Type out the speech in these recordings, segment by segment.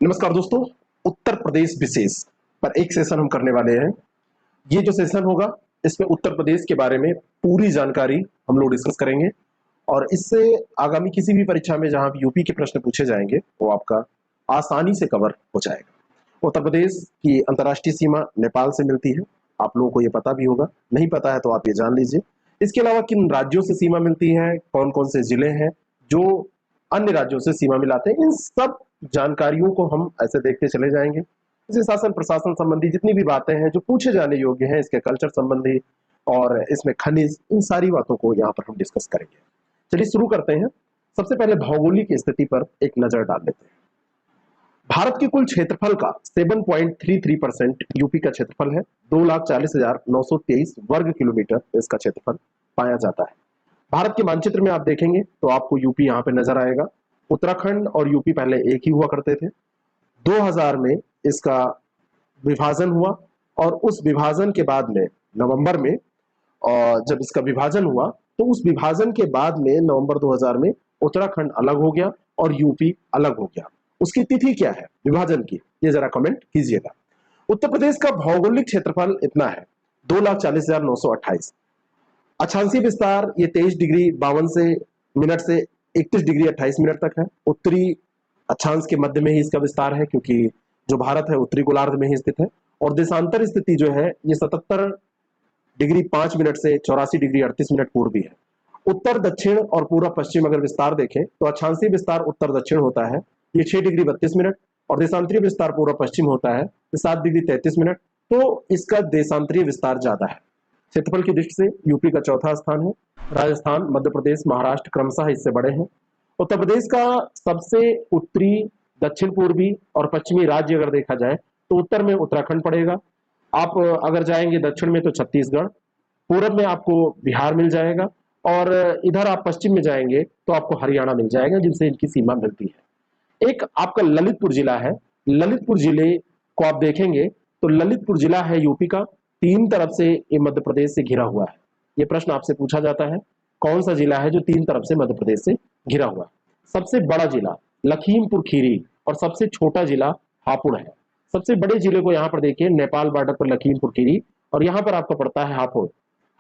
नमस्कार दोस्तों। उत्तर प्रदेश विशेष पर एक सेशन हम करने वाले हैं। ये जो सेशन होगा इसमें उत्तर प्रदेश के बारे में पूरी जानकारी हम लोग डिस्कस करेंगे और इससे आगामी किसी भी परीक्षा में जहां भी यूपी के प्रश्न पूछे जाएंगे वो आपका आसानी से कवर हो जाएगा। उत्तर प्रदेश की अंतर्राष्ट्रीय सीमा नेपाल से मिलती है, आप लोगों को ये पता भी होगा, नहीं पता है तो आप ये जान लीजिए। इसके अलावा किन राज्यों से सीमा मिलती है, कौन कौन से जिले हैं जो अन्य राज्यों से सीमा मिलाते हैं, इन सब जानकारियों को हम ऐसे देखते चले जाएंगे। इसे शासन प्रशासन संबंधी जितनी भी बातें हैं जो पूछे जाने योग्य हैं, इसके कल्चर संबंधी और इसमें खनिज, इन सारी बातों को यहाँ पर हम डिस्कस करेंगे। चलिए शुरू करते हैं। सबसे पहले भौगोलिक स्थिति पर एक नजर डाल लेते हैं। भारत के कुल क्षेत्रफल का 7.33% यूपी का क्षेत्रफल है। 2,40,923 वर्ग किलोमीटर इसका क्षेत्रफल पाया जाता है। भारत के मानचित्र में आप देखेंगे तो आपको यूपी यहाँ पे नजर आएगा। उत्तराखंड और यूपी पहले एक ही हुआ करते थे। 2000 में इसका विभाजन हुआ और उस विभाजन के बाद में नवंबर में, और जब इसका विभाजन हुआ तो उस विभाजन के बाद में नवंबर 2000 में उत्तराखंड अलग हो गया और यूपी अलग हो गया। उसकी तिथि क्या है विभाजन की, ये जरा कमेंट कीजिएगा। उत्तर प्रदेश का भौगोलिक क्षेत्रफल इतना है, 2,40,928। अक्षांशीय विस्तार ये 23 डिग्री 52 से मिनट से 31 डिग्री 28 मिनट तक है। उत्तरी अक्षांश के मध्य में ही इसका विस्तार है, क्योंकि जो भारत है उत्तरी गोलार्ध में ही स्थित है। और देशांतर स्थिति जो है ये 77 डिग्री 5 मिनट से 84 डिग्री 38 मिनट पूर्वी है। उत्तर दक्षिण और पूरा पश्चिम अगर विस्तार देखें तो अक्षांशीय विस्तार उत्तर दक्षिण होता है, ये 6 डिग्री 32 मिनट, और देशांतरीय विस्तार पूरा पश्चिम होता है, 7 डिग्री 33 मिनट। तो इसका देशांतरीय विस्तार ज्यादा है। क्षेत्रफल की दृष्टि से यूपी का चौथा स्थान है। राजस्थान, मध्य प्रदेश, महाराष्ट्र क्रमशः इससे बड़े हैं। उत्तर प्रदेश का सबसे उत्तरी, दक्षिण पूर्वी और पश्चिमी राज्य अगर देखा जाए तो उत्तर में उत्तराखंड पड़ेगा। आप अगर जाएंगे दक्षिण में तो छत्तीसगढ़, पूरब में आपको बिहार मिल जाएगा, और इधर आप पश्चिम में जाएंगे तो आपको हरियाणा मिल जाएगा, जिनसे इनकी सीमा मिलती है। एक आपका ललितपुर जिला है। ललितपुर जिले को आप देखेंगे तो ललितपुर जिला है यूपी का, तीन तरफ से ये मध्य प्रदेश से घिरा हुआ है। ये प्रश्न आपसे पूछा जाता है, कौन सा जिला है जो तीन तरफ से मध्य प्रदेश से घिरा हुआ है। सबसे बड़ा जिला लखीमपुर खीरी और सबसे छोटा जिला हापुड़ है। सबसे बड़े जिले को यहाँ पर देखिए, नेपाल बॉर्डर पर लखीमपुर खीरी, और यहाँ पर आपका पड़ता है हापुड़।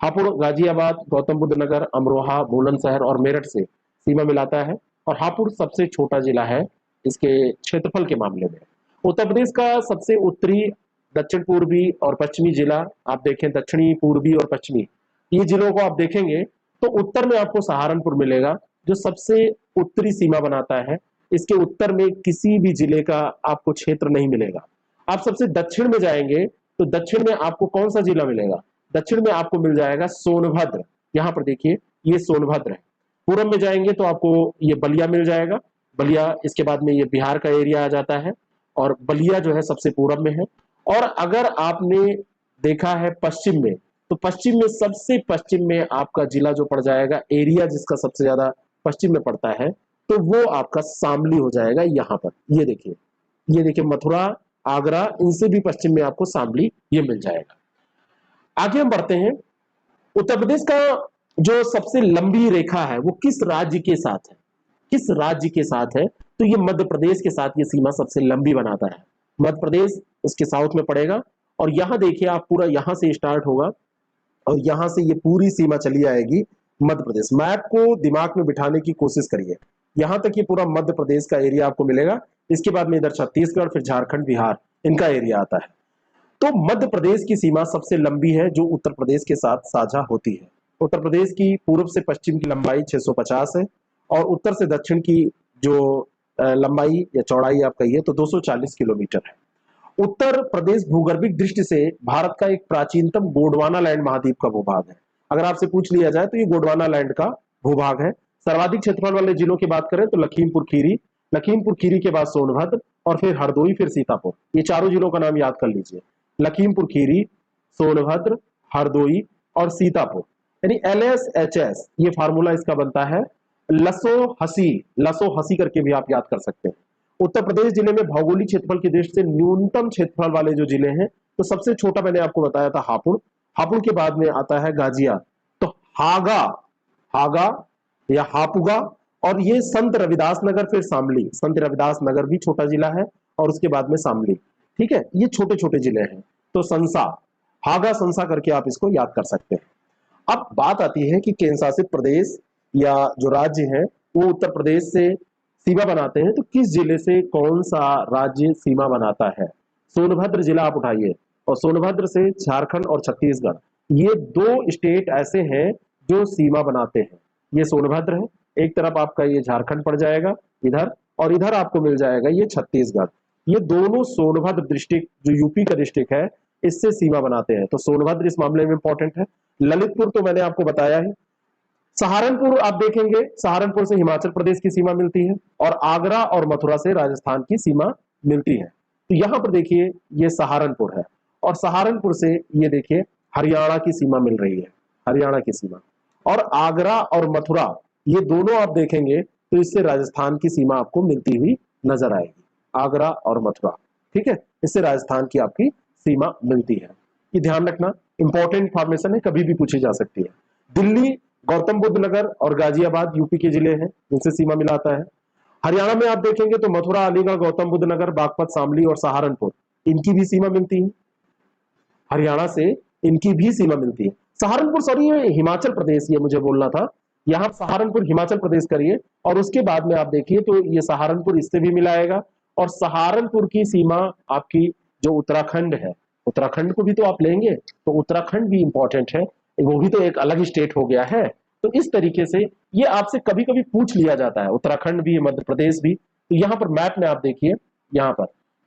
हापुड़ गाजियाबाद, गौतम बुद्ध नगर, अमरोहा, बुलंदशहर और मेरठ से सीमा मिलाता है, और हापुड़ सबसे छोटा जिला है इसके क्षेत्रफल के मामले में। उत्तर प्रदेश का सबसे उत्तरी, दक्षिण पूर्वी और पश्चिमी जिला आप देखें, दक्षिणी पूर्वी और पश्चिमी, ये जिलों को आप देखेंगे तो उत्तर में आपको सहारनपुर मिलेगा जो सबसे उत्तरी सीमा बनाता है। इसके उत्तर में किसी भी जिले का आपको क्षेत्र नहीं मिलेगा। आप सबसे दक्षिण में जाएंगे तो दक्षिण में आपको कौन सा जिला मिलेगा, दक्षिण में आपको मिल जाएगा सोनभद्र। यहाँ पर देखिए ये सोनभद्र है। पूरब में जाएंगे तो आपको ये बलिया मिल जाएगा, बलिया, इसके बाद में ये बिहार का एरिया आ जाता है, और बलिया जो है सबसे पूरब में है। और अगर आपने देखा है पश्चिम में, तो पश्चिम में सबसे पश्चिम में आपका जिला जो पड़ जाएगा, एरिया जिसका सबसे ज्यादा पश्चिम में पड़ता है, तो वो आपका शामली हो जाएगा। यहाँ पर ये देखिए, ये देखिए मथुरा, आगरा, इनसे भी पश्चिम में आपको शामली ये मिल जाएगा। आगे हम बढ़ते हैं। उत्तर प्रदेश का जो सबसे लंबी रेखा है वो किस राज्य के साथ है, किस राज्य के साथ है, तो ये मध्य प्रदेश के साथ ये सीमा सबसे लंबी बनाता है। मध्य प्रदेश इसके साउथ में पड़ेगा, और यहां देखिए आप, पूरा यहां से स्टार्ट होगा और यहां से ये पूरी सीमा चली आएगी मध्य प्रदेश। मैप को दिमाग में बिठाने की कोशिश करिए, यहां तक ये पूरा मध्य प्रदेश का एरिया आपको मिलेगा। इसके बाद में इधर छत्तीसगढ़, फिर झारखंड, बिहार, इनका एरिया आता है। तो मध्य प्रदेश की सीमा सबसे लंबी है जो उत्तर प्रदेश के साथ साझा होती है। उत्तर प्रदेश की पूर्व से पश्चिम की लंबाई 650 है, और उत्तर से दक्षिण की जो लंबाई या चौड़ाई आप कहिए तो 240 किलोमीटर है। उत्तर प्रदेश भूगर्भिक दृष्टि से भारत का एक प्राचीनतम गोंडवाना लैंड महाद्वीप का भूभाग है। अगर आपसे पूछ लिया जाए तो ये गोंडवाना लैंड का भूभाग है। सर्वाधिक क्षेत्रफल वाले जिलों की बात करें तो लखीमपुर खीरी, लखीमपुर खीरी के बाद सोनभद्र, और फिर हरदोई, फिर सीतापुर। ये चारों जिलों का नाम याद कर लीजिए, लखीमपुर खीरी, सोनभद्र, हरदोई और सीतापुर। यानी LSHS ये फार्मूला इसका बनता है, लसो हसी, लसो हसी करके भी आप याद कर सकते हैं। उत्तर प्रदेश जिले में भौगोलिक क्षेत्रफल की दृष्टि से न्यूनतम क्षेत्रफल वाले जो जिले हैं, तो सबसे छोटा मैंने आपको बताया था हापुड़, हापुड़ के बाद में आता है गाजिया, तो हागा, हागा या हापुगा, और ये संत रविदास नगर, फिर शामली। संत रविदास नगर भी छोटा जिला है, और उसके बाद में शामली। ठीक है, ये छोटे छोटे जिले हैं। तो संसा, हागा संसा करके आप इसको याद कर सकते हैं। अब बात आती है कि केंद्र शासित प्रदेश या जो राज्य है वो उत्तर प्रदेश से सीमा बनाते हैं, तो किस जिले से कौन सा राज्य सीमा बनाता है? सोनभद्र जिला आप उठाइए, और सोनभद्र से झारखंड और छत्तीसगढ़, ये दो स्टेट ऐसे हैं जो सीमा बनाते हैं। ये सोनभद्र है, एक तरफ आपका ये झारखंड पड़ जाएगा इधर, और इधर आपको मिल जाएगा ये छत्तीसगढ़। ये दोनों सोनभद्र डिस्ट्रिक्ट जो यूपी का डिस्ट्रिक्ट है इससे सीमा बनाते हैं, तो सोनभद्र इस मामले में इंपॉर्टेंट है। ललितपुर तो मैंने आपको बताया है। सहारनपुर आप देखेंगे, सहारनपुर से हिमाचल प्रदेश की सीमा मिलती है, और आगरा और मथुरा से राजस्थान की सीमा मिलती है। तो यहां पर देखिए ये सहारनपुर है, और सहारनपुर से ये देखिए हरियाणा की सीमा मिल रही है, हरियाणा की सीमा। और आगरा और मथुरा ये दोनों आप देखेंगे तो इससे राजस्थान की सीमा आपको मिलती हुई नजर आएगी, आगरा और मथुरा। ठीक है, इससे राजस्थान की आपकी सीमा मिलती है। ये ध्यान रखना, इंपॉर्टेंट इंफॉर्मेशन है, कभी भी पूछी जा सकती है। दिल्ली, गौतम बुद्ध नगर और गाजियाबाद यूपी के जिले हैं जिनसे सीमा मिलाता है। हरियाणा में आप देखेंगे तो मथुरा, अलीगढ़, गौतम बुद्ध नगर, बागपत, शामली और सहारनपुर, इनकी भी सीमा मिलती है, हरियाणा से इनकी भी सीमा मिलती है। सहारनपुर, सॉरी ये हिमाचल प्रदेश, ये मुझे बोलना था, यहां सहारनपुर हिमाचल प्रदेश करिए, और उसके बाद में आप देखिए तो ये सहारनपुर इससे भी मिलाएगा, और सहारनपुर की सीमा आपकी जो उत्तराखंड है, उत्तराखंड को भी तो आप लेंगे, तो उत्तराखंड भी इंपॉर्टेंट है, वो भी तो एक अलग स्टेट हो गया है। तो इस तरीके से ये आपसे कभी कभी पूछ लिया जाता है, उत्तराखंड भी, मध्य प्रदेश भी। तो यहाँ पर मैप में आप देखिए, यहाँ पर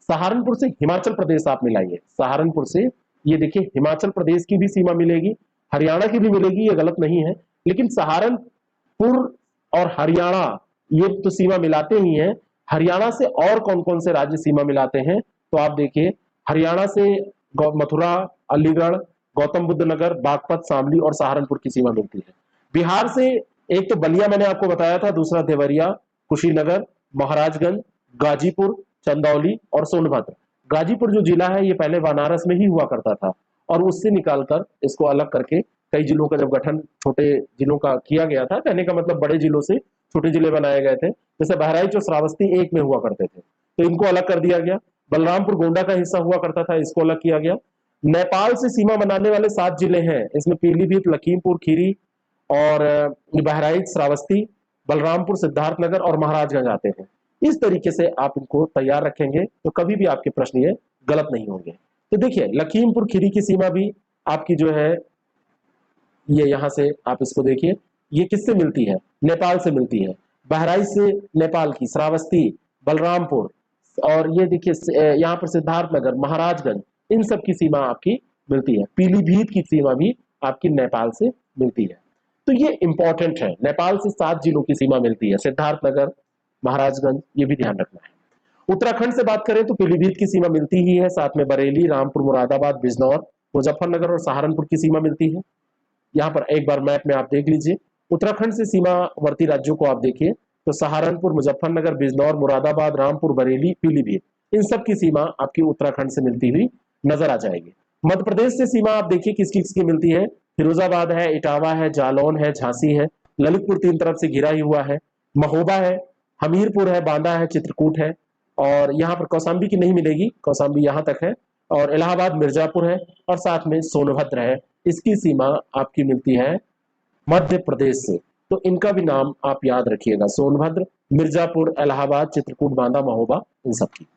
सहारनपुर से हिमाचल प्रदेश आप मिलाइए, सहारनपुर से ये देखिए हिमाचल प्रदेश की भी सीमा मिलेगी, हरियाणा की भी मिलेगी, ये गलत नहीं है, लेकिन सहारनपुर और हरियाणा ये तो सीमा मिलाते ही हैं। हरियाणा से और कौन कौन से राज्य सीमा मिलाते हैं, तो आप देखिए हरियाणा से मथुरा, अलीगढ़, गौतम बुद्ध नगर, बागपत, शामली और सहारनपुर की सीमा मिलती है। बिहार से एक तो बलिया मैंने आपको बताया था, दूसरा देवरिया, कुशीनगर, महाराजगंज, गाजीपुर, चंदौली और सोनभद्र। गाजीपुर जो जिला है ये पहले बनारस में ही हुआ करता था, और उससे निकालकर इसको अलग करके कई जिलों का जब गठन छोटे जिलों का किया गया था, कहने का मतलब बड़े जिलों से छोटे जिले बनाए गए थे, जैसे बहराइच और श्रावस्ती एक में हुआ करते थे, तो इनको अलग कर दिया गया। बलरामपुर गोंडा का हिस्सा हुआ करता था, इसको अलग किया गया। नेपाल से सीमा बनाने वाले 7 जिले हैं, इसमें पीलीभीत, लखीमपुर खीरी और बहराइच, श्रावस्ती, बलरामपुर, सिद्धार्थनगर और महाराजगंज आते हैं। इस तरीके से आप इनको तैयार रखेंगे तो कभी भी आपके प्रश्न ये गलत नहीं होंगे। तो देखिए लखीमपुर खीरी की सीमा भी आपकी जो है ये यहां से आप इसको देखिए, ये किससे मिलती है? नेपाल से मिलती है। बहराइच से नेपाल की, श्रावस्ती, बलरामपुर और ये देखिए यहाँ पर सिद्धार्थनगर, महाराजगंज, इन सब की सीमा आपकी मिलती है। पीलीभीत की सीमा भी आपकी नेपाल से मिलती है। तो ये इंपॉर्टेंट है, नेपाल से 7 जिलों की सीमा मिलती है, सिद्धार्थनगर, महाराजगंज, ये भी ध्यान रखना है। उत्तराखंड से बात करें तो पीलीभीत की सीमा मिलती ही है, साथ में बरेली, रामपुर, मुरादाबाद, बिजनौर, मुजफ्फरनगर और सहारनपुर की सीमा मिलती है। यहाँ पर एक बार मैप में आप देख लीजिए, उत्तराखंड से सीमावर्ती राज्यों को आप देखिए तो सहारनपुर, मुजफ्फरनगर, बिजनौर, मुरादाबाद, रामपुर, बरेली, पीलीभीत, इन सब की सीमा आपकी उत्तराखंड से मिलती हुई नजर आ जाएगी। मध्य प्रदेश से सीमा आप देखिए किसकी किसकी मिलती है, फिरोजाबाद है, इटावा है, जालौन है, झांसी है, ललितपुर 3 तरफ से घिरा ही हुआ है, महोबा है, हमीरपुर है, बांदा है, चित्रकूट है, और यहाँ पर कौशाम्बी की नहीं मिलेगी, कौशाम्बी यहाँ तक है, और इलाहाबाद, मिर्जापुर है, और साथ में सोनभद्र है, इसकी सीमा आपकी मिलती है मध्य प्रदेश से। तो इनका भी नाम आप याद रखिएगा, सोनभद्र, मिर्जापुर, इलाहाबाद, चित्रकूट, बांदा, महोबा, इन सब की।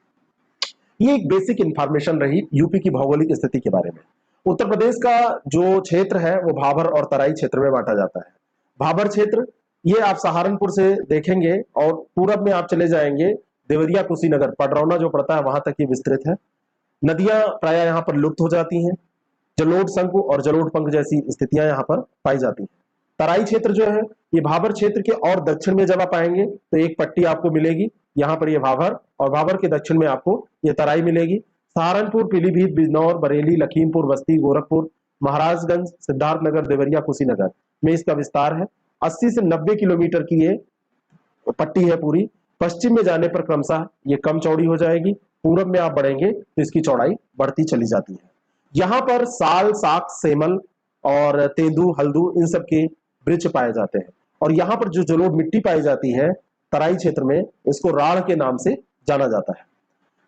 ये एक बेसिक इंफॉर्मेशन रही यूपी की भौगोलिक स्थिति के बारे में। उत्तर प्रदेश का जो क्षेत्र है वो भाबर और तराई क्षेत्र में बांटा जाता है। भाबर क्षेत्र ये आप सहारनपुर से देखेंगे और पूरब में आप चले जाएंगे, देवरिया, कुशीनगर, पडरौना जो पड़ता है वहां तक ये विस्तृत है। नदियां प्राय यहाँ पर लुप्त हो जाती हैं, जलोढ़ शंकु और जलोढ़ पंख जैसी स्थितियां यहाँ पर पाई जाती हैं। तराई क्षेत्र जो है ये भाबर क्षेत्र के और दक्षिण में जब आप आएंगे तो एक पट्टी आपको मिलेगी, यहाँ पर ये भाबर, और भाबर के दक्षिण में आपको ये तराई मिलेगी। सहारनपुर, पीलीभीत, बिजनौर, बरेली, लखीमपुर, बस्ती, गोरखपुर, महाराजगंज, सिद्धार्थनगर, देवरिया, कुशीनगर में इसका विस्तार है। 80 से 90 किलोमीटर की ये पट्टी है पूरी। पश्चिम में जाने पर क्रमशः ये कम चौड़ी हो जाएगी, पूरब में आप बढ़ेंगे तो इसकी चौड़ाई बढ़ती चली जाती है। यहाँ पर साल, साख, सेमल और तेंदू, हल्दू, इन सब के वृक्ष पाए जाते हैं। और यहाँ पर जो जलोढ़ मिट्टी पाई जाती है तराई क्षेत्र में, इसको राढ़ के नाम से जाना जाता है।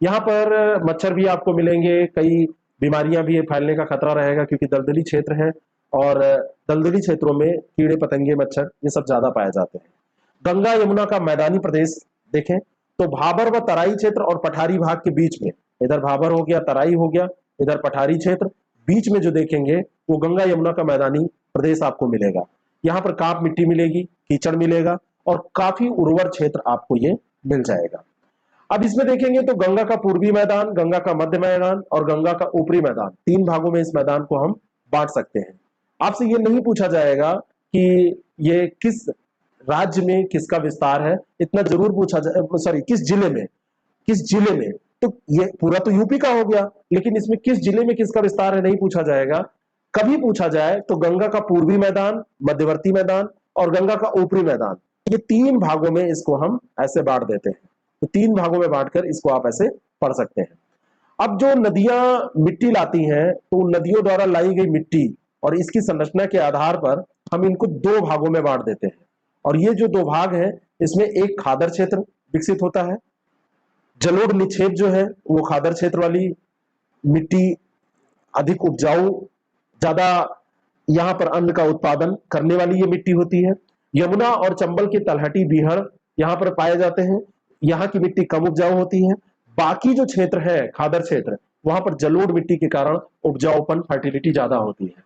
यहाँ पर मच्छर भी आपको मिलेंगे, कई बीमारियां भी फैलने का खतरा रहेगा क्योंकि दलदली क्षेत्र है और दलदली क्षेत्रों में कीड़े पतंगे मच्छर ये सब ज्यादा पाए जाते हैं। गंगा यमुना का मैदानी प्रदेश देखें तो भाबर व तराई क्षेत्र और पठारी भाग के बीच में, इधर भाबर हो गया, तराई हो गया, इधर पठारी क्षेत्र, बीच में जो देखेंगे वो गंगा यमुना का मैदानी प्रदेश आपको मिलेगा। यहाँ पर काप मिट्टी मिलेगी, कीचड़ मिलेगा और काफी उर्वर क्षेत्र आपको ये मिल जाएगा। अब इसमें देखेंगे तो गंगा का पूर्वी मैदान, गंगा का मध्य मैदान और गंगा का ऊपरी मैदान, तीन भागों में इस मैदान को हम बांट सकते हैं। आपसे ये नहीं पूछा जाएगा कि ये किस राज्य में किसका विस्तार है, इतना जरूर पूछा जाए, सॉरी किस जिले में, किस जिले में, तो ये पूरा तो यूपी का हो गया, लेकिन इसमें किस जिले में किसका विस्तार है नहीं पूछा जाएगा। कभी पूछा जाए तो गंगा का पूर्वी मैदान, मध्यवर्ती मैदान और गंगा का ऊपरी मैदान, ये तीन भागों में इसको हम ऐसे बांट देते हैं। तो तीन भागों में बांटकर इसको आप ऐसे पढ़ सकते हैं। अब जो नदियां मिट्टी लाती हैं तो उन नदियों द्वारा लाई गई मिट्टी और इसकी संरचना के आधार पर हम इनको दो भागों में बांट देते हैं। और ये जो दो भाग हैं इसमें एक खादर क्षेत्र विकसित होता है, जलोढ़ निक्षेप जो है वो खादर क्षेत्र वाली मिट्टी अधिक उपजाऊ, ज्यादा यहाँ पर अन्न का उत्पादन करने वाली ये मिट्टी होती है। यमुना और चंबल के तलहटी बीहड़ यहाँ पर पाए जाते हैं, यहाँ की मिट्टी कम उपजाऊ होती है। बाकी जो क्षेत्र है खादर क्षेत्र, वहां पर जलोढ़ मिट्टी के कारण उपजाऊपन, फर्टिलिटी ज्यादा होती है।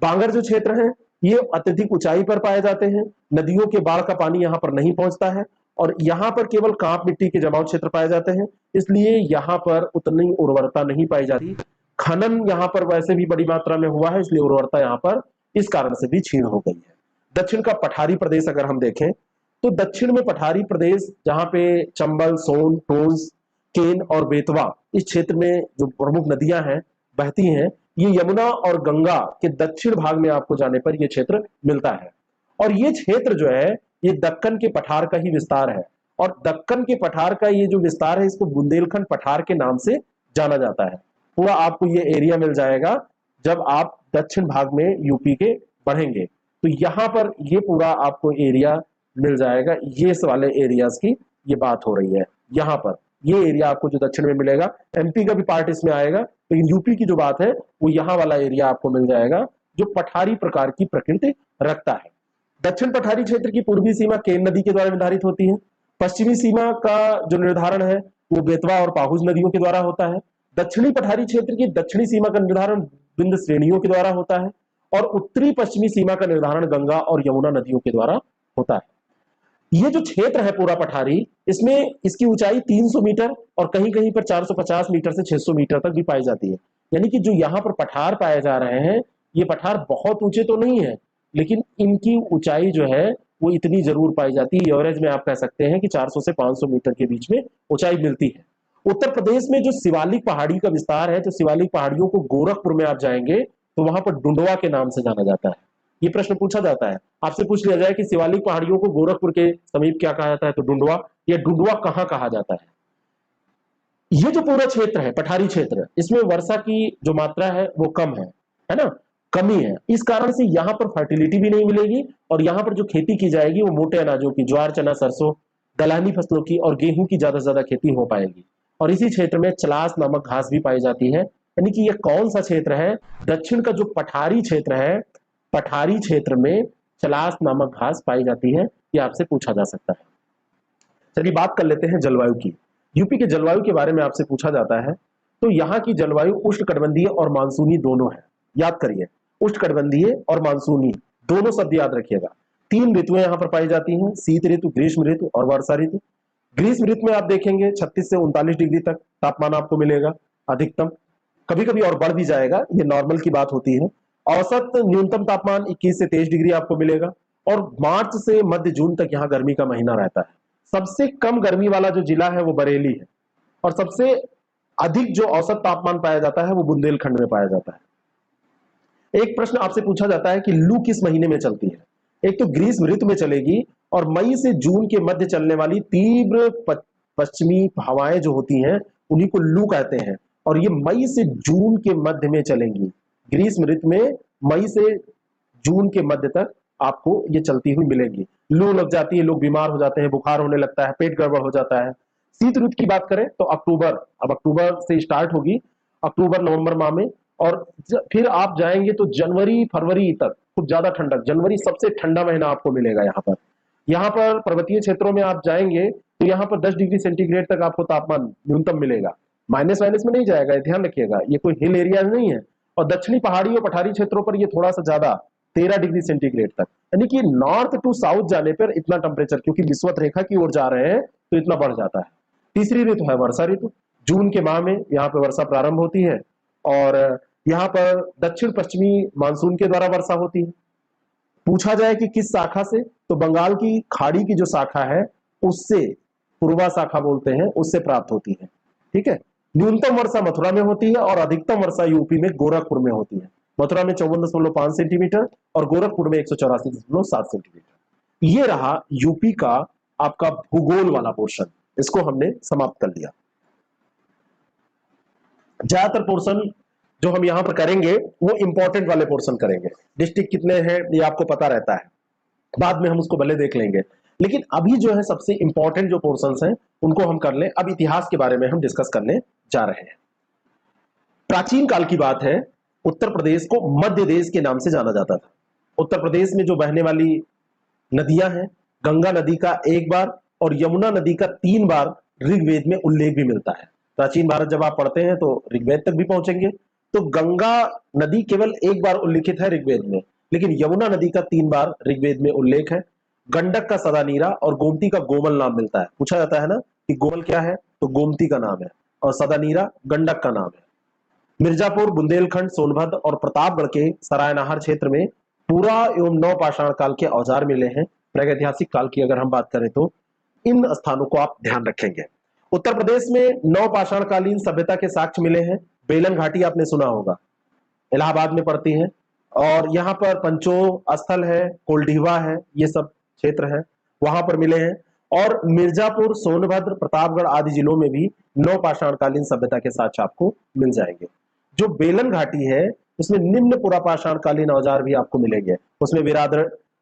बांगर जो क्षेत्र है ये अत्यधिक ऊंचाई पर पाए जाते हैं, नदियों के बाढ़ का पानी यहाँ पर नहीं पहुंचता है और यहाँ पर केवल कांप मिट्टी के जमाव क्षेत्र पाए जाते हैं, इसलिए यहाँ पर उतनी उर्वरता नहीं पाई जाती। खनन यहाँ पर वैसे भी बड़ी मात्रा में हुआ है, इसलिए उर्वरता यहाँ पर इस कारण से भी क्षीण हो गई है। दक्षिण का पठारी प्रदेश अगर हम देखें तो दक्षिण में पठारी प्रदेश जहां पे चंबल, सोन, टोंस, केन और बेतवा इस क्षेत्र में जो प्रमुख नदियां हैं बहती हैं, ये यमुना और गंगा के दक्षिण भाग में आपको जाने पर ये क्षेत्र मिलता है। और ये क्षेत्र जो है ये दक्कन के पठार का ही विस्तार है और दक्कन के पठार का ये जो विस्तार है इसको बुंदेलखंड पठार के नाम से जाना जाता है। पूरा आपको ये एरिया मिल जाएगा जब आप दक्षिण भाग में यूपी के बढ़ेंगे तो यहाँ पर ये पूरा आपको एरिया मिल जाएगा। ये इस वाले एरियाज की ये बात हो रही है, यहाँ पर ये एरिया आपको जो दक्षिण में मिलेगा, एमपी का भी पार्ट इसमें आएगा, लेकिन यूपी की जो बात है वो यहाँ वाला एरिया आपको मिल जाएगा जो पठारी प्रकार की प्रकृति रखता है। दक्षिण पठारी क्षेत्र की पूर्वी सीमा केन नदी के द्वारा निर्धारित होती है। पश्चिमी सीमा का जो निर्धारण है वो बेतवा और पाहुज नदियों के द्वारा होता है। दक्षिणी पठारी क्षेत्र की दक्षिणी सीमा का निर्धारण बिंद श्रेणियों के द्वारा होता है और उत्तरी पश्चिमी सीमा का निर्धारण गंगा और यमुना नदियों के द्वारा होता है। ये जो क्षेत्र है पूरा पठारी, इसमें इसकी ऊंचाई 300 मीटर और कहीं कहीं पर 450 मीटर से 600 मीटर तक भी पाई जाती है। यानी कि जो यहाँ पर पठार पाए जा रहे हैं ये पठार बहुत ऊंचे तो नहीं है, लेकिन इनकी ऊंचाई जो है वो इतनी जरूर पाई जाती है। एवरेज में आप कह सकते हैं कि 400 से 500 मीटर के बीच में ऊंचाई मिलती है। उत्तर प्रदेश में जो शिवालिक पहाड़ी का विस्तार है, तो शिवालिक पहाड़ियों को गोरखपुर में आप जाएंगे तो वहां पर डुंडवा के नाम से जाना जाता है। ये प्रश्न पूछा जाता है, आपसे पूछ लिया जाए कि शिवालिक पहाड़ियों को गोरखपुर के समीप क्या कहा जाता है, तो डुंडवा। ये डुंडवा कहाँ कहा जाता है? ये जो पूरा क्षेत्र है पठारी क्षेत्र, इसमें वर्षा की जो मात्रा है वो कम है ना, कमी है। इस कारण से यहाँ पर फर्टिलिटी भी नहीं मिलेगी और यहाँ पर जो खेती की जाएगी वो मोटे अनाजों की, ज्वार, चना, सरसों, दलहनी फसलों की और गेहूं की ज्यादा से ज्यादा खेती हो पाएगी। और इसी क्षेत्र में चलास नामक घास भी पाई जाती है। यानी कि ये कौन सा क्षेत्र है? दक्षिण का जो पठारी क्षेत्र है, पठारी क्षेत्र में चलास नामक घास पाई जाती है, ये आपसे पूछा जा सकता है। चलिए बात कर लेते हैं जलवायु की। यूपी के जलवायु के बारे में आपसे पूछा जाता है तो यहाँ की जलवायु उष्णकटिबंधीय और मानसूनी दोनों है। याद करिए, उष्णकटिबंधीय और मानसूनी दोनों शब्द याद रखिएगा। तीन ऋतुएं यहाँ पर पाई जाती हैं, शीत ऋतु, ग्रीष्म ऋतु और वर्षा ऋतु। ग्रीष्म ऋतु में आप देखेंगे 36 से 39 डिग्री तक तापमान आपको मिलेगा अधिकतम, कभी कभी और बढ़ भी जाएगा, ये नॉर्मल की बात होती है। औसत न्यूनतम तापमान 21 से 23 डिग्री आपको मिलेगा और मार्च से मध्य जून तक यहाँ गर्मी का महीना रहता है। सबसे कम गर्मी वाला जो जिला है वो बरेली है और सबसे अधिक जो औसत तापमान पाया जाता है वो बुंदेलखंड में पाया जाता है। एक प्रश्न आपसे पूछा जाता है कि लू किस महीने में चलती है? एक तो ग्रीष्म ऋतु में चलेगी और मई से जून के मध्य चलने वाली तीव्र पश्चिमी हवाएं जो होती हैं उन्हीं को लू कहते हैं और ये मई से जून के मध्य में चलेंगी। ग्रीष्म ऋतु में मई से जून के मध्य तक आपको ये चलती हुई मिलेंगी। लू लग जाती है, लोग बीमार हो जाते हैं, बुखार होने लगता है, पेट गड़बड़ हो जाता है, शीत ऋतु की बात करें तो अक्टूबर, अब अक्टूबर से स्टार्ट होगी, अक्टूबर नवंबर माह में, और फिर आप जाएंगे तो जनवरी फरवरी तक कुछ ज्यादा ठंडक, जनवरी सबसे ठंडा महीना आपको मिलेगा यहाँ पर। यहाँ पर पर्वतीय क्षेत्रों में आप जाएंगे तो यहाँ पर 10 डिग्री सेंटीग्रेड तक आपको तापमान न्यूनतम मिलेगा, माइनस वाइनस में नहीं जाएगा, ध्यान रखिएगा, ये कोई हिल एरिया नहीं है। और दक्षिणी पहाड़ी और पठारी क्षेत्रों पर ये थोड़ा सा ज्यादा, 13 डिग्री सेंटीग्रेड तक, यानी कि नॉर्थ टू साउथ जाने पर इतना टेम्परेचर, क्योंकि विषुवत रेखा की ओर जा रहे हैं तो इतना बढ़ जाता है। तीसरी ऋतु है वर्षा ऋतु, जून के माह में यहाँ पे वर्षा प्रारंभ होती है, और यहाँ पर दक्षिण पश्चिमी मानसून के द्वारा वर्षा होती है। पूछा जाए कि किस शाखा से, तो बंगाल की खाड़ी की जो शाखा है उससे, पूर्वा शाखा बोलते हैं, उससे प्राप्त होती है। ठीक है, न्यूनतम वर्षा मथुरा में होती है और अधिकतम वर्षा यूपी में गोरखपुर में होती है। मथुरा में 54.5 सेंटीमीटर और गोरखपुर में 184.7 सेंटीमीटर। ये रहा यूपी का आपका भूगोल वाला पोर्शन, इसको हमने समाप्त कर लिया। ज्यादातर पोर्शन जो हम यहां पर करेंगे वो इंपॉर्टेंट वाले पोर्शन करेंगे। डिस्ट्रिक्ट कितने हैं ये आपको पता रहता है, बाद में हम उसको भले देख लेंगे, लेकिन अभी जो है सबसे इंपॉर्टेंट जो पोर्शंस हैं उनको हम कर लें। अब इतिहास के बारे में हम डिस्कस करने जा रहे हैं। प्राचीन काल की बात है, उत्तर प्रदेश को मध्य देश के नाम से जाना जाता था। उत्तर प्रदेश में जो बहने वाली नदियां हैं, गंगा नदी का एक बार और यमुना नदी का 3 बार ऋग्वेद में उल्लेख भी मिलता है। प्राचीन भारत जब आप पढ़ते हैं तो ऋग्वेद तक भी पहुंचेंगे, तो गंगा नदी केवल एक बार उल्लिखित है ऋग्वेद में, लेकिन यमुना नदी का 3 बार ऋग्वेद में उल्लेख है। गंडक का सदानीरा और गोमती का गोमल नाम मिलता है। पूछा जाता है ना कि गोमल क्या है, तो गोमती का नाम है, और सदानीरा गंडक का नाम है। मिर्जापुर, बुंदेलखंड, सोनभद्र और प्रतापगढ़ के सरायनाहर क्षेत्र में पूरा एवं नवपाषाण काल के औजार मिले हैं। प्रागैतिहासिक काल की अगर हम बात करें तो इन स्थानों को आप ध्यान रखेंगे। उत्तर प्रदेश में नवपाषाण कालीन सभ्यता के साक्ष्य मिले हैं। बेलन घाटी आपने सुना होगा, इलाहाबाद में पड़ती है, और यहाँ पर पंचो स्थल है, कोल्डीवा है, ये सब क्षेत्र है, वहां पर मिले हैं। और मिर्जापुर, सोनभद्र, प्रतापगढ़ आदि जिलों में भी नवपाषाण कालीन सभ्यता के साक्ष्य आपको मिल जाएंगे। जो बेलन घाटी है उसमें निम्न पुरापाषाण कालीन औजार भी आपको मिलेंगे, उसमें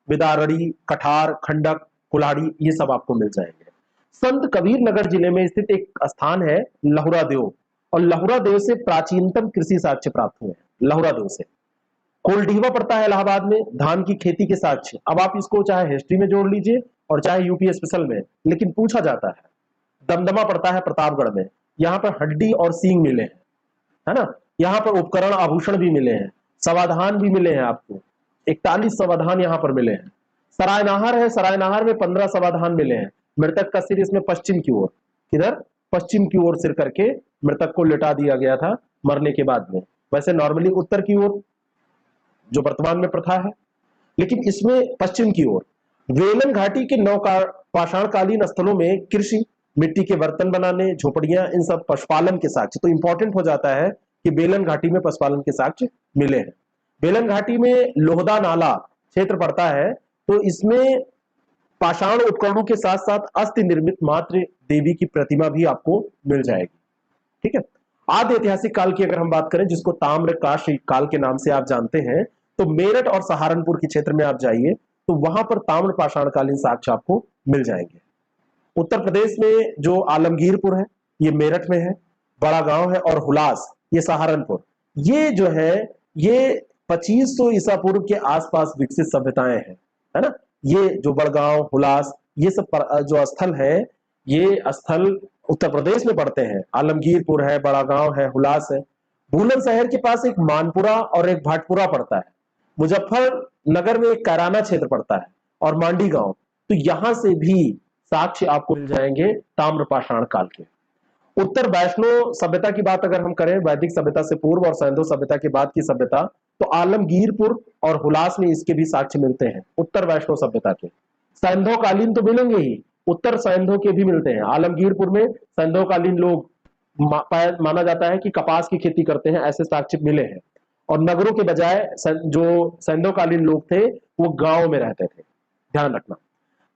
विदारड़ी, कठार, खंडक, कुल्हाड़ी, ये सब आपको मिल जाएंगे। संत कबीर नगर जिले में स्थित एक स्थान है लहुरा देव, और लहुरा देव से प्राचीनतम कृषि साक्ष्य प्राप्त हुए हैं। लहुरा देव से कोल्डीवा पड़ता है इलाहाबाद में, धान की खेती के साक्ष्य। अब आप इसको चाहे हिस्ट्री में जोड़ लीजिए और चाहे यूपी स्पेशल में, लेकिन पूछा जाता है। दमदमा पड़ता है प्रतापगढ़ में, यहाँ पर हड्डी और सींग मिले हैं, है ना। यहाँ पर उपकरण आभूषण भी मिले हैं, समाधान भी मिले हैं आपको, 41 समाधान यहाँ पर मिले हैं। सरायनाहर है, सरायनाहर में 15 समाधान मिले हैं। मृतक का सिर इसमें पश्चिम की ओर, किधर, पश्चिम की ओर सिर करके मृतक को लिटा दिया गया था मरने के बाद में। वैसे नॉर्मली उत्तर की ओर जो वर्तमान में प्रथा है, लेकिन इसमें पश्चिम की ओर। वेलन घाटी के नवपाषाण कालीन स्थलों में कृषि, मिट्टी के बर्तन बनाने, झोपड़ियां, इन सब पशुपालन के साक्ष्य। तो इंपॉर्टेंट हो जाता है कि बेलन घाटी में पशुपालन के साक्ष्य मिले हैं। बेलन घाटी में लोहदा नाला क्षेत्र पड़ता है, तो इसमें पाषाण उपकरणों के साथ साथ अस्थि निर्मित मातृ देवी की प्रतिमा भी आपको मिल जाएगी। ठीक है, आदि ऐतिहासिक काल की अगर हम बात करें, जिसको ताम्रकाश काल के नाम से आप जानते हैं, तो मेरठ और सहारनपुर के क्षेत्र में आप जाइए तो वहां पर ताम्र पाषाणकालीन साक्ष्य आपको मिल जाएंगे। उत्तर प्रदेश में जो आलमगीरपुर है ये मेरठ में है, बड़ा गांव है, और हुलास ये सहारनपुर। ये जो है ये 2500 ईसा पूर्व के आसपास विकसित सभ्यताएं हैं, है ना। ये जो बड़गांव, हुलास, ये सब जो स्थल है, ये स्थल उत्तर प्रदेश में पड़ते हैं। आलमगीरपुर है, बड़ा गांव है, हुलास है। बुलंदशहर के पास एक मानपुरा और एक भाटपुरा पड़ता है। मुजफ्फरनगर में एक कैराना क्षेत्र पड़ता है और मांडी गांव। तो यहां से भी साक्ष्य आपको मिल जाएंगे ताम्रपाषाण काल के। उत्तर वैष्णव सभ्यता की बात अगर हम करें, वैदिक सभ्यता से पूर्व और सैंधव सभ्यता के बाद की सभ्यता, तो आलमगीरपुर और हुलास में इसके भी साक्ष्य मिलते हैं उत्तर वैष्णव सभ्यता के। सैंधव कालीन तो मिलेंगे ही, उत्तर सैंधव के भी मिलते हैं। आलमगीरपुर में सैंधव कालीन लोग माना जाता है कि कपास की खेती करते हैं, ऐसे साक्ष्य मिले हैं। और नगरों के बजाय जो सैंधव कालीन लोग थे वो गांव में रहते थे, ध्यान रखना।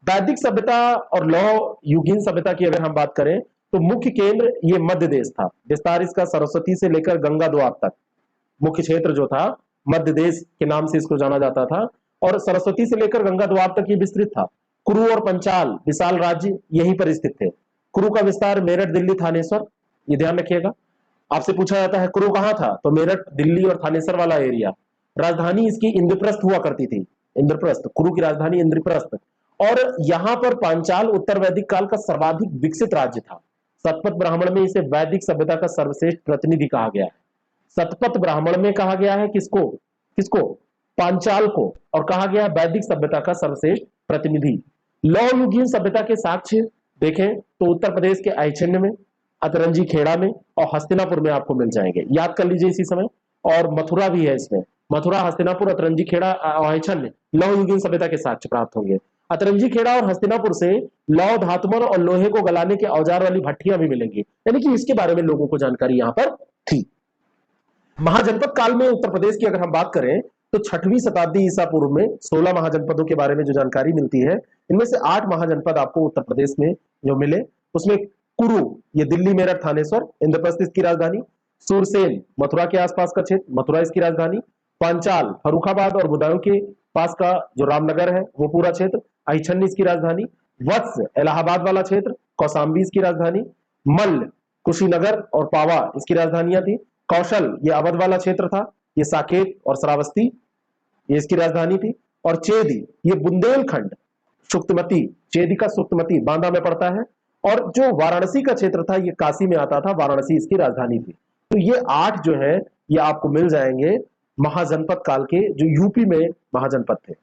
वैदिक सभ्यता और लौह युगीन सभ्यता की अगर हम बात करें तो मुख्य केंद्र ये मध्य देश था। विस्तार इसका सरस्वती से लेकर गंगा द्वार तक मुख्य क्षेत्र जो था, मध्य देश के नाम से इसको जाना जाता था, और सरस्वती से लेकर गंगा द्वार तक ये विस्तृत था। कुरु और पंचाल विशाल राज्य यहीं पर स्थित थे। कुरु का विस्तार मेरठ, दिल्ली, थानेश्वर, ये ध्यान रखिएगा। आपसे पूछा जाता है कुरु कहां था, तो मेरठ, दिल्ली और थानेश्वर वाला एरिया। राजधानी इसकी इंद्रप्रस्थ हुआ करती थी, इंद्रप्रस्थ, कुरु की राजधानी इंद्रप्रस्थ। और यहां पर पांचाल उत्तर वैदिक काल का सर्वाधिक विकसित राज्य था। सतपथ ब्राह्मण में इसे वैदिक सभ्यता का सर्वश्रेष्ठ प्रतिनिधि कहा गया है। सतपथ ब्राह्मण में कहा गया है किसको, किसको, पांचाल को, और कहा गया है वैदिक सभ्यता का सर्वश्रेष्ठ प्रतिनिधि। लौह सभ्यता के साक्ष्य देखें तो उत्तर प्रदेश के आइछन्य में, अतरंजी खेड़ा में और हस्तिनापुर में आपको मिल जाएंगे, याद कर लीजिए इसी समय। और मथुरा भी है इसमें, मथुरा, हस्तिनापुर, अतरंजी खेड़ा और आइछन्य लौह सभ्यता के साक्ष्य प्राप्त होंगे। अतरंजी खेड़ा और हस्तिनापुर से लौह धातुमर और लोहे को गलाने के औजार वाली भट्टियां भी मिलेंगी, यानी कि इसके बारे में लोगों को जानकारी यहां पर थी। महाजनपद काल में उत्तर प्रदेश की अगर हम बात करें तो 6वीं शताब्दी ईसा पूर्व में 16 महाजनपदों के बारे में जो जानकारी मिलती है, इनमें से 8 महाजनपद आपको उत्तर प्रदेश में जो मिले, उसमें कुरु, ये दिल्ली, मेरठ, थानेश्वर, इंद्रप्रस्थ इसकी राजधानी। सूरसेन, मथुरा के आसपास का क्षेत्र, मथुरा इसकी राजधानी। पांचाल, फर्रुखाबाद और बुदायूं के पास का जो रामनगर है वो पूरा क्षेत्र, आइछन्य इसकी राजधानी। वत्स, इलाहाबाद वाला क्षेत्र, कौशाम्बी इसकी राजधानी। मल्ल, कुशीनगर और पावा इसकी राजधानियां थी। कौशल, ये अवध वाला क्षेत्र था। ये साकेत और श्रावस्ती ये इसकी राजधानी थी। और चेदी, ये बुंदेलखंड, सुक्तमती, चेदी का सुक्तमती बांदा में पड़ता है। और जो वाराणसी का क्षेत्र था ये काशी में आता था, वाराणसी इसकी राजधानी थी। तो ये 8 जो है ये आपको मिल जाएंगे महाजनपद काल के, जो यूपी में महाजनपद थे।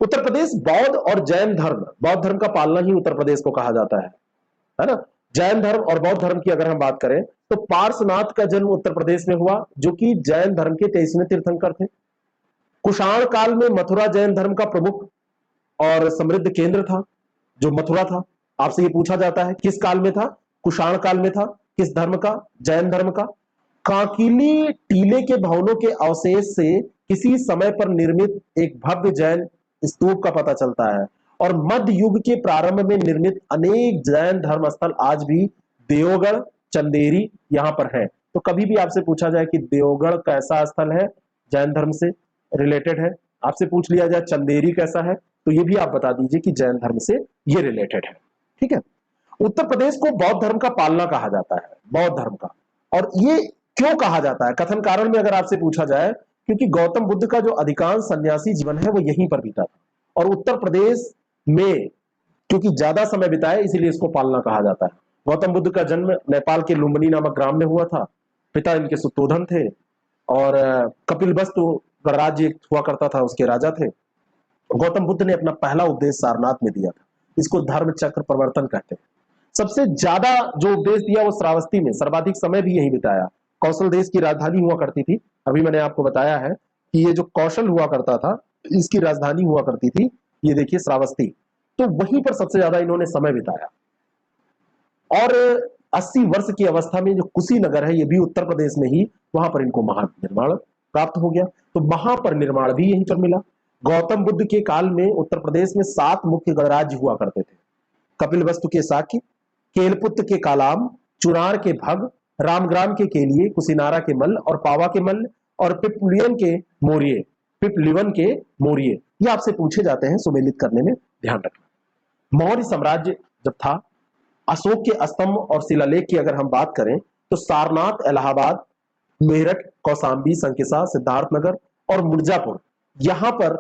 उत्तर प्रदेश बौद्ध और जैन धर्म, बौद्ध धर्म का पालना ही उत्तर प्रदेश को कहा जाता है ना। जैन धर्म और बौद्ध धर्म की अगर हम बात करें तो पार्श्वनाथ का जन्म उत्तर प्रदेश में हुआ, जो कि जैन धर्म के 23वें तीर्थंकर थे। कुषाण काल में मथुरा जैन धर्म का प्रमुख और समृद्ध केंद्र था, जो मथुरा था। आपसे ये पूछा जाता है किस काल में था, कुषाण काल में था, किस धर्म का, जैन धर्म का। कांकिली टीले के भवनों के अवशेष से किसी समय पर निर्मित एक भव्य जैन स्तूप का पता चलता है। और मध्य युग के प्रारंभ में निर्मित अनेक जैन धर्म स्थल आज भी देवगढ़, चंदेरी यहां पर है। तो कभी भी आपसे पूछा जाए कि देवगढ़ कैसा स्थल है, जैन धर्म से रिलेटेड है, आपसे पूछ लिया जाए चंदेरी कैसा है, तो ये भी आप बता दीजिए कि जैन धर्म से ये रिलेटेड है। ठीक है। उत्तर प्रदेश को बौद्ध धर्म का पालना कहा जाता है, बौद्ध धर्म का। और ये क्यों कहा जाता है, कथन कारण में अगर आपसे पूछा जाए, क्योंकि गौतम बुद्ध का जो अधिकांश सन्यासी जीवन है वो यहीं पर बीता था, और उत्तर प्रदेश में क्योंकि ज्यादा समय बिताए इसलिए इसको पालना कहा जाता है। गौतम बुद्ध का जन्म नेपाल के लुम्बिनी नामक ग्राम में हुआ था। पिता इनके सुतोधन थे और कपिलवस्तु गणराज्य हुआ करता था, उसके राजा थे। गौतम बुद्ध ने अपना पहला उपदेश सारनाथ में दिया था, इसको धर्म चक्र प्रवर्तन कहते हैं। सबसे ज्यादा जो उपदेश दिया वो श्रावस्ती में, सर्वाधिक समय भी यही बिताया। कौशल देश की राजधानी हुआ करती थी, अभी मैंने आपको बताया है कि ये जो कौशल हुआ करता था इसकी राजधानी हुआ करती थी, ये देखिए श्रावस्ती। तो वहीं पर सबसे ज्यादा इन्होंने समय बिताया। और 80 वर्ष की अवस्था में जो कुशीनगर है ये भी उत्तर प्रदेश में ही, वहां पर इनको महानिर्माण प्राप्त हो गया। तो महापरिनिर्वाण भी यहीं पर मिला। गौतम बुद्ध के काल में उत्तर प्रदेश में 7 मुख्य गणराज्य हुआ करते थे। कपिलवस्तु के साक्य, केलपुत्र के कालाम, चुनार के भग, रामग्राम के केलिए, कुशीनारा के मल्ल और पावा के मल्ल, और पिपलियन के मौर्य, पिपलिवन के मौर्य, ये आपसे पूछे जाते हैं, सुमेलित करने में ध्यान रखना। मौर्य साम्राज्य जब था, अशोक के स्तंभ और शिलालेख की अगर हम बात करें तो सारनाथ, इलाहाबाद, मेरठ, कौशाम्बी, संकिसा, सिद्धार्थनगर और मिर्जापुर, यहां पर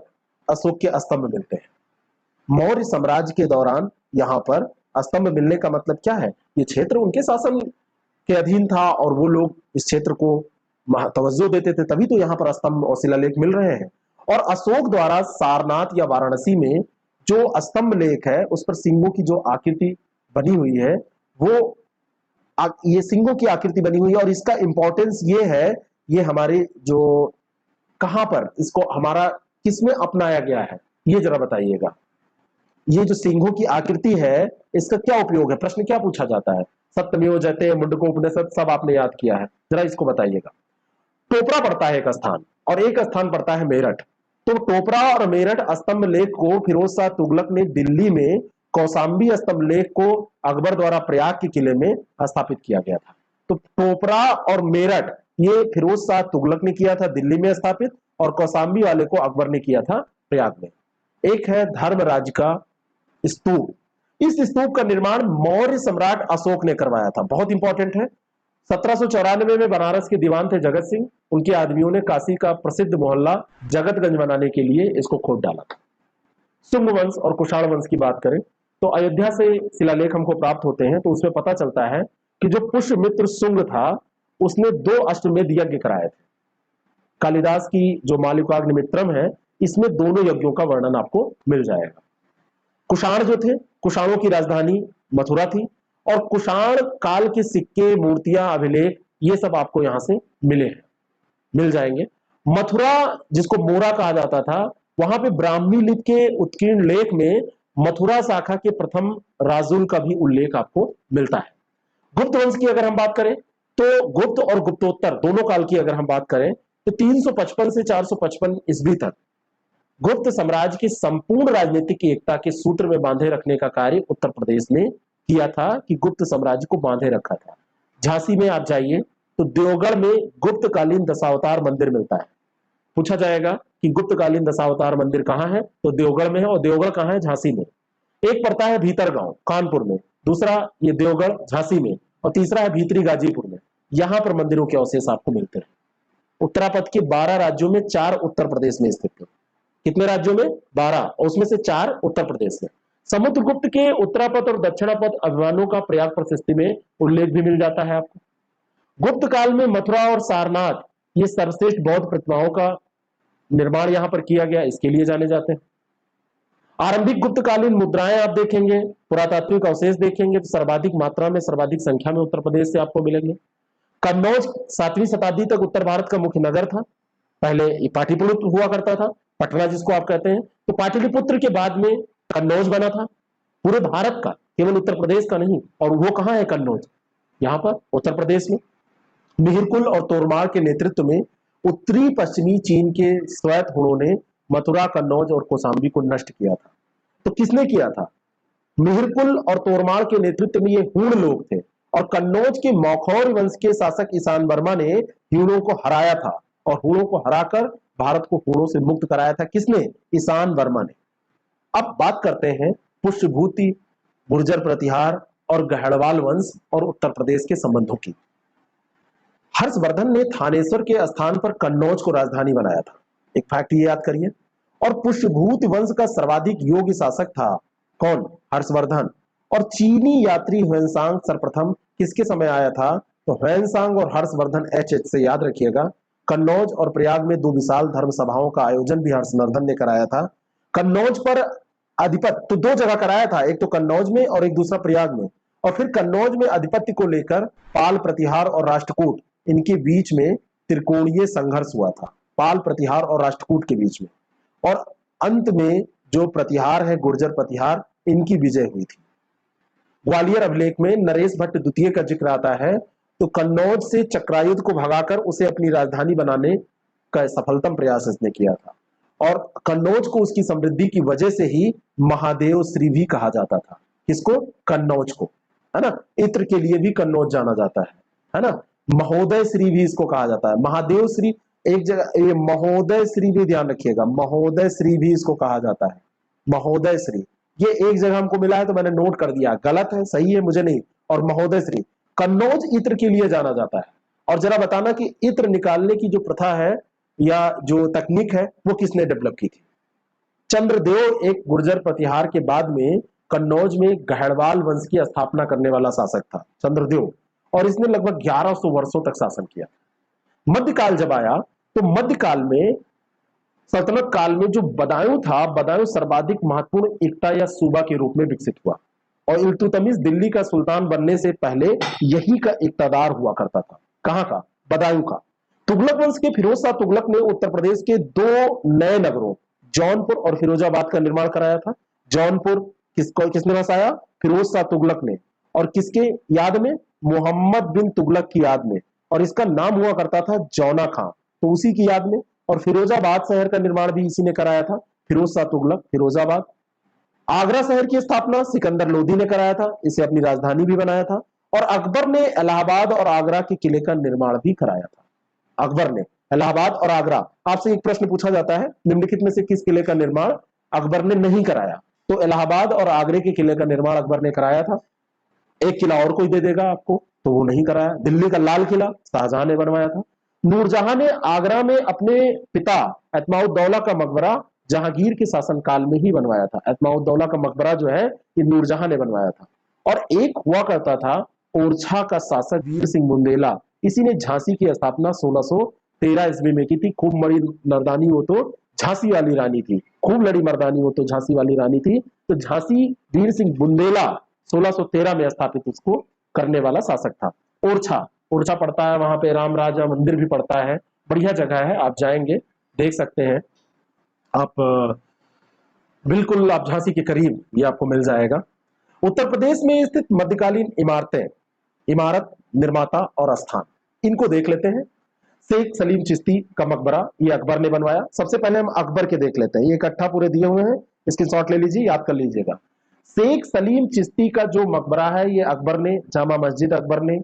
अशोक के स्तंभ मिलते हैं। मौर्य साम्राज्य के दौरान यहां पर स्तंभ मिलने का मतलब क्या है, ये क्षेत्र उनके शासन के अधीन था और वो लोग इस क्षेत्र को तवज्जो देते थे, तभी तो यहाँ पर स्तंभ और शिलालेख मिल रहे हैं। और अशोक द्वारा सारनाथ या वाराणसी में जो स्तंभ लेख है उस पर सिंहों की जो आकृति बनी हुई है, वो ये सिंहों की आकृति बनी हुई है। और इसका इंपॉर्टेंस ये है, ये हमारे जो कहां पर इसको हमारा किसमें अपनाया गया है, ये जरा बताइएगा। ये जो सिंहों की आकृति है इसका क्या उपयोग है, प्रश्न क्या पूछा जाता है। सत्यमेव जयते, मुंडकोपनिषद सब आपने याद किया है, जरा इसको बताइएगा। टोपरा पड़ता है एक स्थान और एक स्थान पड़ता है मेरठ। तो टोपरा और मेरठ स्तंभ लेख को फिरोज शाह तुगलक ने दिल्ली में कौशाम्बी स्तंभ लेख को अकबर द्वारा प्रयाग के किले में स्थापित किया गया था। तो टोपरा और मेरठ ये फिरोज शाह तुगलक ने किया था दिल्ली में स्थापित, और कौशाम्बी वाले को अकबर ने किया था प्रयाग में। एक है धर्मराज का स्तूप, इस स्तूप का निर्माण मौर्य सम्राट अशोक ने करवाया था। बहुत इंपॉर्टेंट है। 1794 में बनारस के दीवान थे जगत सिंह, उनके आदमियों ने काशी का प्रसिद्ध मोहल्ला जगतगंज बनाने के लिए इसको खोद डाला था। शुंग वंश और कुषाण वंश की बात करें तो अयोध्या से शिलालेख हमको प्राप्त होते हैं, तो उसमें पता चलता है कि जो पुष्यमित्र शुंग था उसने 2 अश्वमेध यज्ञ कराए थे। कालिदास की जो मालिकाग्निमित्रम है, इसमें दोनों यज्ञों का वर्णन आपको मिल जाएगा। कुषाण जो थे, कुषाणों की राजधानी मथुरा थी, और कुषाण काल के सिक्के, मूर्तियां, अभिलेख ये सब आपको यहां से मिल जाएंगे। मथुरा जिसको मोरा कहा जाता था, वहां पे ब्राह्मी लिपि के उत्कीर्ण लेख में मथुरा शाखा के प्रथम राजुल का भी उल्लेख आपको मिलता है। गुप्त वंश की अगर हम बात करें तो गुप्त और गुप्तोत्तर दोनों काल की अगर हम बात करें तो 355 से 455 ईस्वी तक गुप्त साम्राज्य की संपूर्ण राजनीतिक एकता के सूत्र में बांधे रखने का कार्य उत्तर प्रदेश ने किया था, कि गुप्त साम्राज्य को बांधे रखा था। झांसी में आप जाइए तो देवगढ़ में गुप्तकालीन दशावतार मंदिर मिलता है। पूछा जाएगा कि गुप्तकालीन दशावतार मंदिर कहां है, तो देवगढ़ में है। और देवगढ़ कहां है? झांसी में। एक पड़ता है भीतरगांव कानपुर में, दूसरा ये देवगढ़ झांसी में, और तीसरा है भीतरी गाजीपुर में। यहां पर मंदिरों के अवशेष आपको मिलते हैं। उत्तरापथ के 12 राज्यों में 4 उत्तर प्रदेश में स्थित है। कितने राज्यों में? 12, और उसमें से 4 उत्तर प्रदेश में। समुद्रगुप्त के उत्तरापथ और दक्षिणापथ अभिमानों का प्रयाग प्रशस्ति में उल्लेख भी मिल जाता है आपको। गुप्त काल में मथुरा और सारनाथ ये सर्वश्रेष्ठ बौद्ध प्रतिमाओं का निर्माण यहां पर किया गया, इसके लिए जाने जाते हैं। आरंभिक गुप्तकालीन मुद्राएं आप देखेंगे, पुरातात्विक अवशेष देखेंगे तो सर्वाधिक मात्रा में, सर्वाधिक संख्या में उत्तर प्रदेश से आपको मिलेंगे। कन्नौज 7वीं शताब्दी तक उत्तर भारत का मुख्य नगर था। पहले ये पाटलिपुत्र हुआ करता था, पटना जिसको आप कहते हैं। तो पाटलिपुत्र के बाद में कन्नौज बना था, पूरे भारत का, केवल उत्तर प्रदेश का नहीं। और वो कहां है कन्नौज? यहां पर उत्तर प्रदेश में। मिहिरकुल और तोरमार के नेतृत्व में उत्तरी पश्चिमी चीन के श्वेत हुणों ने मथुरा, कन्नौज और कौशाम्बी को नष्ट किया था। तो किसने किया था? मिहिरकुल और तोरमार के नेतृत्व में ये हूण लोग थे, और कन्नौज के मौखौर्य वंश के शासक ईशान वर्मा ने हूणों को हराया था, और हूणों को हराकर भारत को हूणों से मुक्त कराया था। किसने? ईशान वर्मा ने। अब बात करते हैं पुष्यभूति, गुर्जर प्रतिहार और गहड़वाल वंश और उत्तर प्रदेश के संबंधों की। हर्षवर्धन ने थानेश्वर के स्थान पर कन्नौज को राजधानी बनाया था। एक फैक्ट ये याद करिए। और पुष्यभूत वंश का सर्वाधिक योग्य शासक था कौन? हर्षवर्धन। और चीनी यात्री ह्वेनसांग सर्वप्रथम किसके समय आया था? तो ह्वेनसांग और हर्षवर्धन एच से याद रखिएगा। कन्नौज और प्रयाग में 2 विशाल धर्म सभाओं का आयोजन भी हर्षवर्धन ने कराया था। कन्नौज पर अधिपत्य तो 2 जगह कराया था, एक तो कन्नौज में और एक दूसरा प्रयाग में। और फिर कन्नौज में अधिपत्य को लेकर पाल प्रतिहार और राष्ट्रकूट, इनके बीच में त्रिकोणीय संघर्ष हुआ था, पाल प्रतिहार और राष्ट्रकूट के बीच में। और अंत में जो प्रतिहार है, गुर्जर प्रतिहार, इनकी विजय हुई थी। ग्वालियर अभिलेख में नरेश भट्ट द्वितीय का जिक्र आता है। तो कन्नौज से चक्रायुध को भगाकर उसे अपनी राजधानी बनाने का सफलतम प्रयास इसने किया था। और कन्नौज को उसकी समृद्धि की वजह से ही महादेव श्री भी कहा जाता था। किसको? कन्नौज को, है ना। इत्र के लिए भी कन्नौज जाना जाता है ना। महोदय श्री भी इसको कहा जाता है। महादेव श्री एक जगह, ये महोदय श्री भी ध्यान रखिएगा, महोदय श्री भी इसको कहा जाता है। महोदय श्री ये एक जगह हमको मिला है तो मैंने नोट कर दिया, गलत है सही है मुझे नहीं। और महोदय श्री, कन्नौज इत्र के लिए जाना जाता है। और जरा बताना कि इत्र निकालने की जो प्रथा है या जो तकनीक है वो किसने डेवलप की थी? चंद्रदेव एक गुर्जर प्रतिहार के बाद में कन्नौज में गहड़वाल वंश की स्थापना करने वाला शासक था चंद्रदेव, और इसने लगभग 1100 वर्षों तक शासन किया। मध्यकाल जब आया तो मध्यकाल में, सल्तनत काल में जो बदायूं था, बदायूं सर्वाधिक महत्वपूर्ण एकता या सूबा के रूप में विकसित हुआ। और इल्तुतमिश दिल्ली का सुल्तान बनने से पहले यही का इक्तदार हुआ करता था। कहां का? बदायूं का। तुगलक वंश के फिरोज शाह तुगलक ने उत्तर प्रदेश के 2 नए नगरों जौनपुर और फिरोजाबाद का निर्माण कराया था। जौनपुर किसने बसाया? फिरोज शाह तुगलक ने। और किसके याद में? मोहम्मद बिन तुगलक की याद में। और इसका नाम हुआ करता था जौना खां, तो उसी की याद में। और फिरोजाबाद शहर का निर्माण भी इसी ने कराया था, फिरोज शाह तुगलक, फिरोजाबाद। आगरा शहर की स्थापना सिकंदर लोदी ने कराया था, इसे अपनी राजधानी भी बनाया था। और अकबर ने इलाहाबाद और आगरा के किले का निर्माण भी कराया था। अकबर ने इलाहाबाद और आगरा। आपसे एक प्रश्न पूछा जाता है, निम्नलिखित में से किस किले का निर्माण अकबर ने नहीं कराया? तो इलाहाबाद और आगरे के किले का निर्माण अकबर ने कराया था। एक किला और कोई दे देगा आपको, तो वो नहीं कराया। दिल्ली का लाल किला शाहजहां ने बनवाया था। नूरजहां ने आगरा में अपने पिता एतमाउद्दौला का मकबरा जहांगीर के शासनकाल में ही बनवाया था। एतमाउद्दौला का मकबरा जो है ये नूरजहां ने बनवाया था। और एक हुआ करता था ओरछा का शासक वीर सिंह बुंदेला, इसी ने झांसी की स्थापना 1613 ईस्वी में की थी। खूब बड़ी मर्दानी हो तो झांसी वाली रानी थी, खूब लड़ी मर्दानी हो तो झांसी वाली रानी थी। तो झांसी वीर सिंह बुंदेला 1613 में स्थापित उसको करने वाला शासक था। ओरछा, ओरछा पड़ता है, वहां पे राम राजा मंदिर भी पड़ता है, बढ़िया जगह है, आप जाएंगे देख सकते हैं आप। बिल्कुल आप झांसी के करीब ये आपको मिल जाएगा। उत्तर प्रदेश में स्थित मध्यकालीन इमारतें, इमारत, निर्माता और स्थान, इनको देख लेते हैं। शेख सलीम चिश्ती का मकबरा ये अकबर ने बनवाया। सबसे पहले हम अकबर के देख लेते हैं, ये इकट्ठा पूरे दिए हुए हैं, इसकी शॉट ले लीजिए, याद कर लीजिएगा। शेख सलीम चिश्ती का जो मकबरा है ये अकबर ने, जामा मस्जिद अकबर ने,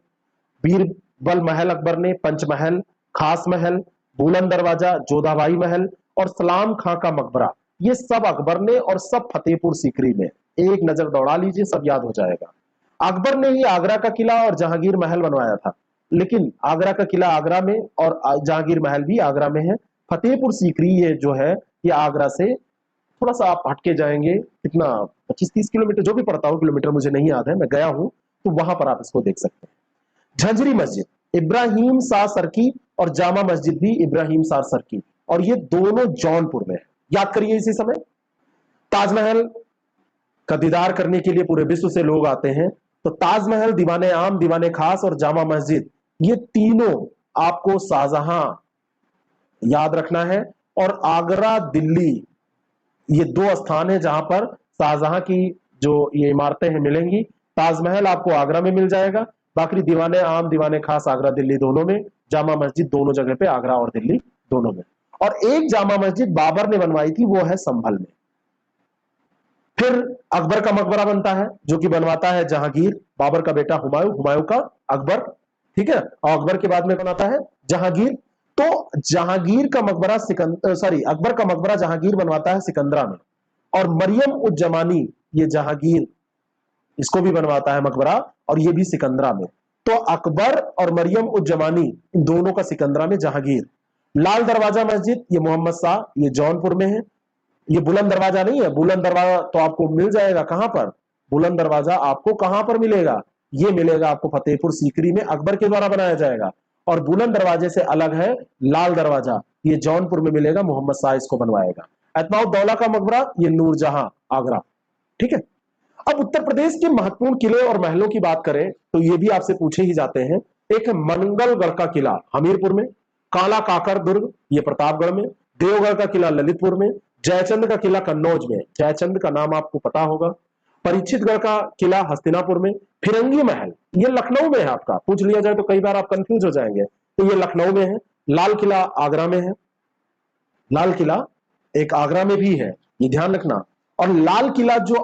बीरबल महल अकबर ने, पंचमहल, खास महल, बुलंद दरवाजा, जोधाबाई महल और सलाम खां का मकबरा, ये सब अकबर ने और सब फतेहपुर सीकरी में। एक नजर दौड़ा लीजिए, सब याद हो जाएगा। अकबर ने ही आगरा का किला और जहांगीर महल बनवाया था, लेकिन आगरा का किला आगरा में और जहांगीर महल भी आगरा में है। फतेहपुर सीकरी ये जो है ये आगरा से थोड़ा सा आप हटके जाएंगे, कितना 25-30 किलोमीटर जो भी पड़ता हो, किलोमीटर मुझे नहीं याद है, मैं गया हूं, तो वहां पर आप इसको देख सकते हैं। झंझरी मस्जिद इब्राहिम शाह सरकी और जामा मस्जिद भी इब्राहिम शाह सरकी, और ये दोनों जौनपुर में है, याद करिए इसी समय। ताजमहल का दीदार करने के लिए पूरे विश्व से लोग आते हैं, तो ताजमहल, दीवाने आम, दीवाने खास और जामा मस्जिद, ये तीनों आपको शाहजहां याद रखना है। और आगरा, दिल्ली, ये दो स्थान है जहां पर शाहजहां की जो ये इमारतें हैं मिलेंगी। ताजमहल आपको आगरा में मिल जाएगा, बाकी दीवाने आम, दीवाने खास आगरा दिल्ली दोनों में, जामा मस्जिद दोनों जगह पे, आगरा और दिल्ली दोनों में। और एक जामा मस्जिद बाबर ने बनवाई थी, वो है संभल में। फिर अकबर का मकबरा बनता है जो कि बनवाता है जहांगीर, बाबर का बेटा हुमायूं, हुमायूं का अकबर, ठीक है, और अकबर के बाद में बनाता है जहांगीर। तो जहांगीर का मकबरा अकबर का मकबरा जहांगीर बनवाता है सिकंदरा में। और मरियम उज जमानी, ये जहांगीर इसको भी बनवाता है मकबरा, और ये भी सिकंदरा में। तो अकबर और मरियम उज जमानी इन दोनों का सिकंदरा में, जहांगीर। लाल दरवाजा मस्जिद ये मोहम्मद शाह, ये जौनपुर में है। ये बुलंद दरवाजा नहीं है, बुलंद दरवाजा तो आपको मिल जाएगा कहां पर, बुलंद दरवाजा आपको कहां पर मिलेगा, ये मिलेगा आपको फतेहपुर सीकरी में, अकबर के द्वारा बनाया जाएगा। और बुलंद दरवाजे से अलग है लाल दरवाजा, ये जौनपुर में मिलेगा, मोहम्मद शाह इसको बनवाएगा। एतमाउद्दौला का मकबरा ये नूरजहां, आगरा, ठीक है। अब उत्तर प्रदेश के महत्वपूर्ण किले और महलों की बात करें तो ये भी आपसे पूछे ही जाते हैं। एक है मनंगलगढ़ का किला हमीरपुर में, काला काकर दुर्ग ये प्रतापगढ़ में, देवगढ़ का किला ललितपुर में, जयचंद का किला कन्नौज में, जयचंद का नाम आपको पता होगा, परीक्षितगढ़ का किला हस्तिनापुर में, फिरंगी महल ये लखनऊ में है, आपका पूछ लिया जाए तो कई बार आप कंफ्यूज हो जाएंगे, तो ये लखनऊ में है। लाल किला आगरा में है, लाल किला एक आगरा में भी है, ये ध्यान रखना। और लाल किला जो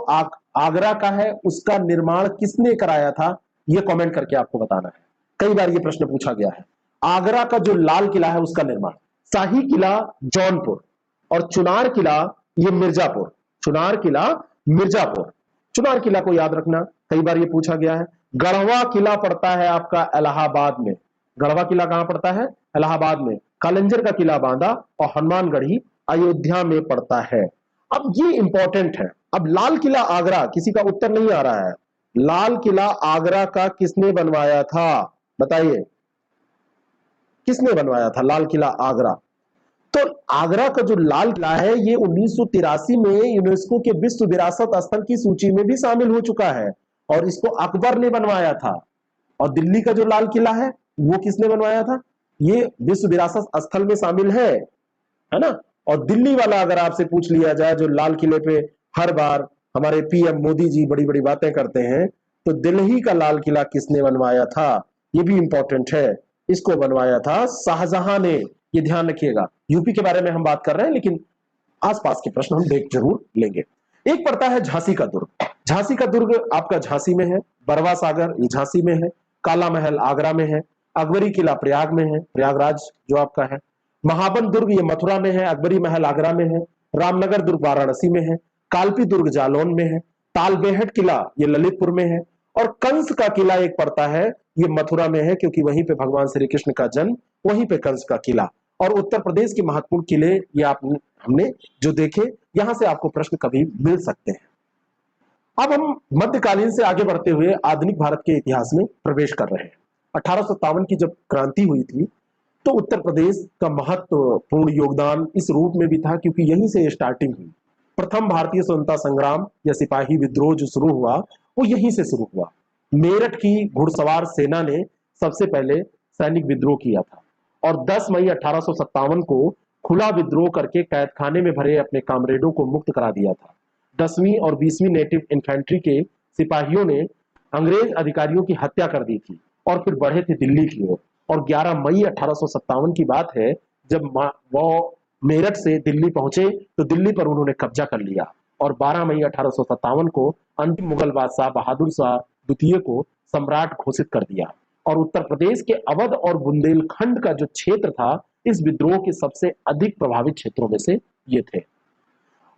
आगरा का है उसका निर्माण किसने कराया था, ये कमेंट करके आपको बताना है, कई बार ये प्रश्न पूछा गया है। आगरा का जो लाल किला है उसका निर्माण, शाही किला जौनपुर और चुनार किला ये मिर्जापुर, चुनार किला मिर्जापुर, चुनार किला को याद रखना, कई बार ये पूछा गया है। गढ़वा किला पड़ता है आपका इलाहाबाद में, गढ़वा किला कहां पड़ता है, इलाहाबाद में। कालंजर का किला बांदा और हनुमानगढ़ी अयोध्या में पड़ता है। अब ये इंपॉर्टेंट है। अब लाल किला आगरा, किसी का उत्तर नहीं आ रहा है, लाल किला आगरा का किसने बनवाया था, बताइए किसने बनवाया था लाल किला आगरा। तो आगरा का जो लाल किला है ये 1983 में यूनेस्को के विश्व विरासत स्थल की सूची में भी शामिल हो चुका है, और इसको अकबर ने बनवाया था। और दिल्ली का जो लाल किला है वो किसने बनवाया था, ये विश्व विरासत स्थल में शामिल है ना। और दिल्ली वाला अगर आपसे पूछ लिया जाए, जो लाल किले पे हर बार हमारे पीएम मोदी जी बड़ी बड़ी बातें करते हैं, तो दिल्ली का लाल किला किसने बनवाया था, ये भी इंपॉर्टेंट है। इसको बनवाया था शाहजहां ने, ये ध्यान रखिएगा। यूपी के बारे में हम बात कर रहे हैं, लेकिन आसपास के प्रश्न हम देख जरूर लेंगे। एक पड़ता है झांसी का दुर्ग, झांसी का दुर्ग आपका झांसी में है, बरवा सागर ये झांसी में है, काला महल आगरा में है, अकबरी किला प्रयाग में है, प्रयागराज जो आपका है, महाबन दुर्ग ये मथुरा में है, अकबरी महल आगरा में है, रामनगर दुर्ग वाराणसी में है, कालपी दुर्ग जालौन में है, तालबेहट किला ये ललितपुर में है, और कंस का किला एक पड़ता है, ये मथुरा में है, क्योंकि वहीं पे भगवान श्री कृष्ण का जन्म, वहीं पे कंस का किला। और उत्तर प्रदेश के महत्वपूर्ण किले ये आपने हमने जो देखे, यहां से आपको प्रश्न कभी मिल सकते हैं। अब हम मध्यकालीन से आगे बढ़ते हुए आधुनिक भारत के इतिहास में प्रवेश कर रहे हैं। 1857 की जब क्रांति हुई थी, तो उत्तर प्रदेश का महत्वपूर्ण योगदान इस रूप में भी था क्योंकि यहीं से स्टार्टिंग हुई। प्रथम भारतीय स्वतंत्रता संग्राम या सिपाही विद्रोह जो शुरू हुआ, वो यहीं से शुरू हुआ। मेरठ की घुड़सवार सेना ने सबसे पहले सैनिक विद्रोह किया था और 10 मई 1857 को खुला विद्रोह करके कैदखाने में भरे अपने कामरेडों को मुक्त करा दिया था। 10वीं और 20वीं नेटिव इन्फेंट्री के सिपाहियों ने अंग्रेज अधिकारियों की हत्या कर दी थी और फिर बढ़े थे दिल्ली की ओर। और 11 मई 1857 की बात है, जब वो मेरठ से दिल्ली पहुंचे तो दिल्ली पर उन्होंने कब्जा कर लिया और 12 मई 1857 को अंतिम मुगल बादशाह बहादुर शाह द्वितीय को सम्राट घोषित कर दिया। और उत्तर प्रदेश के अवध और बुंदेलखंड का जो क्षेत्र था, इस विद्रोह के सबसे अधिक प्रभावित क्षेत्रों में से ये थे।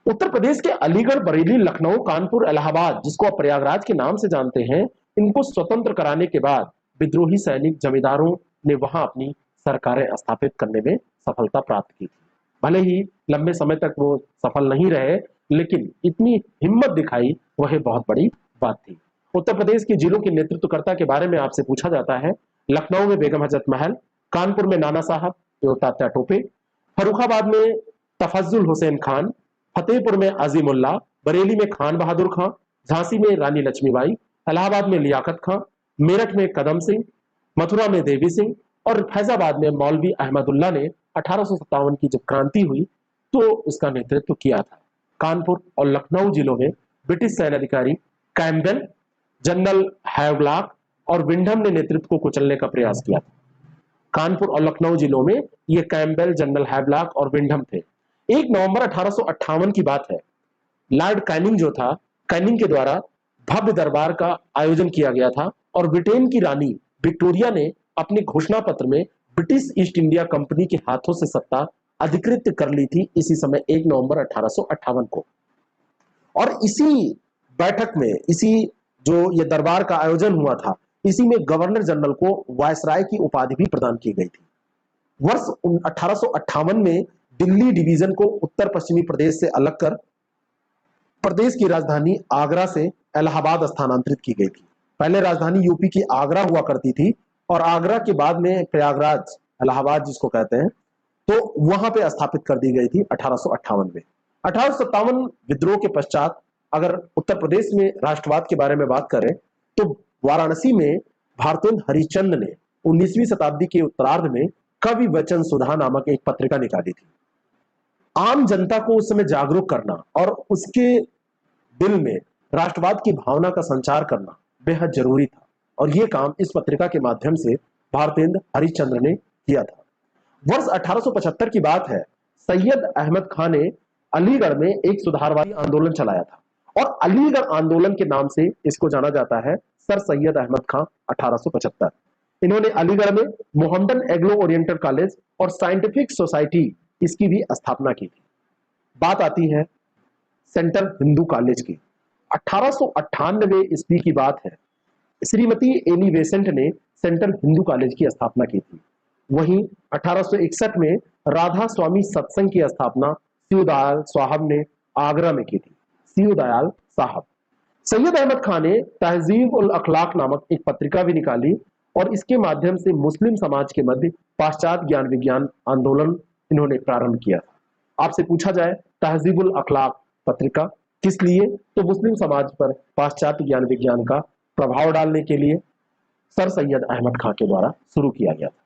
उत्तर प्रदेश के अलीगढ़, बरेली, लखनऊ, कानपुर, इलाहाबाद, जिसको आप प्रयागराज के नाम से जानते हैं, इनको स्वतंत्र कराने के बाद विद्रोही सैनिक जमींदारों ने वहां अपनी सरकारें स्थापित करने में सफलता प्राप्त की थी। भले ही लंबे समय तक वो सफल नहीं रहे, लेकिन इतनी हिम्मत दिखाई, वह बहुत बड़ी बात थी। उत्तर प्रदेश के जिलों के नेतृत्वकर्ता के बारे में आपसे पूछा जाता है। लखनऊ में बेगम हजरत महल, कानपुर में नाना साहब तात्या टोपे, फर्रुखाबाद में तफज्जुल हुसैन खान, फतेहपुर में अजीमुल्ला, बरेली में खान बहादुर खां, झांसी में रानी लक्ष्मीबाई, इलाहाबाद में लियाकत खां, मेरठ में कदम सिंह, मथुरा में देवी सिंह और फैजाबाद में मौलवी अहमदुल्ला ने 1857 की जब क्रांति हुई तो उसका नेतृत्व किया था। कानपुर और लखनऊ जिलों में ब्रिटिश सैन्य अधिकारी कैम्पबेल, जनरल हैवलॉक और विंडम ने नेतृत्व को कुचलने का प्रयास किया था। कानपुर और लखनऊ जिलों में ये कैम्पबेल, जनरल हैवलॉक और विंडम थे। 1 नवंबर 1858 की बात है, लॉर्ड कैनिंग जो था, कैनिंग के द्वारा भव्य दरबार का आयोजन किया गया था और ब्रिटेन की रानी विक्टोरिया ने अपने घोषणा पत्र में ब्रिटिश ईस्ट इंडिया कंपनी के हाथों से सत्ता अधिकृत कर ली थी इसी समय 1 नवंबर 1858 को। और इसी बैठक में, इसी जो ये दरबार का आयोजन हुआ था, इसी में गवर्नर जनरल को वायसराय की उपाधि भी प्रदान की गई थी। वर्ष 1858 में दिल्ली डिवीजन को उत्तर पश्चिमी प्रदेश से अलग कर प्रदेश की राजधानी आगरा से इलाहाबाद स्थानांतरित की गई थी। पहले राजधानी यूपी की आगरा हुआ करती थी और आगरा के बाद में प्रयागराज, इलाहाबाद जिसको कहते हैं, तो वहां पे स्थापित कर दी गई थी 1858 में। 1857 विद्रोह के पश्चात अगर उत्तर प्रदेश में राष्ट्रवाद के बारे में बात करें तो वाराणसी में भारतेंद्र हरिश्चंद्र ने 19वीं शताब्दी के उत्तरार्ध में कवि वचन सुधा नामक एक पत्रिका निकाली थी। आम जनता को उस समय जागरूक करना और उसके दिल में राष्ट्रवाद की भावना का संचार करना बेहद जरूरी था और यह काम इस पत्रिका के माध्यम से भारतेंद्र हरिश्चंद्र ने किया था। वर्ष 1875 की बात है, सैयद अहमद खान ने अलीगढ़ में एक सुधारवादी आंदोलन चलाया था और अलीगढ़ आंदोलन के नाम से इसको जाना जाता है, सर सैयद अहमद खान 1875। इन्होंने अलीगढ़ में मोहम्मदन एग्लो ओरिएंटल कॉलेज और साइंटिफिक सोसाइटी इसकी भी स्थापना की थी। बात आती है सेंट्रल हिंदू कॉलेज की। 1898 ईस्वी की बात है, श्रीमती एनी बेसेंट ने सेंट्रल हिंदू कॉलेज की स्थापना की थी। वहीं 1861 में राधा स्वामी सत्संग की स्थापना शिवदयाल साहब ने आगरा में की थी। शिवदयाल साहब। सैयद अहमद खान ने तहजीब उल अखलाक नामक एक पत्रिका भी निकाली और इसके माध्यम से मुस्लिम समाज के मध्य पाश्चात्य ज्ञान विज्ञान आंदोलन इन्होंने प्रारंभ किया था। आपसे पूछा जाए तहजीब उल अखलाक पत्रिका किस लिए, तो मुस्लिम समाज पर पाश्चात्य ज्ञान विज्ञान का प्रभाव डालने के लिए सर सैयद अहमद खान के द्वारा शुरू किया गया था।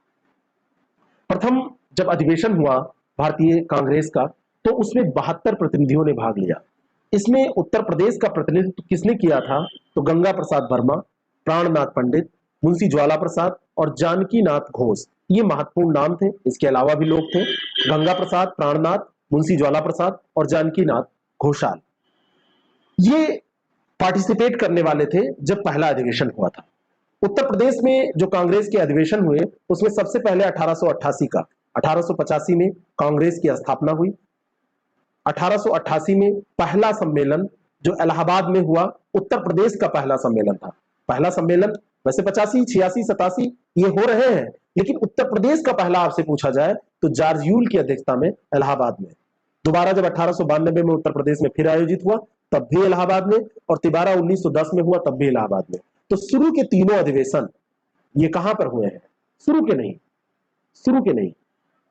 प्रथम जब अधिवेशन हुआ भारतीय कांग्रेस का, तो उसमें 72 प्रतिनिधियों ने भाग लिया। इसमें उत्तर प्रदेश का प्रतिनिधित्व किसने किया था, तो गंगा प्रसाद वर्मा, प्राणनाथ पंडित, मुंशी ज्वाला प्रसाद और जानकी नाथ घोष, ये महत्वपूर्ण नाम थे। इसके अलावा भी लोग थे, गंगा प्रसाद, प्राणनाथ, मुंशी ज्वाला प्रसाद और जानकी नाथ घोषाल। ये पार्टिसिपेट करने वाले थे जब पहला अधिवेशन हुआ था। उत्तर प्रदेश में जो कांग्रेस के अधिवेशन हुए उसमें सबसे पहले 1888 का, 1885 में कांग्रेस की स्थापना हुई। 1888 में पहला सम्मेलन जो इलाहाबाद में हुआ, उत्तर प्रदेश का पहला सम्मेलन था। पहला सम्मेलन वैसे 85, 86, 87 ये हो रहे हैं, लेकिन उत्तर प्रदेश का पहला आपसे पूछा जाए तो जॉर्ज यूल की अध्यक्षता में इलाहाबाद में। दोबारा जब 1892 में उत्तर प्रदेश में फिर आयोजित हुआ तब भी इलाहाबाद में, और तिबारा 1910 में हुआ तब भी इलाहाबाद में। तो शुरू के तीनों अधिवेशन ये कहां पर हुए हैं? शुरू के नहीं।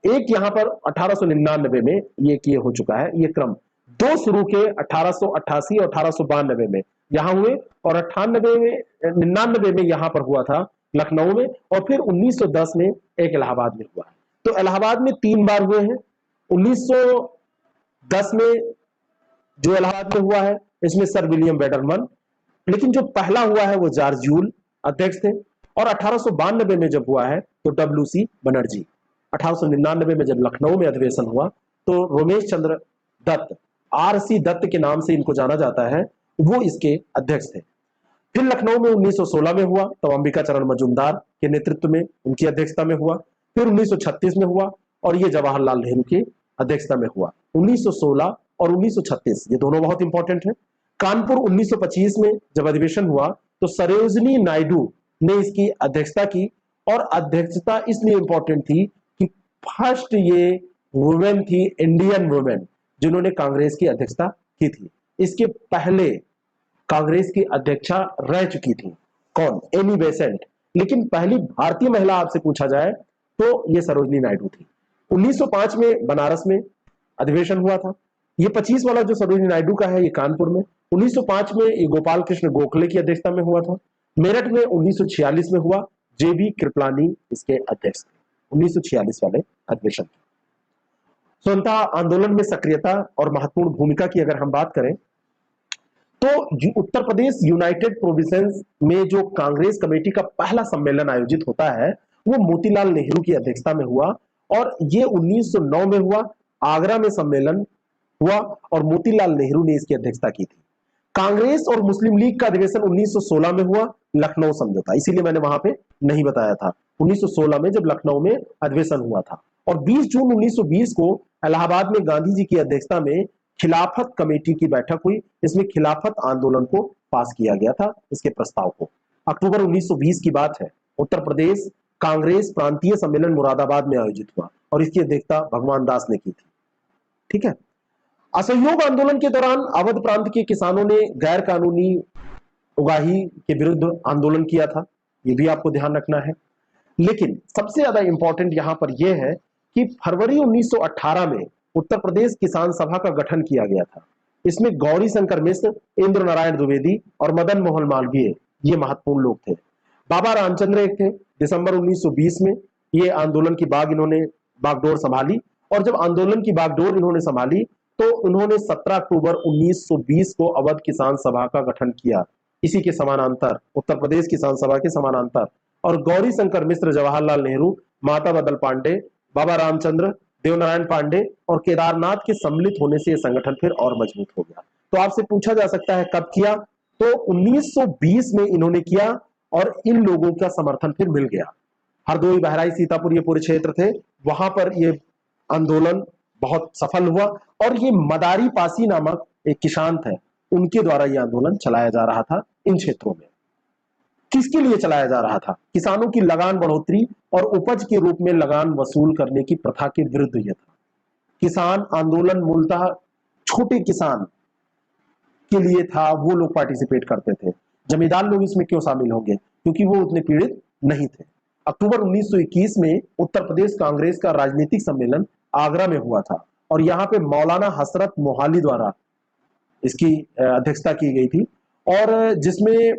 एक यहां पर 1899 में ये हो चुका है, ये क्रम दो शुरू के 1888 और 1892 में यहां हुए, और 99 में यहां पर हुआ था लखनऊ में, और फिर 1910 में एक इलाहाबाद में हुआ है। तो इलाहाबाद में 3 बार हुए हैं। 1910 में जो इलाहाबाद में हुआ है इसमें सर विलियम वेडरमन, लेकिन जो पहला हुआ है वो जॉर्ज यूल अध्यक्ष थे। और 1892 में जब हुआ है तो WC बनर्जी। 1899 में जब लखनऊ में अधिवेशन हुआ तो रोमेश चंद्र दत्त, RC दत्त के नाम से इनको जाना जाता है, वो इसके अध्यक्ष थे। फिर लखनऊ में 1916 में हुआ तब अंबिका चरण मजूमदार के नेतृत्व में उनकी अध्यक्षता में हुआ। फिर 1936 में हुआ और ये जवाहरलाल नेहरू की अध्यक्षता में हुआ। 1916 और 1936 ये दोनों बहुत इंपॉर्टेंट है। कानपुर 1925 में जब अधिवेशन हुआ तो सरोजिनी नायडू ने इसकी अध्यक्षता की, और अध्यक्षता इसलिए इंपॉर्टेंट थी कि फर्स्ट ये वुमेन थी, इंडियन वुमेन, जिन्होंने कांग्रेस की अध्यक्षता की थी। इसके पहले कांग्रेस की अध्यक्षा रह चुकी थी, कौन? Annie Besant. लेकिन पहली भारतीय महिला आपसे पूछा जाए तो ये सरोजिनी नायडू थी। 1905 में बनारस में अधिवेशन हुआ था। ये 25 वाला जो सरोजिनी नायडू का है ये कानपुर में। 1905 में ये गोपाल कृष्ण गोखले की अध्यक्षता में हुआ था। मेरठ में 1946 में हुआ, JB कृपलानी इसके अध्यक्ष थे 1946 वाले अधिवेशन। स्वतंत्रता आंदोलन में सक्रियता और महत्वपूर्ण भूमिका की अगर हम बात करें तो उत्तर प्रदेश यूनाइटेड प्रोविंसेस में जो कांग्रेस कमेटी का पहला सम्मेलन आयोजित होता है वो मोतीलाल नेहरू की अध्यक्षता में हुआ, और ये 1909 में हुआ। आगरा में सम्मेलन हुआ और मोतीलाल नेहरू ने इसकी अध्यक्षता की थी। कांग्रेस और मुस्लिम लीग का अधिवेशन 1916 में हुआ, लखनऊ समझौता, इसीलिए मैंने वहां पे नहीं बताया था। 1916 में जब लखनऊ में अधिवेशन हुआ था, और 20 जून 1920 को इलाहाबाद में गांधी जी की अध्यक्षता में खिलाफत कमेटी की बैठक हुई। इसमें खिलाफत आंदोलन को पास किया गया था, इसके प्रस्ताव को। अक्टूबर 1920 की बात है, उत्तर प्रदेश कांग्रेस प्रांतीय सम्मेलन मुरादाबाद में आयोजित हुआ और इसकी अध्यक्षता भगवान दास ने की थी। ठीक है। असहयोग आंदोलन के दौरान अवध प्रांत के किसानों ने गैर कानूनी उगाही के विरुद्ध आंदोलन किया था, यह भी आपको ध्यान रखना है। लेकिन सबसे ज्यादा इंपॉर्टेंट यहां पर यह है कि फरवरी 1918 में उत्तर प्रदेश किसान सभा का गठन किया गया था। इसमें गौरी शंकर मिश्र, इंद्र नारायण द्विवेदी और मदन मोहन मालवीय ये महत्वपूर्ण लोग थे। बाबा रामचंद्र एक थे। दिसंबर 1920 में ये आंदोलन की बागडोर संभाली, और जब आंदोलन की बागडोर इन्होंने संभाली तो उन्होंने 17 अक्टूबर 1920 को अवध किसान सभा का गठन किया। इसी के समानांतर उत्तर प्रदेश किसान सभा के समानांतर, और गौरी शंकर मिश्र, जवाहरलाल नेहरू, माता बदल पांडे, बाबा रामचंद्र, देवनारायण पांडे और केदारनाथ के सम्मिलित होने से यह संगठन फिर और मजबूत हो गया। तो आपसे पूछा जा सकता है कब किया, तो 1920 में इन्होंने किया, और इन लोगों का समर्थन फिर मिल गया। हरदोई, बहराइच, सीतापुर ये पूरे क्षेत्र थे, वहां पर ये आंदोलन बहुत सफल हुआ, और ये मदारी पासी नामक एक किसान थे, उनके द्वारा यह आंदोलन चलाया जा रहा था इन क्षेत्रों में। किसके लिए चलाया जा रहा था? किसानों की लगान बढ़ोतरी और उपज के रूप में लगान वसूल करने की प्रथा के विरुद्ध यह था। किसान आंदोलन मूलतः छोटे किसान के लिए था, वो लोग पार्टिसिपेट करते थे। जमींदार लोग इसमें क्यों शामिल होंगे? क्योंकि वो उतने पीड़ित नहीं थे। अक्टूबर 1921 में उत्तर प्रदेश कांग्रेस का राजनीतिक सम्मेलन आगरा में हुआ था, और यहाँ पे मौलाना हसरत मोहाली द्वारा इसकी अध्यक्षता की गई थी, और जिसमें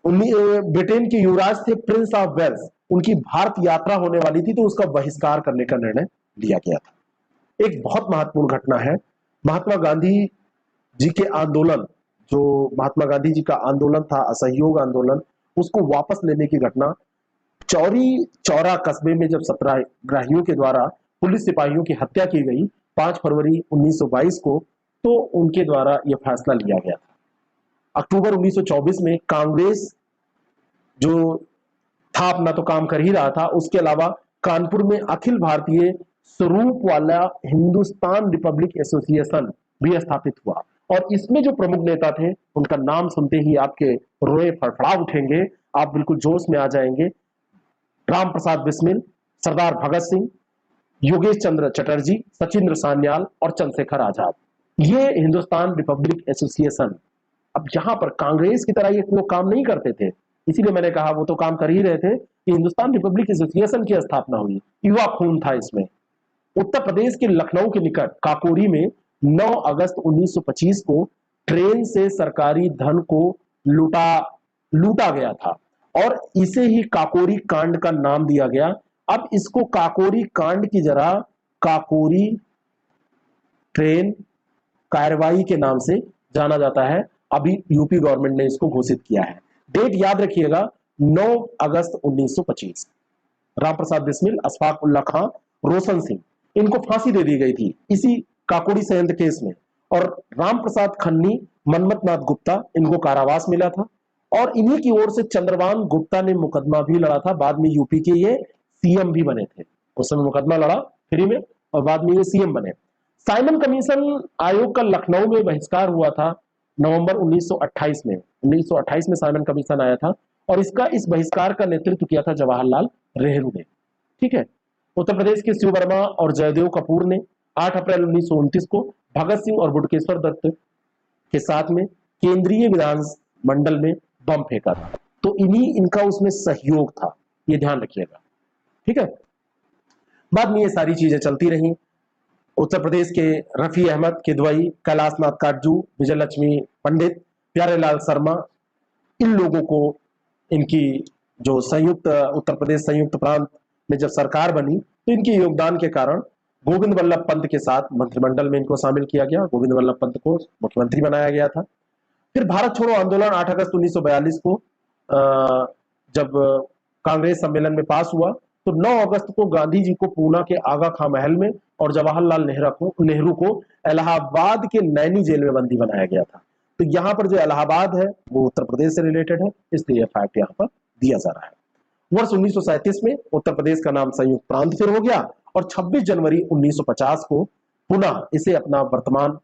ब्रिटेन के युवराज थे प्रिंस ऑफ वेल्स, उनकी भारत यात्रा होने वाली थी, तो उसका बहिष्कार करने का निर्णय लिया गया था। एक बहुत महत्वपूर्ण घटना है, महात्मा गांधी जी के आंदोलन, जो महात्मा गांधी जी का आंदोलन था असहयोग आंदोलन, उसको वापस लेने की घटना चौरी चौरा कस्बे में जब सत्याग्रहियों के द्वारा पुलिस सिपाहियों की हत्या की गई 5 फरवरी 1922 को, तो उनके द्वारा यह फैसला लिया गया था। अक्टूबर 1924 में कांग्रेस जो था अपना तो काम कर ही रहा था, उसके अलावा कानपुर में अखिल भारतीय स्वरूप वाला हिंदुस्तान रिपब्लिक एसोसिएशन भी स्थापित हुआ। और इसमें जो प्रमुख नेता थे उनका नाम सुनते ही आपके रोए फड़फड़ा उठेंगे, आप बिल्कुल जोश में आ जाएंगे। राम प्रसाद बिस्मिल, सरदार भगत सिंह, योगेश चंद्र चटर्जी, सचिंद्र सान्याल और चंद्रशेखर आजाद। ये हिंदुस्तान रिपब्लिक एसोसिएशन, अब यहां पर कांग्रेस की तरह ये लोग काम नहीं करते थे, इसीलिए मैंने कहा वो तो काम कर ही रहे थे कि हिंदुस्तान रिपब्लिक एसोसिएशन की स्थापना हुई। युवा खून था इसमें। उत्तर प्रदेश के लखनऊ के निकट काकोरी में 9 अगस्त 1925 को ट्रेन से सरकारी धन को लूटा गया था और इसे ही काकोरी कांड का नाम दिया गया। अब इसको काकोरी कांड की जगह काकोरी ट्रेन कार्रवाई के नाम से जाना जाता है। अभी यूपी गवर्नमेंट ने इसको घोषित किया है। डेट याद रखिएगा, 9 अगस्त 1925। राम प्रसाद बिस्मिल, अशफाक उल्ला खां, रोशन सिंह, इनको फांसी दे दी गई थी इसी काकोरी संयंत्र केस में। और राम प्रसाद खन्नी, मनमथ नाथ गुप्ता, इनको कारावास मिला था। और इन्हीं की ओर से चंद्रभान गुप्ता ने मुकदमा भी लड़ा था। बाद में यूपी के ये सीएम भी बने थे। उस समय मुकदमा लड़ा फ्री में और बाद में ये सीएम बने। साइमन कमीशन आयोग का लखनऊ में बहिष्कार हुआ था नवंबर 1928 में। 1928 में साइमन कमीशन आया था और इस बहिष्कार का नेतृत्व किया था जवाहरलाल नेहरू ने। ठीक है। उत्तर प्रदेश के शिव वर्मा और जयदेव कपूर ने 8 अप्रैल 1929 को भगत सिंह और बुटकेश्वर दत्त के साथ में केंद्रीय विधानमंडल में बम फेंका था। तो इनका उसमें सहयोग था, ये ध्यान रखिएगा। ठीक है। बाद में ये सारी चीजें चलती रही। उत्तर प्रदेश के रफी अहमद किदवई, कैलाश नाथ काटजू, विजय लक्ष्मी पंडित, प्यारेलाल शर्मा, इन लोगों को इनकी जो संयुक्त उत्तर प्रदेश संयुक्त प्रांत में जब सरकार बनी तो इनके योगदान के कारण गोविंद वल्लभ पंत के साथ मंत्रिमंडल में इनको शामिल किया गया। गोविंद वल्लभ पंत को मुख्यमंत्री बनाया गया था। फिर भारत छोड़ो आंदोलन 8 अगस्त 1942 को जब कांग्रेस सम्मेलन में पास हुआ तो 9 अगस्त को गांधी जी को पूना के आगा खां महल में और जवाहरलाल नेहरू को इलाहाबाद के नैनी जेल में बंदी बनाया गया था। तो यहाँ पर जो इलाहाबाद है वो उत्तर प्रदेश से रिलेटेड है, इसलिए फैक्ट यहाँ पर दिया जा रहा है। वर्ष 1937 में उत्तर प्रदेश का नाम संयुक्त प्रांत फिर हो गया और 26 जनवरी 1950 को पुनः इसे अपना वर्तमान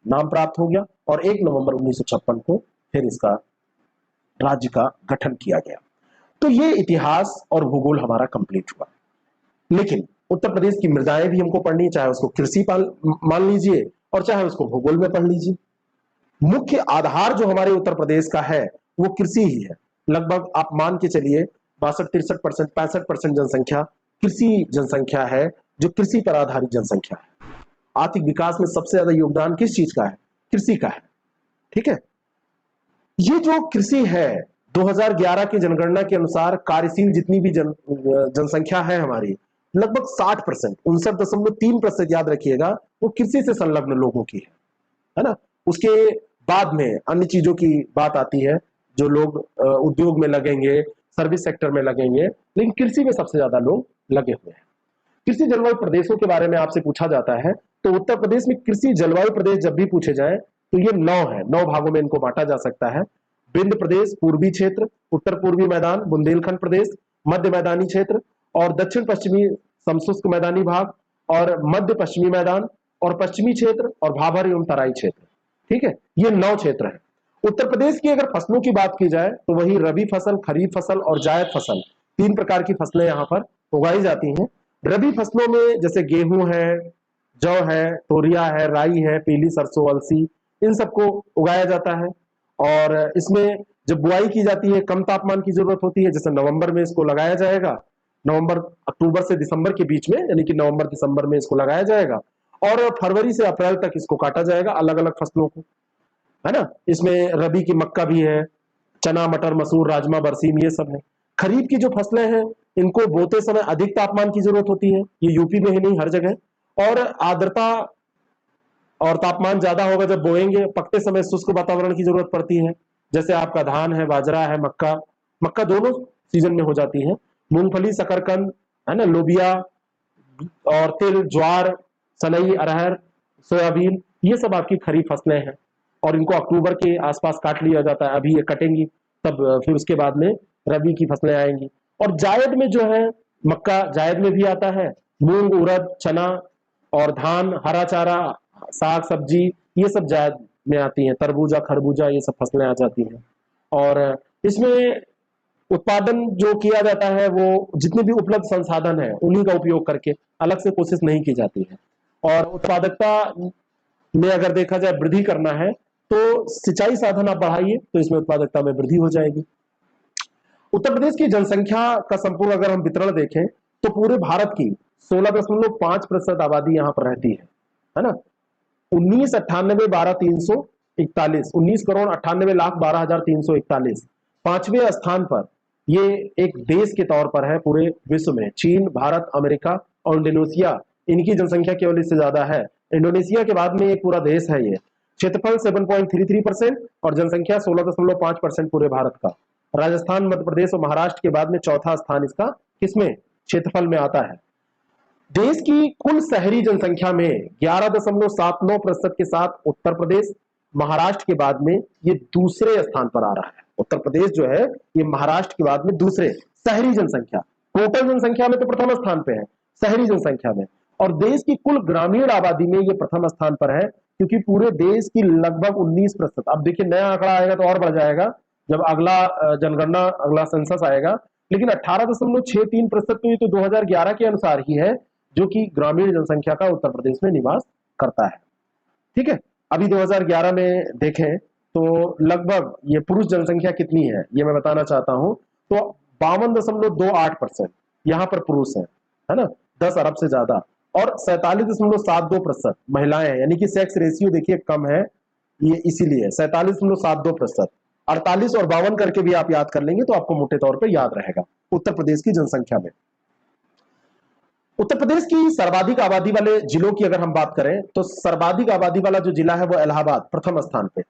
नाम प्राप्त हो गया और 1 नवंबर 1956 को फिर इसका राज्य का गठन किया गया। तो ये इतिहास और भूगोल हमारा कंप्लीट हुआ। लेकिन उत्तर प्रदेश की मृदाएं भी हमको पढ़नी, चाहे उसको कृषि मान लीजिए और चाहे उसको भूगोल में पढ़ लीजिए। मुख्य आधार जो हमारे उत्तर प्रदेश का है वो कृषि ही है। लगभग आप मान के चलिए 62-63%, 65% जनसंख्या कृषि जनसंख्या है, जो कृषि पर आधारित जनसंख्या है। आर्थिक विकास में सबसे ज्यादा योगदान किस चीज का है? कृषि का है। ठीक है। ये जो कृषि है 2011 की जनगणना के अनुसार कार्यशील जितनी भी जनसंख्या है हमारी, लगभग 60%, 59.3% याद रखिएगा, वो कृषि से संलग्न लोगों की है ना। उसके बाद में अन्य चीजों की बात आती है, जो लोग उद्योग में लगेंगे, सर्विस सेक्टर में लगेंगे, लेकिन कृषि में सबसे ज्यादा लोग लगे हुए हैं। कृषि जलवायु प्रदेशों के बारे में आपसे पूछा जाता है तो उत्तर प्रदेश में कृषि जलवायु प्रदेश जब भी पूछे जाए तो ये 9 है। 9 भागों में इनको बांटा जा सकता है। विंध्य प्रदेश, पूर्वी क्षेत्र, उत्तर पूर्वी मैदान, बुंदेलखंड प्रदेश, मध्य मैदानी क्षेत्र और दक्षिण पश्चिमी समशुष्क मैदानी भाग और मध्य पश्चिमी मैदान और पश्चिमी क्षेत्र और भाबर एवं तराई क्षेत्र। ठीक है। ये 9 क्षेत्र है। उत्तर प्रदेश की अगर फसलों की बात की जाए तो वही रबी फसल, खरीफ फसल और जायद फसल, 3 प्रकार की फसलें यहाँ पर उगाई जाती हैं। रबी फसलों में जैसे गेहूं है, जौ है, तोरिया है, राई है, पीली सरसों, अलसी, इन सबको उगाया जाता है। और इसमें जब बुआई की जाती है कम तापमान की जरूरत होती है, जैसे नवंबर में इसको लगाया जाएगा, नवंबर अक्टूबर से दिसंबर के बीच में, यानी कि नवंबर दिसंबर में इसको लगाया जाएगा और फरवरी से अप्रैल तक इसको काटा जाएगा, अलग अलग फसलों को, है ना। इसमें रबी की मक्का भी है, चना, मटर, मसूर, राजमा, बरसीम, ये सब है। खरीफ की जो फसलें हैं इनको बोते समय अधिक तापमान की जरूरत होती है, ये यूपी में ही नहीं हर जगह, और आर्द्रता और तापमान ज्यादा होगा जब बोएंगे। पकते समय शुष्क वातावरण की जरूरत पड़ती है, जैसे आपका धान है, बाजरा है, मक्का दोनों सीजन में हो जाती है। मूंगफली, शकरकंद, है ना, लोबिया और तिल, ज्वार, सनई, अरहर, सोयाबीन, ये सब आपकी खरीफ फसलें हैं और इनको अक्टूबर के आसपास काट लिया जाता है। अभी ये कटेंगी तब फिर उसके बाद में रबी की फसलें आएंगी। और जायद में जो है मक्का जायद में भी आता है, मूंग, उड़द, चना और धान, हरा चारा, साग सब्जी, ये सब जायद में आती हैं। तरबूजा, खरबूजा, ये सब फसलें आ जाती हैं। और इसमें उत्पादन जो किया जाता है वो जितने भी उपलब्ध संसाधन है उन्हीं का उपयोग करके, अलग से कोशिश नहीं की जाती है। और उत्पादकता में अगर देखा जाए वृद्धि करना है तो सिंचाई साधन आप बढ़ाइए तो इसमें उत्पादकता में वृद्धि हो जाएगी। उत्तर प्रदेश की जनसंख्या का संपूर्ण अगर हम वितरण देखें तो पूरे भारत की 16.5% आबादी यहां पर रहती है ना। 1998 12 341, 19 करोड़ 98 लाख 12,341, पांचवें स्थान पर ये एक देश के तौर पर है पूरे विश्व में। चीन, भारत, अमेरिका और इंडोनेशिया, इनकी जनसंख्या केवल इससे ज्यादा है। इंडोनेशिया के बाद में एक पूरा देश है ये। क्षेत्रफल 7.33% और जनसंख्या 16.5% पूरे भारत का। राजस्थान, मध्य प्रदेश और महाराष्ट्र के बाद में चौथा स्थान इसका किसमें, क्षेत्रफल में आता है। देश की कुल शहरी जनसंख्या में 11.79% के साथ उत्तर प्रदेश महाराष्ट्र के बाद में ये दूसरे स्थान पर आ रहा है। उत्तर प्रदेश जो है ये महाराष्ट्र के बाद में दूसरे, शहरी जनसंख्या, टोटल जनसंख्या में तो प्रथम स्थान पे है, शहरी जनसंख्या में। और देश की कुल ग्रामीण आबादी में ये प्रथम स्थान पर है, क्योंकि पूरे देश की लगभग 19%, अब देखिए नया आंकड़ा आएगा तो और बढ़ जाएगा जब अगला जनगणना, अगला सेंसस आएगा, लेकिन 18.63% तो ये तो 2011 के अनुसार ही है जो कि ग्रामीण जनसंख्या का उत्तर प्रदेश में निवास करता है। ठीक है, अभी 2011 में देखें तो लगभग ये पुरुष जनसंख्या कितनी है ये मैं बताना चाहता हूं, तो 52.28% यहां पर पुरुष है ना, 10 अरब से ज्यादा। और 47.72% महिलाएं हैं, यानी कि सेक्स रेशियो देखिए कम है ये, इसीलिए 47.72%। 48 और 52 करके भी आप याद कर लेंगे तो आपको मोटे तौर पर याद रहेगा उत्तर प्रदेश की जनसंख्या में। उत्तर प्रदेश की सर्वाधिक आबादी वाले जिलों की अगर हम बात करें तो सर्वाधिक आबादी वाला जो जिला है वो इलाहाबाद प्रथम स्थान पे।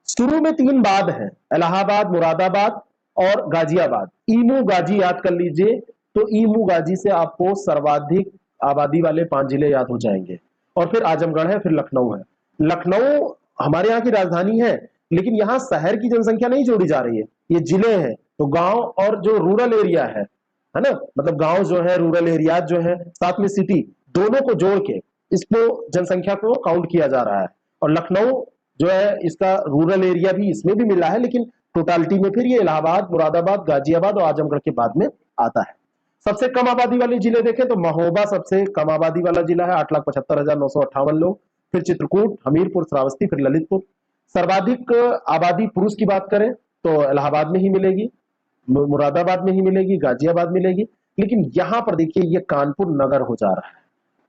शुरू में 3 बाद हैं, इलाहाबाद, मुरादाबाद और गाजियाबाद। ईमू गाजी याद कर लीजिए, तो ईमू गाजी से आपको सर्वाधिक आबादी वाले 5 जिले याद हो जाएंगे। और फिर आजमगढ़ है, फिर लखनऊ है। लखनऊ हमारे यहाँ की राजधानी है, लेकिन यहाँ शहर की जनसंख्या नहीं जोड़ी जा रही है, ये जिले हैं। तो गांव और जो रूरल एरिया है ना, मतलब गांव जो है, रूरल एरिया जो है, साथ में सिटी, दोनों को जोड़ के इसको जनसंख्या को काउंट किया जा रहा है। और लखनऊ जो है इसका रूरल एरिया भी इसमें भी मिला है, लेकिन टोटालिटी में फिर ये इलाहाबाद, मुरादाबाद, गाजियाबाद और आजमगढ़ के बाद में आता है। सबसे कम आबादी वाले जिले देखें तो महोबा सबसे कम आबादी वाला जिला है, 8,75,958 लोग। फिर चित्रकूट, हमीरपुर, श्रावस्ती, फिर ललितपुर। सर्वाधिक आबादी पुरुष की बात करें तो इलाहाबाद में ही मिलेगी, मुरादाबाद में ही मिलेगी, गाजियाबाद मिलेगी। लेकिन यहां पर देखिए ये कानपुर नगर हो जा रहा है।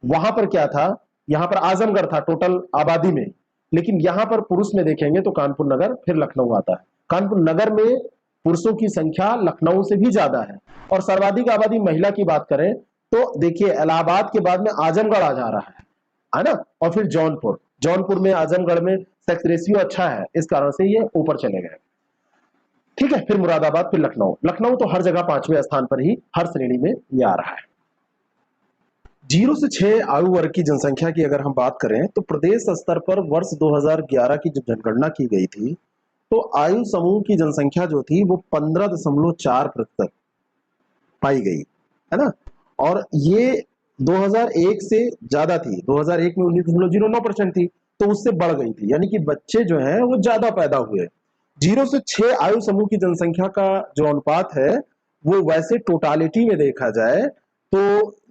वहां पर क्या था, यहां पर आजमगढ़ था टोटल आबादी में, लेकिन यहां पर पुरुष में देखेंगे तो कानपुर नगर, फिर लखनऊ आता है। कानपुर नगर में पुरुषों की संख्या लखनऊ से भी ज्यादा है। और सर्वाधिक आबादी महिला की बात करें तो देखिए इलाहाबाद के बाद में आजमगढ़ आ जा रहा है ना, और फिर जौनपुर। जौनपुर में, आजमगढ़ में सेक्स रेशियो अच्छा है, इस कारण से ये ऊपर चले गए। ठीक है, फिर मुरादाबाद, फिर लखनऊ। लखनऊ तो हर जगह 5वें स्थान पर ही हर श्रेणी में ये आ रहा है। 0 से 6 आयु वर्ग की जनसंख्या की अगर हम बात करें तो प्रदेश स्तर पर वर्ष 2011 की जब जनगणना की गई थी तो आयु समूह की जनसंख्या जो थी वो 15.4% पाई गई, है ना। और ये 2001 से ज्यादा थी, 2001 में 19.09% थी, तो उससे बढ़ गई थी, यानी कि बच्चे जो हैं वो ज्यादा पैदा हुए। 0 से 6 आयु समूह की जनसंख्या का जो अनुपात है वो वैसे टोटालिटी में देखा जाए तो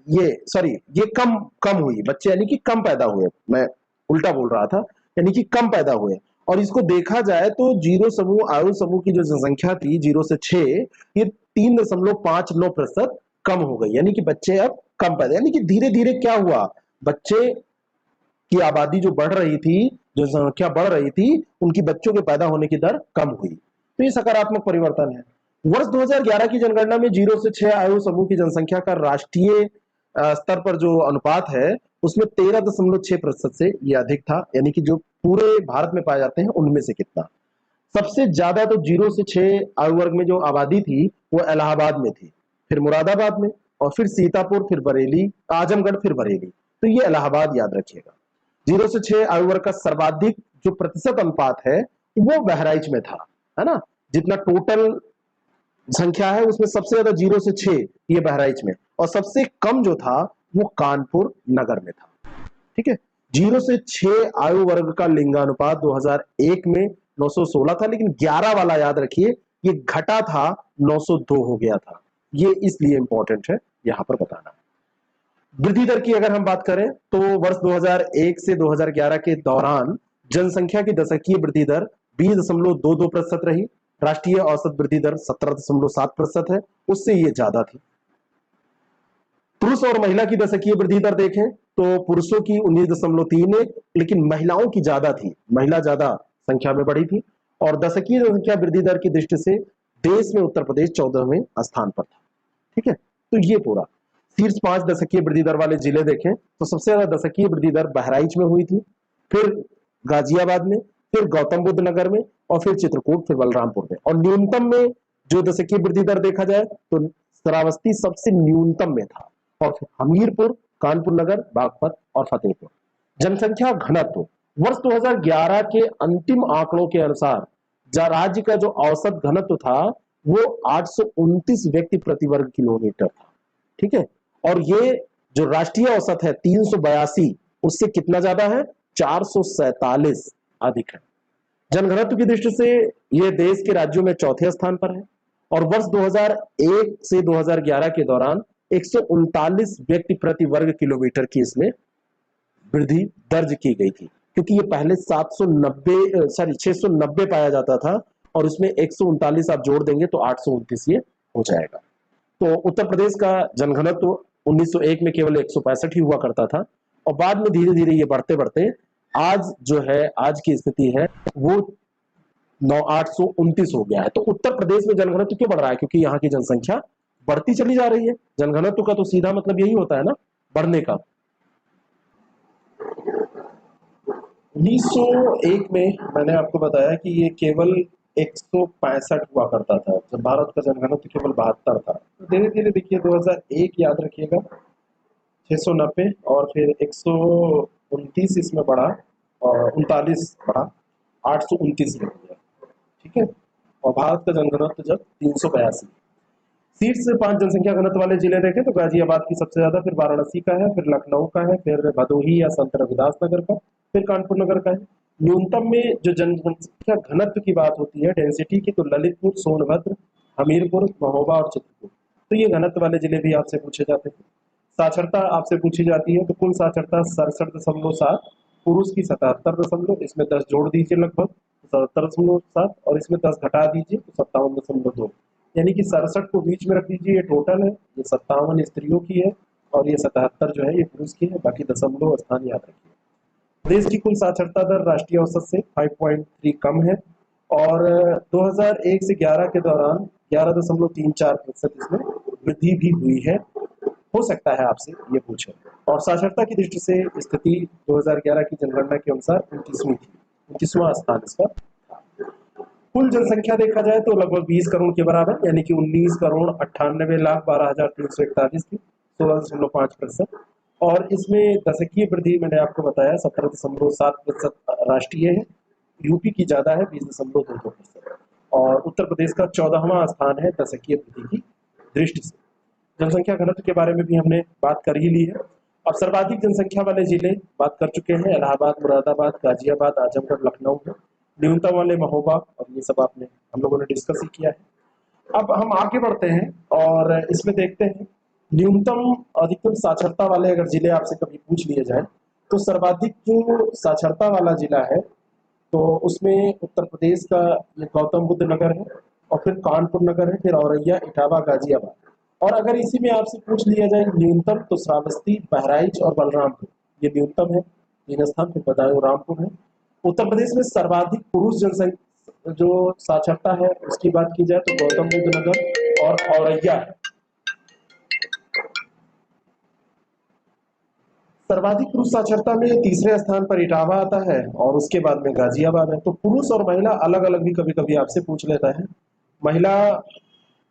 ये कम कम हुई बच्चे, यानी कि कम पैदा हुए, मैं उल्टा बोल रहा था, यानी कि कम पैदा हुए। और इसको देखा जाए तो 0 समूह आयु समूह की जो जनसंख्या थी 0 से 6, ये 3.59% कम हो गई, यानी कि बच्चे अब कम पैदा, यानी कि धीरे धीरे क्या हुआ, बच्चे की आबादी जो बढ़ रही थी, जो संख्या बढ़ रही थी, उनकी बच्चों के पैदा होने की दर कम हुई। तो ये सकारात्मक परिवर्तन है। वर्ष 2011 की जनगणना में 0 से 6 आयु समूह की जनसंख्या का राष्ट्रीय स्तर पर जो अनुपात है उसमें 13.6% से ये अधिक था, यानी कि जो पूरे भारत में पाए जाते हैं उनमें से कितना। सबसे ज्यादा तो 0 से 6 आयु वर्ग में जो आबादी थी वो इलाहाबाद में थी, फिर मुरादाबाद में, और फिर सीतापुर, फिर बरेली, आजमगढ़, फिर बरेली। तो ये इलाहाबाद याद रखिएगा। 0 से 6 आयु वर्ग का सर्वाधिक जो प्रतिशत अनुपात है वो बहराइच में था, है ना। जितना टोटल संख्या है उसमें सबसे ज्यादा 0 से 6 ये बहराइच में, और सबसे कम जो था वो कानपुर नगर में था। ठीक है, 0 से 6 आयु वर्ग का लिंगानुपात 2001 में 916 था, लेकिन 11 वाला याद रखिए ये घटा था, 902 हो गया था। ये इसलिए इंपॉर्टेंट है यहां पर बताना। वृद्धि दर की अगर हम बात करें तो वर्ष 2001 से 2011 के दौरान जनसंख्या की दशकीय वृद्धि दर 20.22% रही। राष्ट्रीय औसत वृद्धि दर 17.7% है, उससे ये ज्यादा थी। पुरुष और महिला की दशकीय वृद्धि दर देखें तो पुरुषों की 19.31, लेकिन महिलाओं की ज्यादा थी, महिला ज्यादा संख्या में बढ़ी थी। और दशकीय जनसंख्या वृद्धि दर की दृष्टि से देश में उत्तर प्रदेश 14वें स्थान पर था। ठीक है, तो ये पूरा शीर्ष 5 दशकीय वृद्धि दर वाले जिले देखें तो सबसे ज्यादा दशकीय वृद्धि दर बहराइच में हुई थी, फिर गाजियाबाद में, फिर गौतम बुद्ध नगर में, और फिर चित्रकूट, फिर बलरामपुर में। और न्यूनतम में जो दशकीय वृद्धि दर देखा जाए तो श्रावस्ती सबसे न्यूनतम में था, और फिर हमीरपुर, कानपुर नगर, बागपत और फतेहपुर। जनसंख्या घनत्व वर्ष 2011 के अंतिम आंकड़ों के अनुसार राज्य का जो औसत घनत्व था वो 829 व्यक्ति प्रति वर्ग किलोमीटर था। ठीक है, और ये जो राष्ट्रीय औसत है 382, उससे कितना ज्यादा है, 447 अधिक है। जनघनत्व की दृष्टि से यह देश के राज्यों में चौथे स्थान पर है। और वर्ष 2001 से 2011 के दौरान 139 व्यक्ति प्रति वर्ग किलोमीटर की इसमें वृद्धि दर्ज की गई थी, क्योंकि ये पहले 690 पाया जाता था, और उसमें 139 आप जोड़ देंगे तो 829 ये हो जाएगा। तो उत्तर प्रदेश का जनघनत्व 1901 में केवल 165 ही हुआ करता था, और बाद में धीरे धीरे ये बढ़ते बढ़ते आज जो है, आज की स्थिति है वो 829 हो गया है। तो उत्तर प्रदेश में जनघनत्व क्यों बढ़ रहा है, क्योंकि यहाँ की जनसंख्या बढ़ती चली जा रही है। जनघनत्व का तो सीधा मतलब यही होता है ना, बढ़ने का। 1901 में मैंने आपको बताया कि ये केवल 165 हुआ करता था, जब भारत का जनघनत्व केवल 72 था। तो धीरे धीरे देखिए 2001 याद रखिएगा 690, और फिर 129 इसमें बढ़ा, और 39 बढ़ा, 829 में हो गया। ठीक है, और भारत का जनघनत्व जब 382। शीर्ष 5 जनसंख्या घनत्व वाले जिले देखें तो गाजियाबाद की सबसे ज्यादा, फिर वाराणसी का है, फिर लखनऊ का है, फिर भदोही या संत रविदास नगर का, फिर कानपुर नगर का है। न्यूनतम में जो जनसंख्या घनत्व की बात होती है डेंसिटी की, तो ललितपुर, सोनभद्र, हमीरपुर, महोबा और चित्रकूट, तो ये घनत्व वाले जिले भी आपसे पूछे जाते हैं। साक्षरता आपसे पूछी जाती है, तो कुल साक्षरता 67.7, पुरुष की 77, इसमें 10 जोड़ दीजिए लगभग 77.7, और इसमें 10 घटा दीजिए तो 57.2, यानी कि 67 को बीच में रख दीजिए, ये टोटल है। ये 57 स्त्रियों की है, और ये 77 जो है ये पुरुष की है, बाकी दशमलव स्थान याद रखिए। देश की कुल साक्षरता दर राष्ट्रीय औसत से 5.3 कम है, और 2001 से 11 के दौरान 11.34% इसमें वृद्धि भी हुई है। हो सकता है आपसे ये पूछे। और साक्षरता की दृष्टि से स्थिति 2011 की जनगणना के अनुसार 29वीं थी, 29वां स्थान इसका। कुल जनसंख्या देखा जाए तो लगभग 20 करोड़ के बराबर, यानी कि 19,98,12,341 थी, 16.5%। और इसमें दशकीय वृद्धि मैंने आपको बताया 17.7% राष्ट्रीय है, यूपी की ज्यादा है 20.22%, और उत्तर प्रदेश का 14वां स्थान है दशकीय वृद्धि की दृष्टि से। जनसंख्या घनत्व के बारे में भी हमने बात कर ही ली है। अब सर्वाधिक जनसंख्या वाले जिले बात कर चुके हैं, इलाहाबाद, मुरादाबाद, गाजियाबाद, आजमगढ़, लखनऊ है। न्यूनतम वाले महोबा, और ये सब आपने हम लोगों ने डिस्कस ही किया है। अब हम आगे बढ़ते हैं और इसमें देखते हैं न्यूनतम अधिकतम साक्षरता वाले अगर जिले आपसे कभी पूछ लिए जाए तो सर्वाधिक जो साक्षरता वाला जिला है तो उसमें उत्तर प्रदेश का ये गौतम बुद्ध नगर है, और फिर कानपुर नगर है, फिर औरैया, इटावा, गाजियाबाद। और अगर इसी में आपसे पूछ लिया जाए न्यूनतम, तो श्रावस्ती, बहराइच और बलरामपुर ये न्यूनतम है, 3 स्थान, फिर बदायूं, रामपुर है। उत्तर प्रदेश में सर्वाधिक पुरुष जनसंख्या जो साक्षरता है उसकी बात की जाए तो गौतम बुद्ध नगर और औरैया है। सर्वाधिक पुरुष साक्षरता में तीसरे स्थान पर इटावा आता है, और उसके बाद में गाजियाबाद है। तो पुरुष और महिला अलग अलग भी कभी कभी आपसे पूछ लेता है। महिला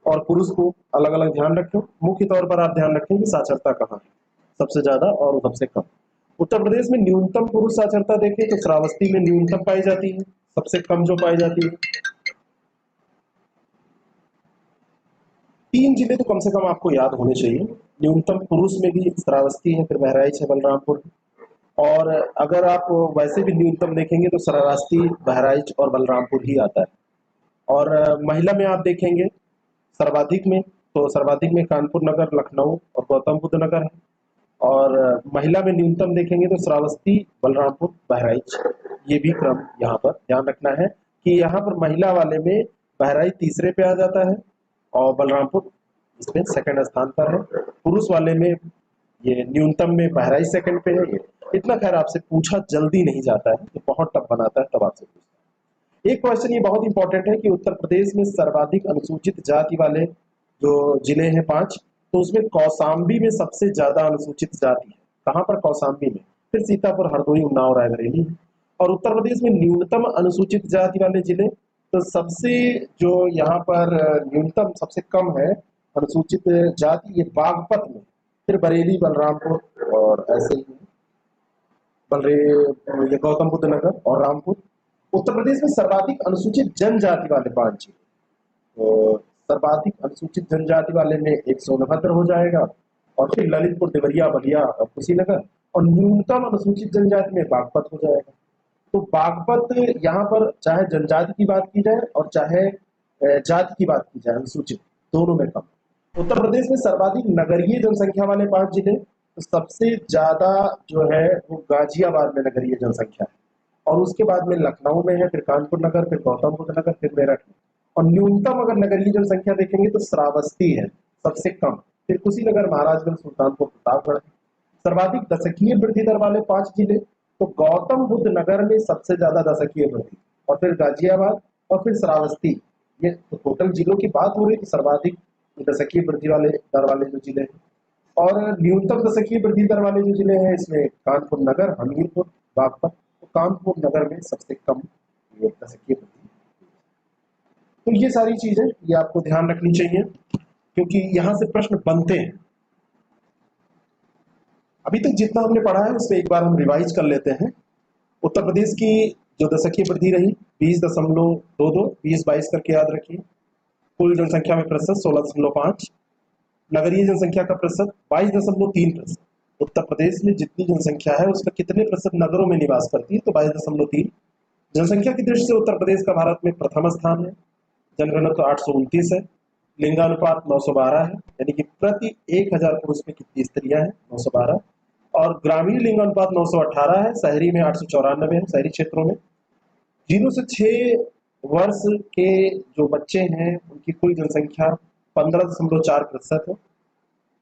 और पुरुष को अलग अलग ध्यान रखें। मुख्य तौर पर आप ध्यान रखें कि साक्षरता कहाँ है, सबसे ज्यादा और सबसे कम। उत्तर प्रदेश में न्यूनतम पुरुष साक्षरता देखें तो श्रावस्ती में न्यूनतम पाई जाती है, सबसे कम जो पाई जाती है 3 जिले तो कम से कम आपको याद होने चाहिए। न्यूनतम पुरुष में भी श्रावस्ती है, फिर बहराइच है, बलरामपुर। और अगर आप वैसे भी न्यूनतम देखेंगे तो श्रावस्ती, बहराइच और बलरामपुर ही आता है। और महिला में आप देखेंगे सर्वाधिक में, तो सर्वाधिक में कानपुर नगर, लखनऊ और गौतम बुद्ध नगर है। और महिला में न्यूनतम देखेंगे तो श्रावस्ती, बलरामपुर, बहराइच, ये भी क्रम यहाँ पर ध्यान रखना है कि यहाँ पर महिला वाले में बहराइच तीसरे पे आ जाता है और बलरामपुर इसमें सेकंड स्थान पर है। पुरुष वाले में ये न्यूनतम में बहराइच सेकंड पे है। ये इतना खैर आपसे पूछा जल्दी नहीं जाता है, ये बहुत टफ बनाता है, तब आपसे पूछता है। एक क्वेश्चन ये बहुत इंपॉर्टेंट है कि उत्तर प्रदेश में सर्वाधिक अनुसूचित जाति वाले जो जिले हैं 5, तो उसमें कौशाम्बी में सबसे ज्यादा अनुसूचित जाति है। कहाँ पर? कौशाम्बी में। फिर सीतापुर, हरदोई, उन्नाव, रायबरेली है। और उत्तर प्रदेश में न्यूनतम अनुसूचित जाति वाले जिले, तो सबसे जो यहाँ पर न्यूनतम सबसे कम है अनुसूचित जाति, ये बागपत में, फिर बरेली, बलरामपुर और ऐसे ही बलरे ये गौतम बुद्ध नगर और रामपुर। उत्तर प्रदेश में सर्वाधिक अनुसूचित जनजाति वाले 5 जिले, तो सर्वाधिक अनुसूचित जनजाति वाले में एक सोनभद्र हो जाएगा, और फिर ललितपुर, देवरिया, बलिया और कुशीनगर। और न्यूनतम अनुसूचित जनजाति में बागपत हो जाएगा। तो बागपत यहाँ पर चाहे जनजाति की बात की जाए और चाहे जाति की बात की जाए, अनुसूचित दोनों में कम। उत्तर प्रदेश में सर्वाधिक नगरीय जनसंख्या वाले 5 जिले, तो सबसे ज्यादा जो है वो गाजियाबाद में नगरीय जनसंख्या है, और उसके बाद में लखनऊ में है, फिर कानपुर नगर, फिर गौतम बुद्ध नगर, फिर मेरठ में। और न्यूनतम अगर नगरीय जनसंख्या देखेंगे तो श्रावस्ती है सबसे कम, फिर कुशीनगर, महाराजगंज, सुल्तानपुर, प्रतापगढ़। सर्वाधिक दशकीय वृद्धि दर वाले 5 जिले, तो गौतम बुद्ध नगर में सबसे ज्यादा दशकीय वृद्धि, और फिर गाजियाबाद और फिर श्रावस्ती। ये तो टोटल जिलों की बात हो रही है, सर्वाधिक दशकीय वृद्धि वाले दर वाले जो जिले हैं। और न्यूनतम दशकीय वृद्धि दर वाले जो जिले हैं इसमें कानपुर नगर, हमीरपुर, बागपत। तो कानपुर नगर में सबसे कम ये दशकीय वृद्धि। तो ये सारी चीजें ये आपको ध्यान रखनी चाहिए, क्योंकि यहां से प्रश्न बनते हैं। अभी तक जितना हमने पढ़ा है उसमें एक बार हम रिवाइज कर लेते हैं। उत्तर प्रदेश की जो दशकीय वृद्धि रही 20.22, 20-22 करके याद रखिए। कुल जनसंख्या में प्रतिशत 16.5। नगरीय जनसंख्या का प्रतिशत 22.3%। उत्तर प्रदेश में जितनी जनसंख्या है उसका कितने प्रतिशत नगरों में निवास करती है? तो 22.3। जनसंख्या की दृष्टि से उत्तर प्रदेश का भारत में प्रथम स्थान है। जनगणना 829 है। लिंगानुपात 912 है, यानी कि प्रति 1000 पुरुष में कितनी स्त्रियां हैं? 912। और ग्रामीण लिंगानुपात 918 है, शहरी में 894 है, शहरी क्षेत्रों में। 0 से 6 वर्ष के जो बच्चे हैं उनकी कुल जनसंख्या 15.4% है।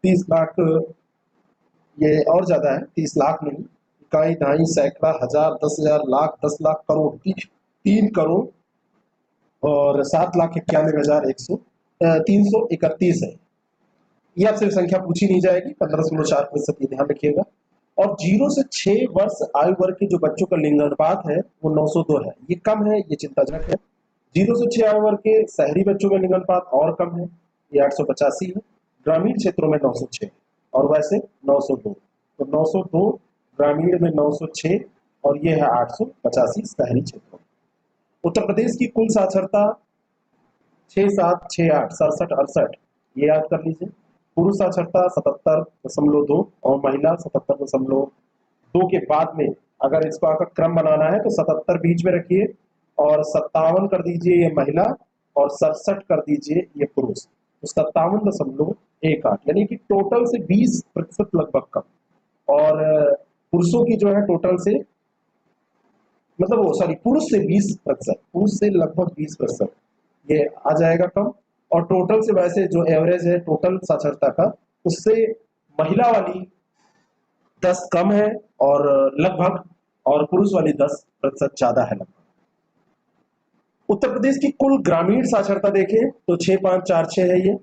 30 लाख, ये और ज्यादा है, 30 लाख नहीं, इकाई, दहाई, सैकड़ा, हजार, 10,000, लाख, 10 लाख, करोड़, 3 करोड़ और 7,91,331 है। ये आपसे संख्या पूछी नहीं जाएगी, 15.4%, ये ध्यान रखिएगा। और 0 से 6 वर्ष आयु वर्ग के जो बच्चों का लिंगानुपात है वो 902 है, ये कम है, ये चिंताजनक है। 0 से 6 आयु वर्ग के शहरी बच्चों का लिंगानुपात और कम है, ये 885 है। ग्रामीण क्षेत्रों में 906 और वैसे 902, तो 902 ग्रामीण में 906 और ये है 885 शहरी क्षेत्रों। उत्तर प्रदेश की कुल साक्षरता 6, 7, 6, 8, 67, 68, ये याद कर लीजिए। पुरुष साक्षरता 77.2 और महिला 77.2 के बाद में अगर इसको आकर क्रम बनाना है तो 77 बीच में रखिए और 57 कर दीजिए ये महिला और 67 कर दीजिए ये पुरुष, तो 57.18, यानी कि टोटल से 20% लगभग कम। और पुरुषों की जो है टोटल से, मतलब वो सॉरी, पुरुष से 20%, पुरुष से लगभग 20% ये आ जाएगा कम। और टोटल से वैसे जो एवरेज है टोटल साक्षरता का, उससे महिला वाली 10 कम है और लगभग, और पुरुष वाली 10% ज्यादा है लगभग। उत्तर प्रदेश की कुल ग्रामीण साक्षरता देखें तो 6.546 है, ये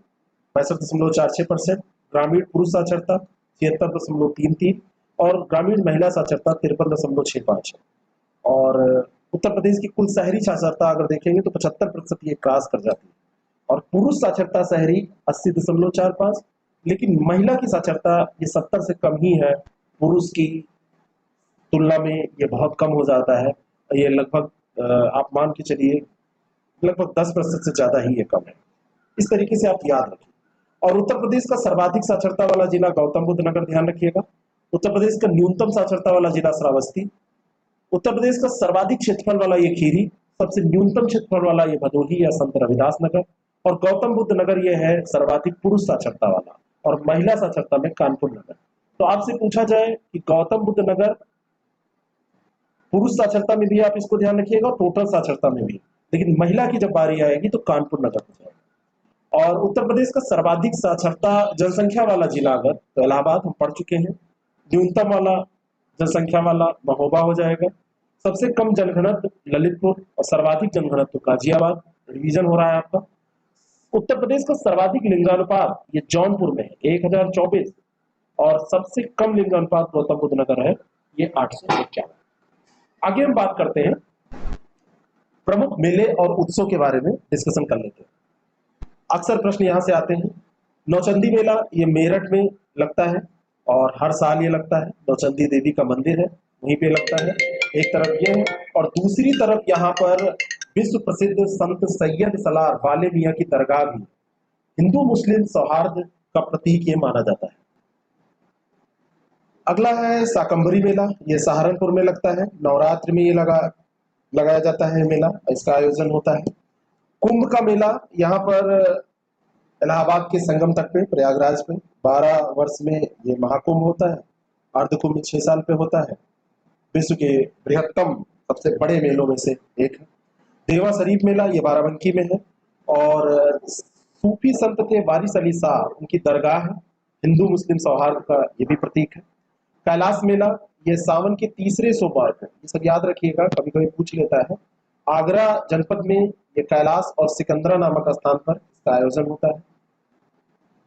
65.46%। ग्रामीण पुरुष साक्षरता 76.33 और ग्रामीण महिला साक्षरता 53.65 है। और उत्तर प्रदेश की कुल शहरी साक्षरता अगर देखेंगे तो 75% ये क्रॉस कर जाती है। और पुरुष साक्षरता शहरी 80.45, लेकिन महिला की साक्षरता ये 70 से कम ही है, पुरुष की तुलना में ये बहुत कम हो जाता है। ये लगभग आप मान के चलिए लगभग 10% से ज्यादा ही ये कम है। इस तरीके से आप याद रखिए। और उत्तर प्रदेश का सर्वाधिक साक्षरता वाला जिला गौतम बुद्ध नगर, ध्यान रखिएगा। उत्तर प्रदेश का न्यूनतम साक्षरता वाला जिला श्रावस्ती। उत्तर प्रदेश का सर्वाधिक क्षेत्रफल वाला ये खीरी, सबसे न्यूनतम क्षेत्रफल वाला ये भदोही या संत रविदास नगर, और गौतम बुद्ध नगर ये है सर्वाधिक पुरुष साक्षरता वाला, और महिला साक्षरता में कानपुर नगर। तो आपसे पूछा जाए कि गौतम बुद्ध नगर पुरुष साक्षरता में भी आप इसको ध्यान रखिएगा, टोटल साक्षरता में भी, लेकिन महिला की जब बारी आएगी तो कानपुर नगर हो जाएगा। और उत्तर प्रदेश का सर्वाधिक साक्षरता जनसंख्या वाला जिला अगर, तो इलाहाबाद हम पढ़ चुके हैं। न्यूनतम वाला जनसंख्या वाला महोबा हो जाएगा। सबसे कम जनघनत्व ललितपुर, और सर्वाधिक जनघनत्व गाजियाबाद। रिवीजन हो रहा है आपका। उत्तर प्रदेश का सर्वाधिक लिंगानुपात ये जौनपुर में है 1024, और सबसे कम लिंगानुपात गौतम बुद्ध नगर है, ये 851। आगे हम बात करते हैं प्रमुख मेले और उत्सव के बारे में, डिस्कशन कर लेते हैं। अक्सर प्रश्न यहां से आते हैं। नौचंदी मेला ये मेरठ में लगता है, और हर साल ये लगता है। नौचंदी देवी का मंदिर है, वहीं पे लगता है। एक तरफ ये है, और दूसरी तरफ यहाँ पर विश्व प्रसिद्ध संत सैयद सलार वाले मियाँ की दरगाह भी हिंदू मुस्लिम सौहार्द का प्रतीक ये माना जाता है। अगला है शाकंभरी मेला, ये सहारनपुर में लगता है। नवरात्र में ये लगाया जाता है मेला, इसका आयोजन होता है। कुंभ का मेला यहाँ पर इलाहाबाद के संगम तट पे, प्रयागराज पे 12 वर्ष में ये महाकुंभ होता है। अर्धकुंभ 6 साल पे होता है। विश्व के बृहत्तम सबसे बड़े मेलों में से एक है। देवा शरीफ मेला ये बाराबंकी में है, और सूफी संत थे वारिस अली शाह, उनकी दरगाह है। हिंदू मुस्लिम सौहार्द का ये भी प्रतीक है। कैलाश मेला ये सावन के तीसरे सोमवार को, ये सब याद रखिएगा, कभी कभी पूछ लेता है। आगरा जनपद में ये कैलाश और सिकंदरा नामक स्थान पर इसका आयोजन होता है।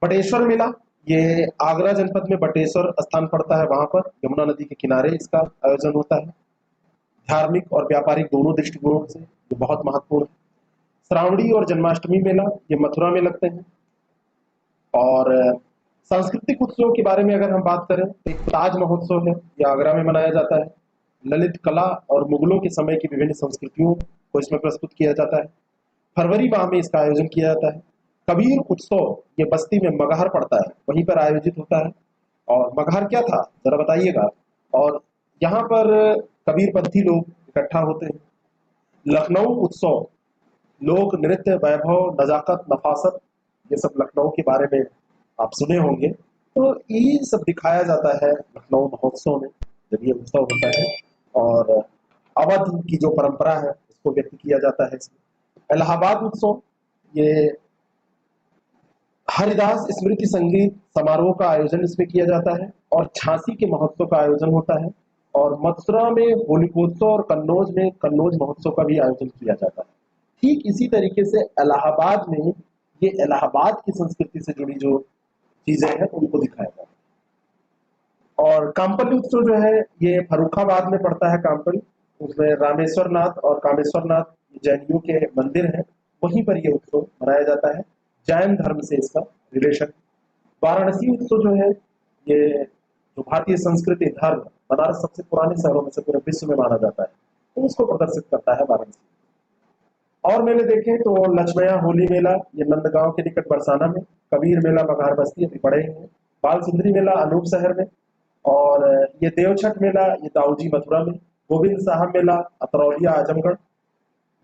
बटेश्वर मेला ये आगरा जनपद में बटेश्वर स्थान पड़ता है, वहां पर यमुना नदी के किनारे इसका आयोजन होता है। धार्मिक और व्यापारिक दोनों दृष्टिकोणों से ये बहुत महत्वपूर्ण है। श्रावणी और जन्माष्टमी मेला ये मथुरा में लगते हैं। और सांस्कृतिक उत्सवों के बारे में अगर हम बात करें तो एक ताज महोत्सव है, ये आगरा में मनाया जाता है। ललित कला और मुगलों के समय की विभिन्न संस्कृतियों को इसमें प्रस्तुत किया जाता है। फरवरी माह में इसका आयोजन किया जाता है। कबीर उत्सव ये बस्ती में मगहर पड़ता है, वहीं पर आयोजित होता है। और मगहर क्या था जरा बताइएगा। और यहाँ पर कबीरपंथी लोग इकट्ठा होते हैं। लखनऊ उत्सव, लोक नृत्य, वैभव, नजाकत, नफासत, ये सब लखनऊ के बारे में आप सुने होंगे। तो ये सब दिखाया जाता है लखनऊ महोत्सव में जब ये उत्सव होता है। और अवध की जो परंपरा है उसको व्यक्त किया जाता है इसमें। इलाहाबाद उत्सव ये हरिदास स्मृति संगीत समारोह का आयोजन इसमें किया जाता है। और झांसी के महोत्सव का आयोजन होता है। और मथुरा में होलिकोत्सव और कन्नौज में कन्नौज महोत्सव का भी आयोजन किया जाता है। ठीक इसी तरीके से इलाहाबाद में ये इलाहाबाद की संस्कृति से जुड़ी जो चीजें हैं उनको दिखाया जाता है। और कामपल्ली उत्सव जो है ये फर्रुखाबाद में पड़ता है। कामपल्ली, उसमें रामेश्वर नाथ और कामेश्वर नाथ जैनियों के मंदिर हैं, वहीं पर ये उत्सव मनाया जाता है। जैन धर्म से इसका रिलेशन। वाराणसी उत्सव जो है ये जो भारतीय संस्कृति धर्म, बनारस सबसे पुराने शहरों में से पूरे विश्व में माना जाता है, तो उसको प्रदर्शित करता है वाराणसी। और मैंने देखे तो लक्ष्मया होली मेला ये नंदगांव के निकट बरसाना में। कबीर मेला बघार बस्ती अभी बड़े हैं। बाल सुंदरी मेला अनूप शहर में। और ये देवछठ मेला ये दाऊजी मथुरा में। गोविंद साहब मेला अतरौलिया आजमगढ़।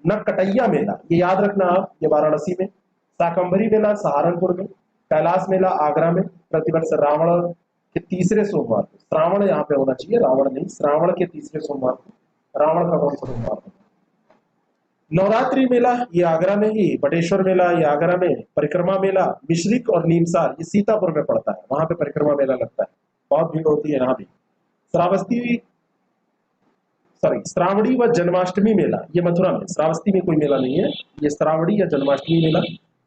नकटैया मेला ये याद रखना आप, ये वाराणसी में। शाकंभरी मेला सहारनपुर में। कैलाश मेला आगरा में। प्रतिवर्ष रावण के तीसरे सोमवार को, श्रावण यहाँ पे होना चाहिए, रावण नहीं, श्रावण के तीसरे सोमवार को। रावण का कौन सा सोमवार होता है? नवरात्रि मेला ये आगरा में ही। बटेश्वर मेला ये आगरा में। परिक्रमा मेला मिश्रिक और नीमसार ये सीतापुर में पड़ता है, वहां पे परिक्रमा मेला लगता है, बहुत भीड़ होती है यहाँ भी। श्रावणी व जन्माष्टमी मेला ये मथुरा में। श्रावस्ती में कोई मेला नहीं है, ये श्रावणी या जन्माष्टमी मेला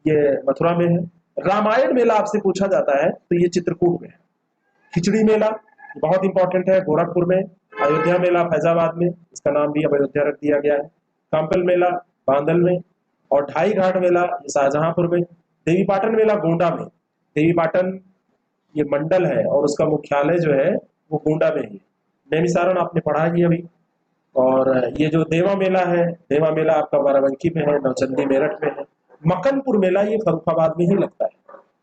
ये मथुरा में है। रामायण मेला आपसे पूछा जाता है तो ये चित्रकूट में है। खिचड़ी मेला बहुत इंपॉर्टेंट है, गोरखपुर में। अयोध्या मेला फैजाबाद में, इसका नाम भी अब अयोध्या रख दिया गया है। काम्पल मेला बांदल में। और ढाई घाट मेला ये शाहजहांपुर में। देवी पाटन मेला गोंडा में। देवी पाटन ये मंडल है और उसका मुख्यालय जो है वो गोंडा में ही। नैमिषारण आपने पढ़ा ही अभी। और ये जो देवा मेला है, देवा मेला आपका बाराबंकी में है। नौचंदी मेरठ में है। मकनपुर मेला ये फर्रुखाबाद में ही लगता है।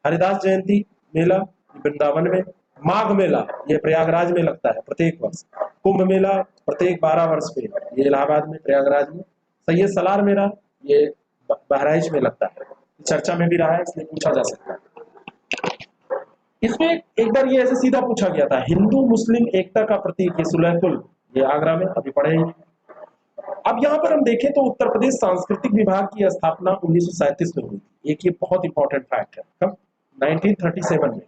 हरिदास जयंती मेला वृंदावन में, माघ मेला ये प्रयागराज में लगता है प्रत्येक वर्ष, कुंभ मेला प्रत्येक 12 वर्ष पे ये इलाहाबाद में प्रयागराज में, सैयद सलार मेला ये बहराइच में लगता है, चर्चा में भी रहा है इसलिए पूछा जा सकता है। इसमें एक बार ये ऐसे सीधा पूछा गया था, हिंदू मुस्लिम एकता का प्रतीक ये सुलहपुर ये आगरा में, अभी पढ़े ही। अब यहाँ पर हम देखें तो उत्तर प्रदेश सांस्कृतिक विभाग की स्थापना 1937 में हुई थी, एक ये बहुत इंपॉर्टेंट फैक्ट है, कब 1937 में।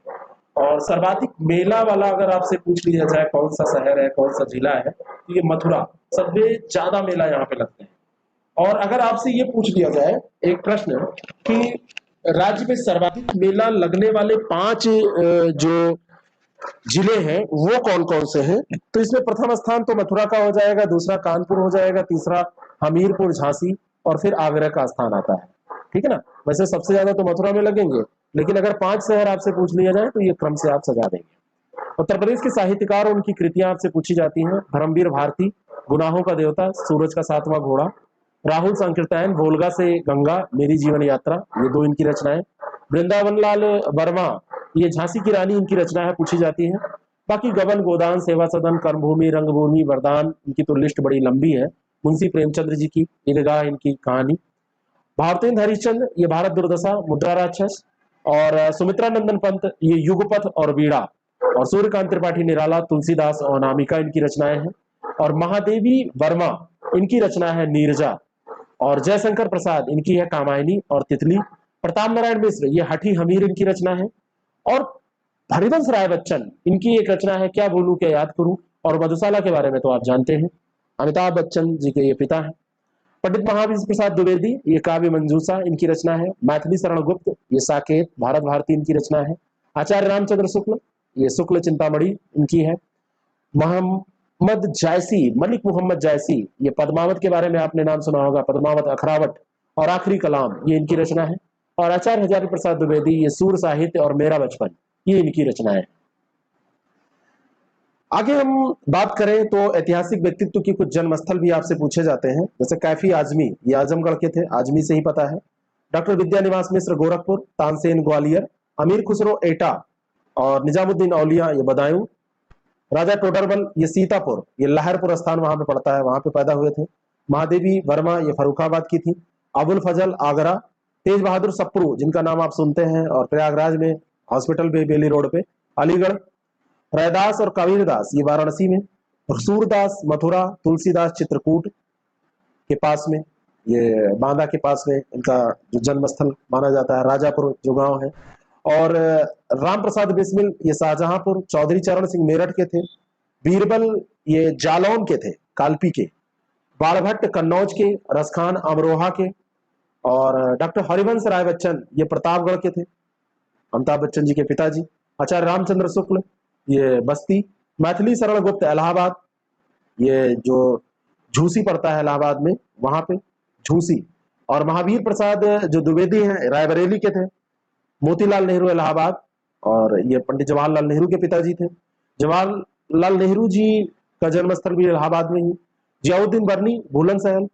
और सर्वाधिक मेला वाला अगर आपसे पूछ लिया जाए कौन सा शहर है कौन सा जिला है तो ये मथुरा, सबसे ज्यादा मेला यहाँ पे लगते हैं। और अगर आपसे ये पूछ लिया जाए एक प्रश्न कि राज्य में सर्वाधिक मेला लगने वाले 5 जो जिले हैं वो कौन कौन से हैं, तो इसमें प्रथम स्थान तो मथुरा का हो जाएगा, दूसरा कानपुर हो जाएगा, तीसरा हमीरपुर झांसी और फिर आगरा का स्थान आता है, ठीक है ना। वैसे सबसे ज्यादा तो मथुरा में लगेंगे, लेकिन अगर 5 शहर आपसे पूछ लिया जाए तो ये क्रम से आप सजा देंगे। उत्तर प्रदेश के साहित्यकार और उनकी कृतियां आपसे पूछी जाती हैं, धर्मवीर भारती, गुनाहों का देवता, सूरज का 7वां घोड़ा, राहुल संकीर्तन, वोल्गा से गंगा, मेरी जीवन यात्रा, ये 2 इनकी रचनाएं। वृंदावन लाल वर्मा, ये झांसी की रानी इनकी रचना है, पूछी जाती है। बाकी गबन, गोदान, सेवा सदन, कर्मभूमि, रंगभूमि, वरदान, इनकी तो लिस्ट बड़ी लंबी है। मुंशी प्रेमचंद्र जी की ईदगाह इनकी कहानी। भारतेंद्र हरिश्चंद्र ये भारत दुर्दशा, मुद्रा राक्षस, और सुमित्रा नंदन पंत ये युगपथ और बीड़ा, और सूर्यकांत त्रिपाठी निराला, तुलसीदास और अनामिका इनकी रचनाएं हैं। और महादेवी वर्मा इनकी रचना है नीरजा, और जयशंकर प्रसाद इनकी है कामायनी और तितली। प्रताप नारायण मिश्र ये हठी हमीर इनकी रचना है। और हरिवंश राय बच्चन इनकी एक रचना है क्या भूलूं क्या याद करूं। और मधुशाला के बारे में तो आप जानते हैं, अमिताभ बच्चन जी के ये पिता हैं। पंडित महावीर प्रसाद द्विवेदी ये काव्य मंजूषा इनकी रचना है। मैथिली शरण गुप्त ये साकेत, भारत भारती इनकी रचना है। आचार्य रामचंद्र शुक्ल ये शुक्ल चिंतामणि इनकी है। मोहम्मद जायसी, मलिक मोहम्मद जायसी ये पद्मावत के बारे में आपने नाम सुना होगा, पद्मावत अखरावट और आखिरी कलाम ये इनकी रचना है। और आचार्य हजारी प्रसाद द्विवेदी ये सूर साहित्य और मेरा बचपन ये इनकी रचना है। आगे हम बात करें तो ऐतिहासिक व्यक्तित्व की कुछ जन्मस्थल भी आपसे पूछे जाते हैं, जैसे कैफी आजमी ये आजमगढ़ के थे, आजमी से ही पता है। डॉक्टर विद्यानिवास मिश्र गोरखपुर, तानसेन ग्वालियर, अमीर खुसरो एटा और निजामुद्दीन औलिया ये बदायूं। राजा टोडरमल ये सीतापुर, ये लहरपुर स्थान वहां पे पड़ता है, वहां पे पैदा हुए थे। महादेवी वर्मा ये फरुखाबाद की थी। अबुल फजल आगरा। तेज बहादुर सप्रू जिनका नाम आप सुनते हैं और प्रयागराज में हॉस्पिटल पे बेली रोड पे, अलीगढ़। रैदास और कबीरदास ये वाराणसी में। सूरदास मथुरा, तुलसीदास चित्रकूट के पास में, ये बांदा के पास में इनका जो जन्मस्थल माना जाता है, राजापुर जो गांव है। और राम प्रसाद बिस्मिल ये शाहजहांपुर, चौधरी चरण सिंह मेरठ के थे। बीरबल ये जालौन के थे, कालपी के। बाणभट्ट कन्नौज के, रसखान अमरोहा के। और डॉक्टर हरिवंश राय बच्चन ये प्रतापगढ़ के थे, अमिताभ बच्चन जी के पिताजी। आचार्य रामचंद्र शुक्ल ये बस्ती। मैथिली शरण गुप्त इलाहाबाद, ये जो झूसी पड़ता है इलाहाबाद में वहां पे झूसी। और महावीर प्रसाद जो द्विवेदी हैं रायबरेली के थे। मोतीलाल नेहरू इलाहाबाद, और ये पंडित जवाहरलाल नेहरू के पिताजी थे। जवाहरलाल नेहरू जी का जन्मस्थल भी इलाहाबाद में ही। जियाउद्दीन बर्नी बुलंदशहर,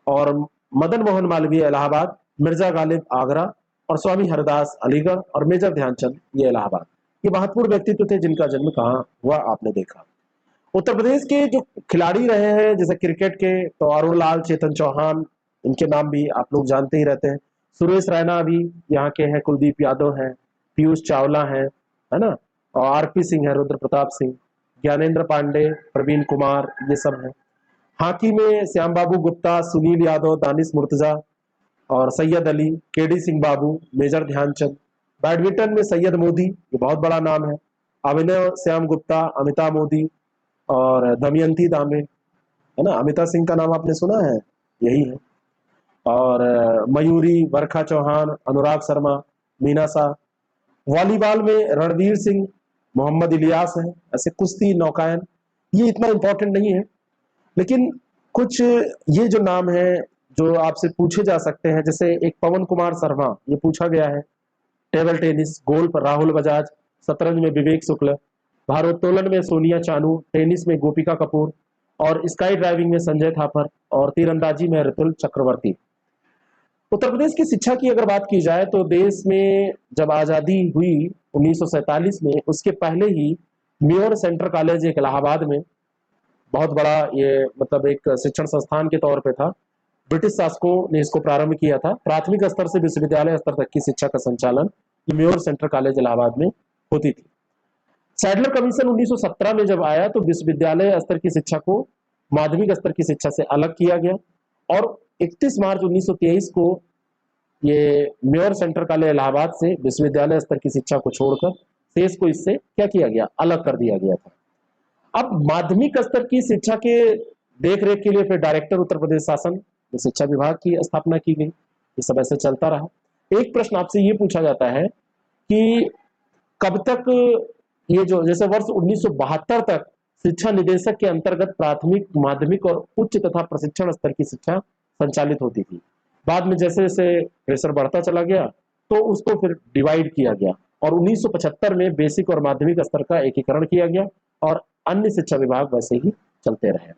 और मदन मोहन मालवीय इलाहाबाद। मिर्जा गालिब आगरा, और स्वामी हरदास अलीगढ़, और मेजर ध्यानचंद ये इलाहाबाद। ये महत्वपूर्ण व्यक्तित्व थे जिनका जन्म कहाँ हुआ आपने देखा। उत्तर प्रदेश के जो खिलाड़ी रहे हैं जैसे क्रिकेट के, तो अरुण लाल, चेतन चौहान इनके नाम भी आप लोग जानते ही रहते हैं। सुरेश रैना भी यहाँ के हैं, कुलदीप यादव हैं, पीयूष चावला है ना, और आरपी सिंह है, रुद्र प्रताप सिंह, ज्ञानेंद्र पांडे, प्रवीण कुमार ये सब है। हॉकी में श्याम बाबू गुप्ता, सुनील यादव, दानिश मुर्तजा और सैयद अली, केडी सिंह बाबू, मेजर ध्यानचंद। बैडमिंटन में सैयद मोदी ये बहुत बड़ा नाम है। अभिनव श्याम गुप्ता, अमिता मोदी और दमयंती दामे, है ना। अमिता सिंह का नाम आपने सुना है, यही है। और मयूरी, वर्षा चौहान, अनुराग शर्मा, मीना शाह। वॉलीबॉल में रणवीर सिंह, मोहम्मद इलियास है। ऐसे कुश्ती, नौकायन ये इतना इंपॉर्टेंट नहीं है, लेकिन कुछ ये जो नाम है जो आपसे पूछे जा सकते हैं, जैसे एक पवन कुमार शर्मा ये पूछा गया है। Table tennis, golf Rahul Bajaj, शतरंज में विवेक शुक्ल, भारोत्तोलन में सोनिया चानू, टेनिस में गोपिका कपूर, और स्काई ड्राइविंग में संजय थापर, और तीरंदाजी में ऋतुल चक्रवर्ती। उत्तर प्रदेश की शिक्षा की अगर बात की जाए तो देश में जब आजादी हुई 1947 में, उसके पहले ही मेयर सेंट्रल कॉलेज एक इलाहाबाद में बहुत बड़ा ये मतलब एक शिक्षण संस्थान के तौर पे था। ब्रिटिश शासकों ने इसको प्रारंभ किया था। प्राथमिक स्तर से विश्वविद्यालय स्तर तक की शिक्षा का संचालन मेयर सेंट्रल कॉलेज इलाहाबाद में होती थी। सैडलर कमीशन 1917 में जब आया तो विश्वविद्यालय स्तर की शिक्षा को माध्यमिक स्तर की शिक्षा से अलग किया गया और 31 मार्च 1923 को ये मेयर सेंट्रल कॉलेज इलाहाबाद से विश्वविद्यालय स्तर की शिक्षा को छोड़कर शेष को इससे क्या किया गया, अलग कर दिया गया था। अब माध्यमिक स्तर की शिक्षा के देखरेख के लिए फिर डायरेक्टर उत्तर प्रदेश शासन शिक्षा विभाग की स्थापना की गई। ये सब ऐसे चलता रहा। एक प्रश्न आपसे ये पूछा जाता है कि कब तक ये जो जैसे वर्ष 1972 तक शिक्षा निदेशक के अंतर्गत प्राथमिक, माध्यमिक और उच्च तथा प्रशिक्षण स्तर की शिक्षा संचालित होती थी। बाद में जैसे जैसे प्रेशर बढ़ता चला गया तो उसको फिर डिवाइड किया गया और 1975 में बेसिक और माध्यमिक स्तर का एकीकरण किया गया और अन्य शिक्षा विभाग वैसे ही चलते रहे।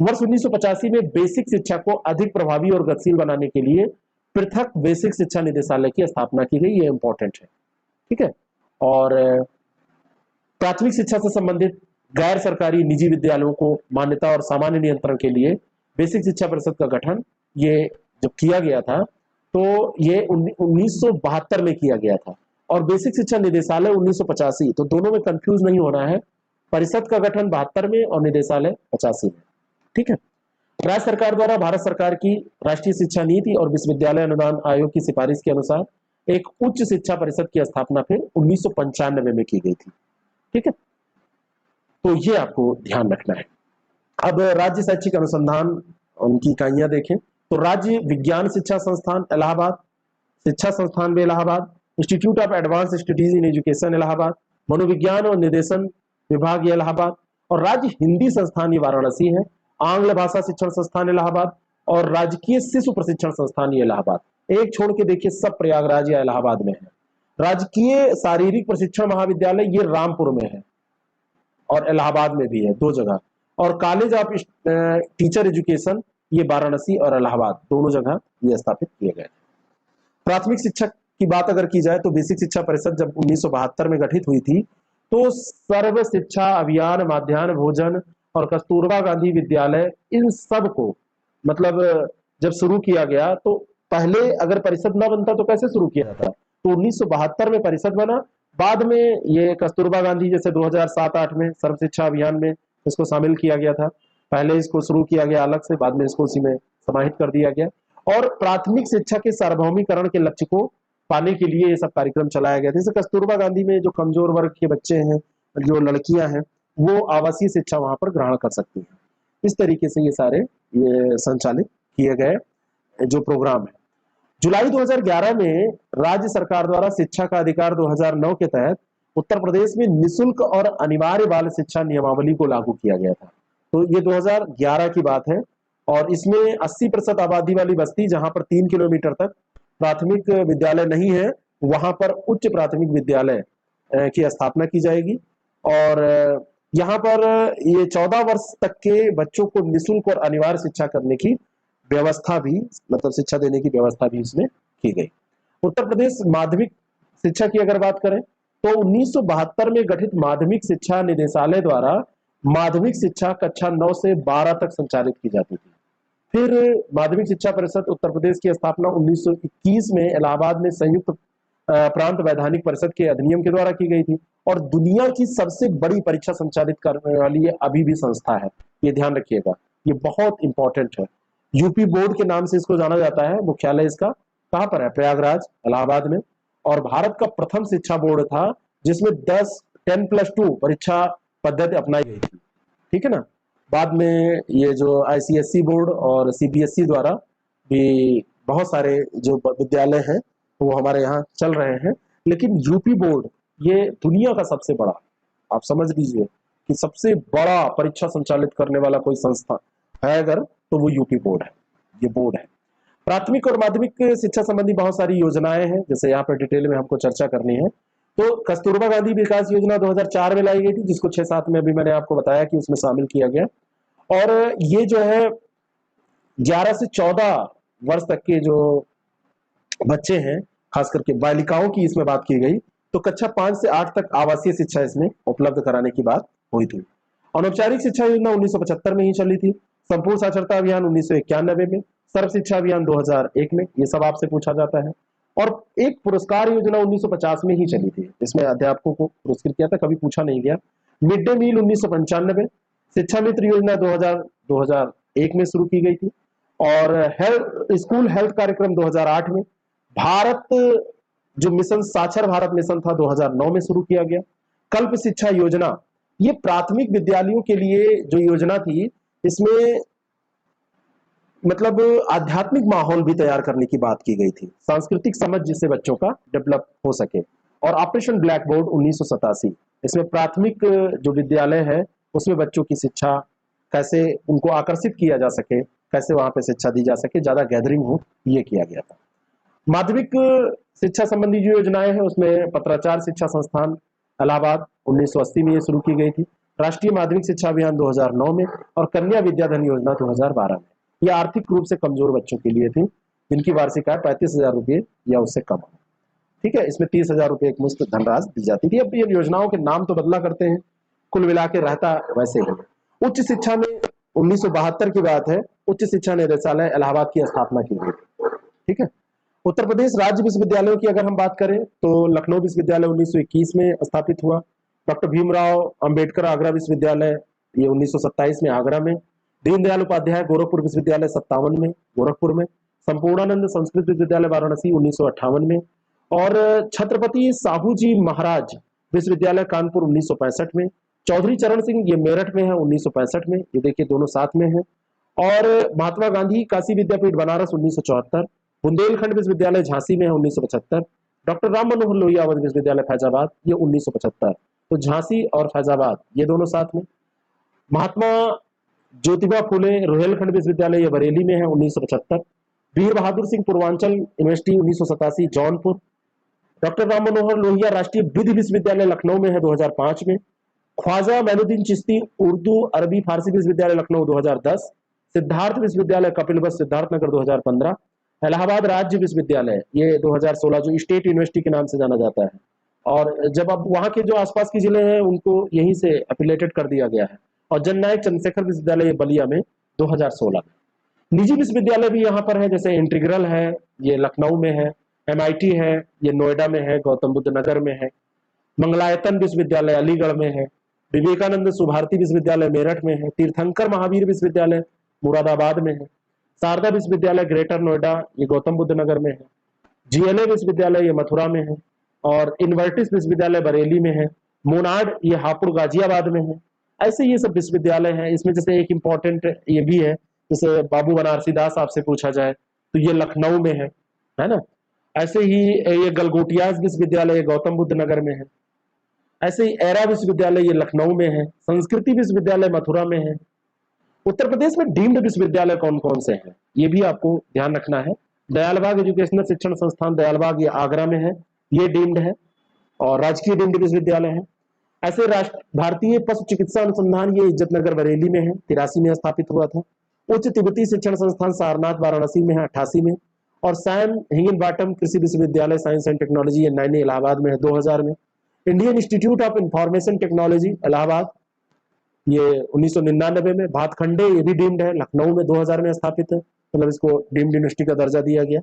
वर्ष 1985 में बेसिक शिक्षा को अधिक प्रभावी और गतिशील बनाने के लिए पृथक बेसिक शिक्षा निदेशालय की स्थापना की गई। ये इंपॉर्टेंट है, ठीक है। और प्राथमिक शिक्षा से संबंधित गैर सरकारी निजी विद्यालयों को मान्यता और सामान्य नियंत्रण के लिए बेसिक शिक्षा परिषद का गठन ये जब किया गया था तो ये 1972 में किया गया था और बेसिक शिक्षा निदेशालय 1985। तो दोनों में कंफ्यूज नहीं होना है, परिषद का गठन 72 में और निदेशालय 85 में, ठीक है। राज्य सरकार द्वारा भारत सरकार की राष्ट्रीय शिक्षा नीति और विश्वविद्यालय अनुदान आयोग की सिफारिश के अनुसार एक उच्च शिक्षा परिषद की स्थापना फिर 1995 में की गई थी, ठीक है। तो ये आपको ध्यान रखना है। अब राज्य शैक्षिक अनुसंधान उनकी इकाइयां देखें तो राज्य विज्ञान शिक्षा संस्थान इलाहाबाद, शिक्षा संस्थान भी Allahabad, institute of advance studies in education Allahabad, मनोविज्ञान और निर्देशन विभाग ये इलाहाबाद और राज्य हिंदी संस्थान ये वाराणसी है, आंग्ल भाषा शिक्षण संस्थान इलाहाबाद और राजकीय शिशु प्रशिक्षण संस्थान ये इलाहाबाद। एक छोड़ के देखिए सब प्रयागराज या इलाहाबाद में है। राजकीय शारीरिक प्रशिक्षण महाविद्यालय ये रामपुर में है और इलाहाबाद में भी है, दो जगह। और कॉलेज ऑफ टीचर एजुकेशन ये वाराणसी और इलाहाबाद दोनों जगह ये स्थापित किए गए। प्राथमिक शिक्षा की बात अगर की जाए तो बेसिक शिक्षा परिषद जब 1972 में गठित हुई थी तो सर्व शिक्षा अभियान, माध्यान्ह भोजन और कस्तूरबा गांधी विद्यालय इन सब को मतलब जब शुरू किया गया तो पहले अगर परिषद ना बनता तो कैसे शुरू किया जाता, तो 1972 में परिषद बना। बाद में ये कस्तूरबा गांधी जैसे 2007-8 में सर्व शिक्षा अभियान में इसको शामिल किया गया था। पहले इसको शुरू किया गया अलग से, बाद में इसको उसी में समाहित कर दिया गया और प्राथमिक शिक्षा के सार्वभौमिकरण के लक्ष्य को पाने के लिए ये सब कार्यक्रम चलाया गया। जैसे कस्तूरबा गांधी में जो कमजोर वर्ग के बच्चे हैं, जो लड़कियां हैं, वो आवासीय शिक्षा वहां पर ग्रहण कर सकती हैं। इस तरीके से ये सारे ये संचालित किए गए जो प्रोग्राम है। जुलाई 2011 में राज्य सरकार द्वारा शिक्षा का अधिकार 2009 के तहत उत्तर प्रदेश में निःशुल्क और अनिवार्य बाल शिक्षा नियमावली को लागू किया गया था। तो ये 2011 की बात है और इसमें 80% आबादी वाली बस्ती जहां पर 3 किलोमीटर तक प्राथमिक विद्यालय नहीं है वहां पर उच्च प्राथमिक विद्यालय की स्थापना की जाएगी और यहाँ पर ये 14 वर्ष तक के बच्चों को निःशुल्क और अनिवार्य शिक्षा करने की व्यवस्था भी मतलब शिक्षा देने की व्यवस्था भी इसमें की गई। उत्तर प्रदेश माध्यमिक शिक्षा की अगर बात करें तो 1972 में गठित माध्यमिक शिक्षा निदेशालय द्वारा माध्यमिक शिक्षा कक्षा 9 से 12 तक संचालित की जाती थी। फिर माध्यमिक शिक्षा परिषद उत्तर प्रदेश की स्थापना 1921 में इलाहाबाद में संयुक्त प्रांत वैधानिक परिषद के अधिनियम के द्वारा की गई थी और दुनिया की सबसे बड़ी परीक्षा संचालित करने वाली ये अभी भी संस्था है, ये ध्यान रखिएगा, ये बहुत इंपॉर्टेंट है। यूपी बोर्ड के नाम से इसको जाना जाता है। मुख्यालय इसका कहां पर है? प्रयागराज इलाहाबाद में। और भारत का प्रथम शिक्षा बोर्ड था जिसमें 10+2 परीक्षा पद्धति अपनाई गई थी, ठीक है ना। बाद में ये जो आईसीएसई बोर्ड और सीबीएसई द्वारा भी बहुत सारे जो विद्यालय हैं वो हमारे यहाँ चल रहे हैं, लेकिन यूपी बोर्ड ये दुनिया का सबसे बड़ा, आप समझ लीजिए कि सबसे बड़ा परीक्षा संचालित करने वाला कोई संस्था है अगर तो वो यूपी बोर्ड है, ये बोर्ड है। प्राथमिक और माध्यमिक शिक्षा संबंधी बहुत सारी योजनाएं हैं, जैसे यहाँ पर डिटेल में हमको चर्चा करनी है। तो कस्तूरबा गांधी विकास योजना 2004 में लाई गई थी, जिसको 6-7 में अभी मैंने आपको बताया कि उसमें शामिल किया गया। और ये जो है 11 से 14 वर्ष तक के जो बच्चे हैं, खास करके बालिकाओं की इसमें बात की गई, तो कक्षा 5 से 8 तक आवासीय शिक्षा इसमें उपलब्ध कराने की बात हुई थी। अनौपचारिक शिक्षा योजना 1975 में ही चली थी। संपूर्ण साक्षरता अभियान 1991 में, सर्व शिक्षा अभियान 2001 में, ये सब आपसे पूछा जाता है। और एक पुरस्कार योजना 1950 में ही चली थी, इसमें अध्यापकों को पुरस्कृत किया था, कभी पूछा नहीं गया। मिड डे मील 1995, शिक्षा मित्र योजना 2001 में शुरू की गई थी। और स्कूल हेल्थ कार्यक्रम 2008 में। भारत जो मिशन साक्षर भारत मिशन था 2009 में शुरू किया गया। कल्प शिक्षा योजना, ये प्राथमिक विद्यालयों के लिए जो योजना थी, इसमें मतलब आध्यात्मिक माहौल भी तैयार करने की बात की गई थी, सांस्कृतिक समझ जिससे बच्चों का डेवलप हो सके। और ऑपरेशन ब्लैक बोर्ड 1987, इसमें प्राथमिक जो विद्यालय है उसमें बच्चों की शिक्षा कैसे उनको आकर्षित किया जा सके, कैसे वहां पे शिक्षा दी जा सके, ज्यादा गैदरिंग हो, ये किया गया था। माध्यमिक शिक्षा संबंधी जो योजनाएं हैं उसमें पत्राचार शिक्षा संस्थान इलाहाबाद 1980 में ये शुरू की गई थी। राष्ट्रीय माध्यमिक शिक्षा अभियान 2009 में, और कन्या विद्याधन योजना 2012 में। ये आर्थिक रूप से कमजोर बच्चों के लिए थी, जिनकी वार्षिक आय 35,000 रुपये या उससे कम हो। ठीक है, इसमें 30,000 रुपये एक मुफ्त धनराशि दी जाती थी। अब ये योजनाओं के नाम तो बदला करते हैं, कुल मिला के रहता वैसे ही। उच्च शिक्षा में 1972 की बात है, उच्च शिक्षा निदेशालय इलाहाबाद की स्थापना की गई। ठीक है, उत्तर प्रदेश राज्य विश्वविद्यालयों की अगर हम बात करें तो लखनऊ विश्वविद्यालय 1921 में स्थापित हुआ। डॉक्टर भीमराव अंबेडकर आगरा विश्वविद्यालय, ये 1927 में आगरा में। दीनदयाल उपाध्याय गोरखपुर विश्वविद्यालय 57 में गोरखपुर में। संपूर्णानंद संस्कृत विश्वविद्यालय वाराणसी 1958 में। और छत्रपति साहू जी महाराज विश्वविद्यालय कानपुर 1965 में। चौधरी चरण सिंह, ये मेरठ में है 1965 में, ये देखिए दोनों साथ में है। और महात्मा गांधी काशी विद्यापीठ बनारस 1974। बुंदेलखंड विश्वविद्यालय झांसी में है 1975। डॉक्टर राम मनोहर लोहिया अवध विश्वविद्यालय फैजाबाद, ये 1975। तो झांसी और फैजाबाद ये दोनों साथ में। महात्मा ज्योतिबा फुले रुहेलखंड विश्वविद्यालय, ये बरेली में है 1975। वीर बहादुर सिंह पूर्वांचल यूनिवर्सिटी 1987 जौनपुर। डॉक्टर राम मनोहर लोहिया राष्ट्रीय विधि विश्वविद्यालय लखनऊ में है 2005 में। ख्वाजा मैनुद्दीन चिश्ती उर्दू अरबी फारसी विश्वविद्यालय लखनऊ 2010। सिद्धार्थ विश्वविद्यालय कपिलवस्तु सिद्धार्थनगर 2015। इलाहाबाद राज्य विश्वविद्यालय ये 2016, जो स्टेट यूनिवर्सिटी के नाम से जाना जाता है। और जब अब वहां के जो आसपास के जिले हैं उनको यहीं से एफिलेटेड कर दिया गया है। और जननायक चंद्रशेखर विश्वविद्यालय बलिया में 2016 में। निजी विश्वविद्यालय भी यहाँ पर है, जैसे इंटीग्रल है, ये लखनऊ में है। MIT है, ये नोएडा में है, गौतम बुद्ध नगर में है। मंगलायतन विश्वविद्यालय अलीगढ़ में है। विवेकानंद सुभारती विश्वविद्यालय मेरठ में है। तीर्थंकर महावीर विश्वविद्यालय मुरादाबाद में है। शारदा विश्वविद्यालय ग्रेटर नोएडा, ये गौतम बुद्ध नगर में है। GLA विश्वविद्यालय ये मथुरा में है। और इन्वर्टिस विश्वविद्यालय बरेली में है। मोनाड ये हापुड़ गाजियाबाद में है। ऐसे ये सब विश्वविद्यालय हैं। इसमें जैसे एक इंपॉर्टेंट ये भी है, जैसे बाबू बनारसी दास आपसे पूछा जाए तो ये लखनऊ में है ना। ऐसे ही ये गलगोटियाज विश्वविद्यालय गौतम बुद्ध नगर में है। ऐसे ही एरा विश्वविद्यालय ये लखनऊ में है। संस्कृति विश्वविद्यालय मथुरा में है। उत्तर प्रदेश में डीम्ड विश्वविद्यालय कौन कौन से हैं ये भी आपको ध्यान रखना है। दयालबाग एजुकेशनल शिक्षण संस्थान दयालबाग ये आगरा में है, ये डीम्ड है और राजकीय डीम्ड विश्वविद्यालय है। ऐसे भारतीय पशु चिकित्सा अनुसंधान ये इज्जतनगर बरेली में है, 83 में स्थापित हुआ था। उच्च तिब्बती शिक्षण संस्थान सारनाथ वाराणसी में है, 88 में। और सैम हिंगनबॉटम कृषि विश्वविद्यालय साइंस एंड टेक्नोलॉजी ये नैनी इलाहाबाद में है 2000 में। Indian institute of information technology Allahabad ये 1999 में। भातखंडे ये भी डीम्ड है, लखनऊ में 2000 में स्थापित है, मतलब इसको डीम्ड यूनिवर्सिटी का दर्जा दिया गया।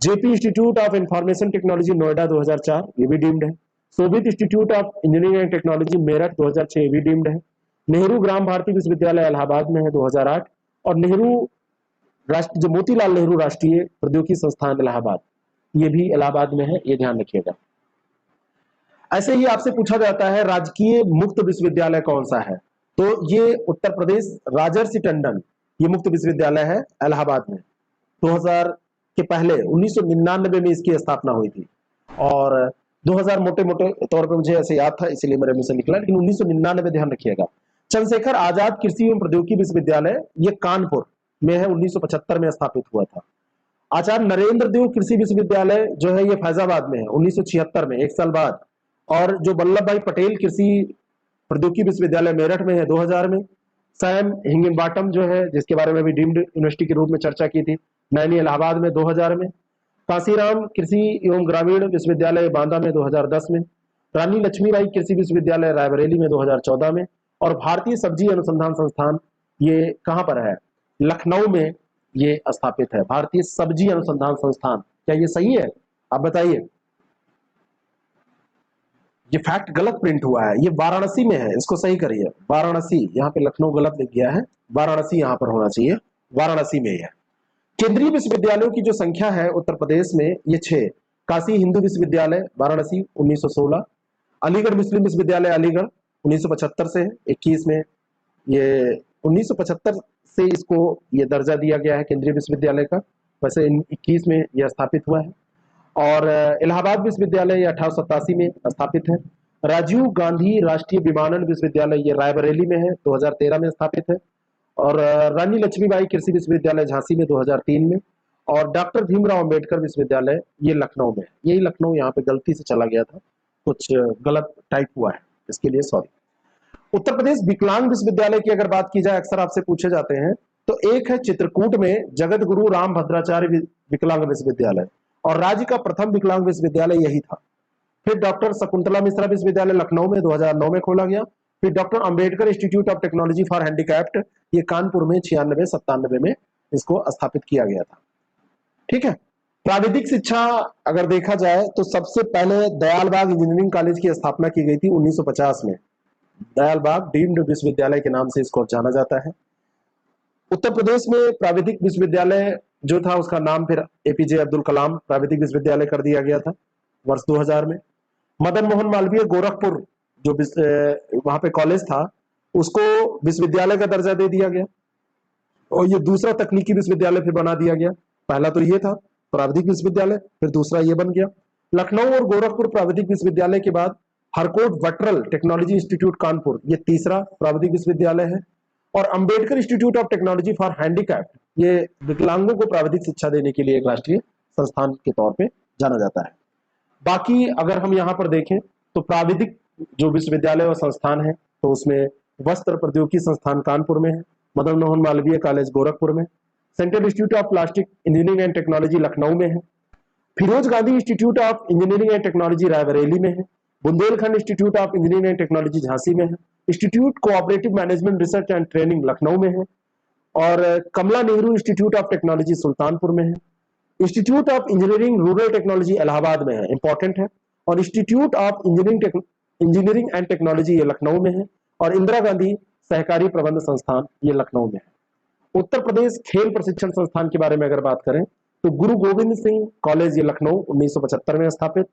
JP institute of information technology Noida 2004, ये भी डीम्ड है। Soviet institute of engineering and technology Meerut 2006, ये भी डीम्ड है। नेहरू ग्राम भारती विश्वविद्यालय इलाहाबाद में है 2008। और नेहरू जो मोतीलाल नेहरू राष्ट्रीय प्रौद्योगिकी संस्थान इलाहाबाद ये भी इलाहाबाद में है, ये ध्यान रखिएगा। ऐसे ही आपसे पूछा जाता है राजकीय मुक्त विश्वविद्यालय कौन सा है, तो ये उत्तर प्रदेश राजर्षि टंडन ये मुक्त विश्वविद्यालय है इलाहाबाद में। 2000 के पहले 1999 में इसकी स्थापना हुई थी और 2000 मोटे मोटे तौर पर मुझे ऐसे याद था इसलिए मेरे मुंह से निकला, लेकिन 1999 ध्यान रखिएगा। चंद्रशेखर आजाद कृषि एवं प्रौद्योगिकी विश्वविद्यालय ये कानपुर में है, 1975 में स्थापित हुआ था। आचार्य नरेंद्र देव कृषि विश्वविद्यालय जो है ये फैजाबाद में है 1976 में, एक साल बाद। और जो वल्लभ भाई पटेल कृषि प्रौद्योगिकी विश्वविद्यालय मेरठ में है 2000 में। सैम हिंगनबॉटम जो है जिसके बारे में भी डीम्ड यूनिवर्सिटी के रूप में चर्चा की थी, नैनी इलाहाबाद में 2000 में। कांसीराम कृषि एवं ग्रामीण विश्वविद्यालय बांदा में 2010 में, रानी लक्ष्मीबाई कृषि विश्वविद्यालय रायबरेली में 2014 में, और भारतीय सब्जी अनुसंधान संस्थान ये कहां पर है, लखनऊ में ये स्थापित है। भारतीय सब्जी अनुसंधान संस्थान, क्या ये सही है, आप बताइए। ये फैक्ट गलत प्रिंट हुआ है, ये वाराणसी में है, इसको सही करिए। वाराणसी, यहाँ पे लखनऊ गलत लिख गया है, वाराणसी यहाँ पर होना चाहिए, वाराणसी में है। केंद्रीय विश्वविद्यालयों की जो संख्या है उत्तर प्रदेश में ये 6। काशी हिंदू विश्वविद्यालय वाराणसी 1916, अलीगढ़ मुस्लिम विश्वविद्यालय अलीगढ़ 1975 से 21 में, ये 1975 से इसको ये दर्जा दिया गया है केंद्रीय विश्वविद्यालय का, वैसे 21 में यह स्थापित हुआ है। और इलाहाबाद विश्वविद्यालय 1887 में स्थापित है। राजीव गांधी राष्ट्रीय विमानन विश्वविद्यालय ये रायबरेली में है, 2013 में स्थापित है। और रानी लक्ष्मीबाई कृषि विश्वविद्यालय झांसी में 2003 में, और डॉक्टर भीमराव अंबेडकर विश्वविद्यालय ये लखनऊ में है। यही लखनऊ यहाँ पे गलती से चला गया था, कुछ गलत टाइप हुआ है, इसके लिए सॉरी। उत्तर प्रदेश विकलांग विश्वविद्यालय की अगर बात की जाए, अक्सर आपसे पूछे जाते हैं, तो एक है चित्रकूट में जगत गुरु राम भद्राचार्य विकलांग विश्वविद्यालय, और राज्य का प्रथम विकलांग विश्वविद्यालय यही था। फिर डॉक्टर शकुंतला मिश्रा विश्वविद्यालय लखनऊ में 2009 में खोला गया। फिर doctor Ambedkar institute of technology for handicapped ये कानपुर में 96-97 में इसको स्थापित किया गया था। ठीक है। प्राविधिक शिक्षा अगर देखा जाए तो सबसे पहले दयालबाग इंजीनियरिंग कॉलेज की स्थापना की गई थी 1950 में। दयालबाग डीम्ड विश्वविद्यालय के नाम से इसको जाना जाता है। उत्तर प्रदेश में प्राविधिक विश्वविद्यालय जो था उसका नाम फिर एपीजे अब्दुल कलाम प्राविधिक विश्वविद्यालय कर दिया गया था वर्ष 2000 में। मदन मोहन मालवीय गोरखपुर जो वहां पे कॉलेज था उसको विश्वविद्यालय का दर्जा दे दिया गया, और ये दूसरा तकनीकी विश्वविद्यालय फिर बना दिया गया। पहला तो ये था प्राविधिक विश्वविद्यालय, फिर दूसरा ये बन गया। लखनऊ और गोरखपुर प्राविधिक विश्वविद्यालय के बाद हरकोट वट्रल टेक्नोलॉजी इंस्टीट्यूट कानपुर ये तीसरा प्राविधिक विश्वविद्यालय है, और Ambedkar institute of technology for handicapped ये विकलांगों को प्राविधिक शिक्षा देने के लिए एक राष्ट्रीय संस्थान के तौर पे जाना जाता है। बाकी अगर हम यहाँ पर देखें तो प्राविधिक जो विश्वविद्यालय और संस्थान है तो उसमें वस्त्र प्रौद्योगिकी संस्थान कानपुर में है, मदन मोहन मालवीय कॉलेज गोरखपुर में, central institute of plastic engineering and technology Lucknow में है, Firoz Gandhi institute of engineering and technology Raebareli में है, Bundelkhand institute of engineering and technology Jhansi में है, institute cooperative management research and training Lucknow में है, और Kamla Nehru institute of technology Sultanpur में है, institute of engineering rural technology Allahabad में है, इंपॉर्टेंट है, और institute of engineering and technology ये लखनऊ में है, और इंदिरा गांधी सहकारी प्रबंध संस्थान ये लखनऊ में है। उत्तर प्रदेश खेल प्रशिक्षण संस्थान के बारे में अगर बात करें तो गुरु गोविंद सिंह कॉलेज ये लखनऊ 1975 में स्थापित,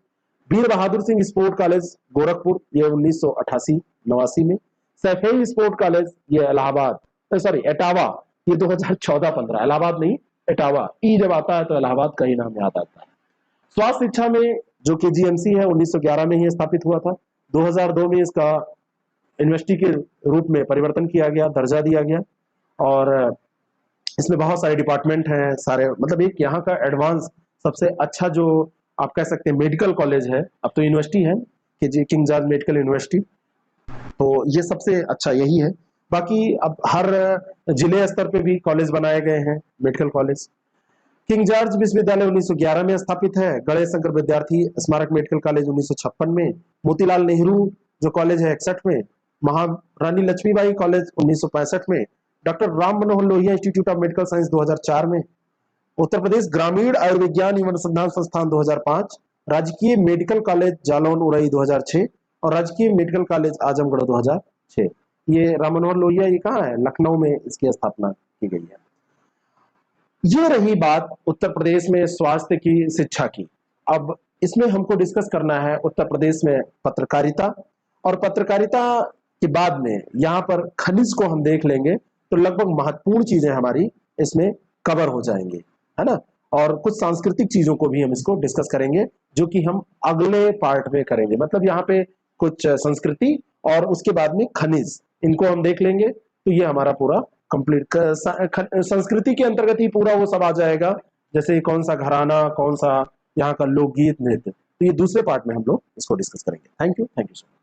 वीर बहादुर सिंह स्पोर्ट कॉलेज गोरखपुर ये 1988-89 में, सैफई स्पोर्ट कॉलेज ये इलाहाबाद एटावा ये 2014-15, इलाहाबाद नहीं एटावा, ई जब आता है तो इलाहाबाद का ही नाम याद आता है। स्वास्थ्य शिक्षा में जो कि जीएमसी है 1911 में ही स्थापित हुआ था, 2002 में इसका यूनिवर्सिटी के रूप में परिवर्तन किया गया, दर्जा दिया गया, और इसमें बहुत सारे डिपार्टमेंट हैं, सारे मतलब एक यहाँ का एडवांस सबसे अच्छा जो आप कह सकते हैं मेडिकल कॉलेज है, अब तो यूनिवर्सिटी है कि जी किंग जॉर्ज मेडिकल यूनिवर्सिटी, तो ये सबसे अच्छा यही है। बाकी अब हर जिले स्तर पे भी कॉलेज बनाए गए हैं मेडिकल कॉलेज। किंग जॉर्ज विश्वविद्यालय 1911 में स्थापित है, गणेश शंकर विद्यार्थी स्मारक मेडिकल कॉलेज 1956 में, मोतीलाल नेहरू जो कॉलेज है 61 में, महारानी लक्ष्मीबाई कॉलेज 1965 में, doctor Ram Manohar Lohia institute of medical science 2004 में, उत्तर प्रदेश ग्रामीण आयुर्विज्ञान एवं अनुसंधान संस्थान 2005, राजकीय मेडिकल कॉलेज जालौन उरई 2006, और राजकीय मेडिकल कॉलेज आजमगढ़ 2006। ये राम मनोहर लोहिया ये कहाँ है, लखनऊ में इसकी स्थापना की गई है। ये रही बात उत्तर प्रदेश में स्वास्थ्य की शिक्षा की। अब इसमें हमको डिस्कस करना है उत्तर प्रदेश में पत्रकारिता, और पत्रकारिता के बाद में यहाँ पर खनिज को हम देख लेंगे तो लगभग महत्वपूर्ण चीजें हमारी इसमें कवर हो जाएंगी, है ना, और कुछ सांस्कृतिक चीजों को भी हम इसको डिस्कस करेंगे जो कि हम अगले पार्ट में करेंगे। मतलब यहाँ पे कुछ संस्कृति और उसके बाद में खनिज, इनको हम देख लेंगे तो ये हमारा पूरा कंप्लीट। संस्कृति के अंतर्गत ही पूरा वो सब आ जाएगा, जैसे कौन सा घराना, कौन सा यहाँ का लोकगीत, नृत्य, तो ये दूसरे पार्ट में हम लोग इसको डिस्कस करेंगे। Thank you so much.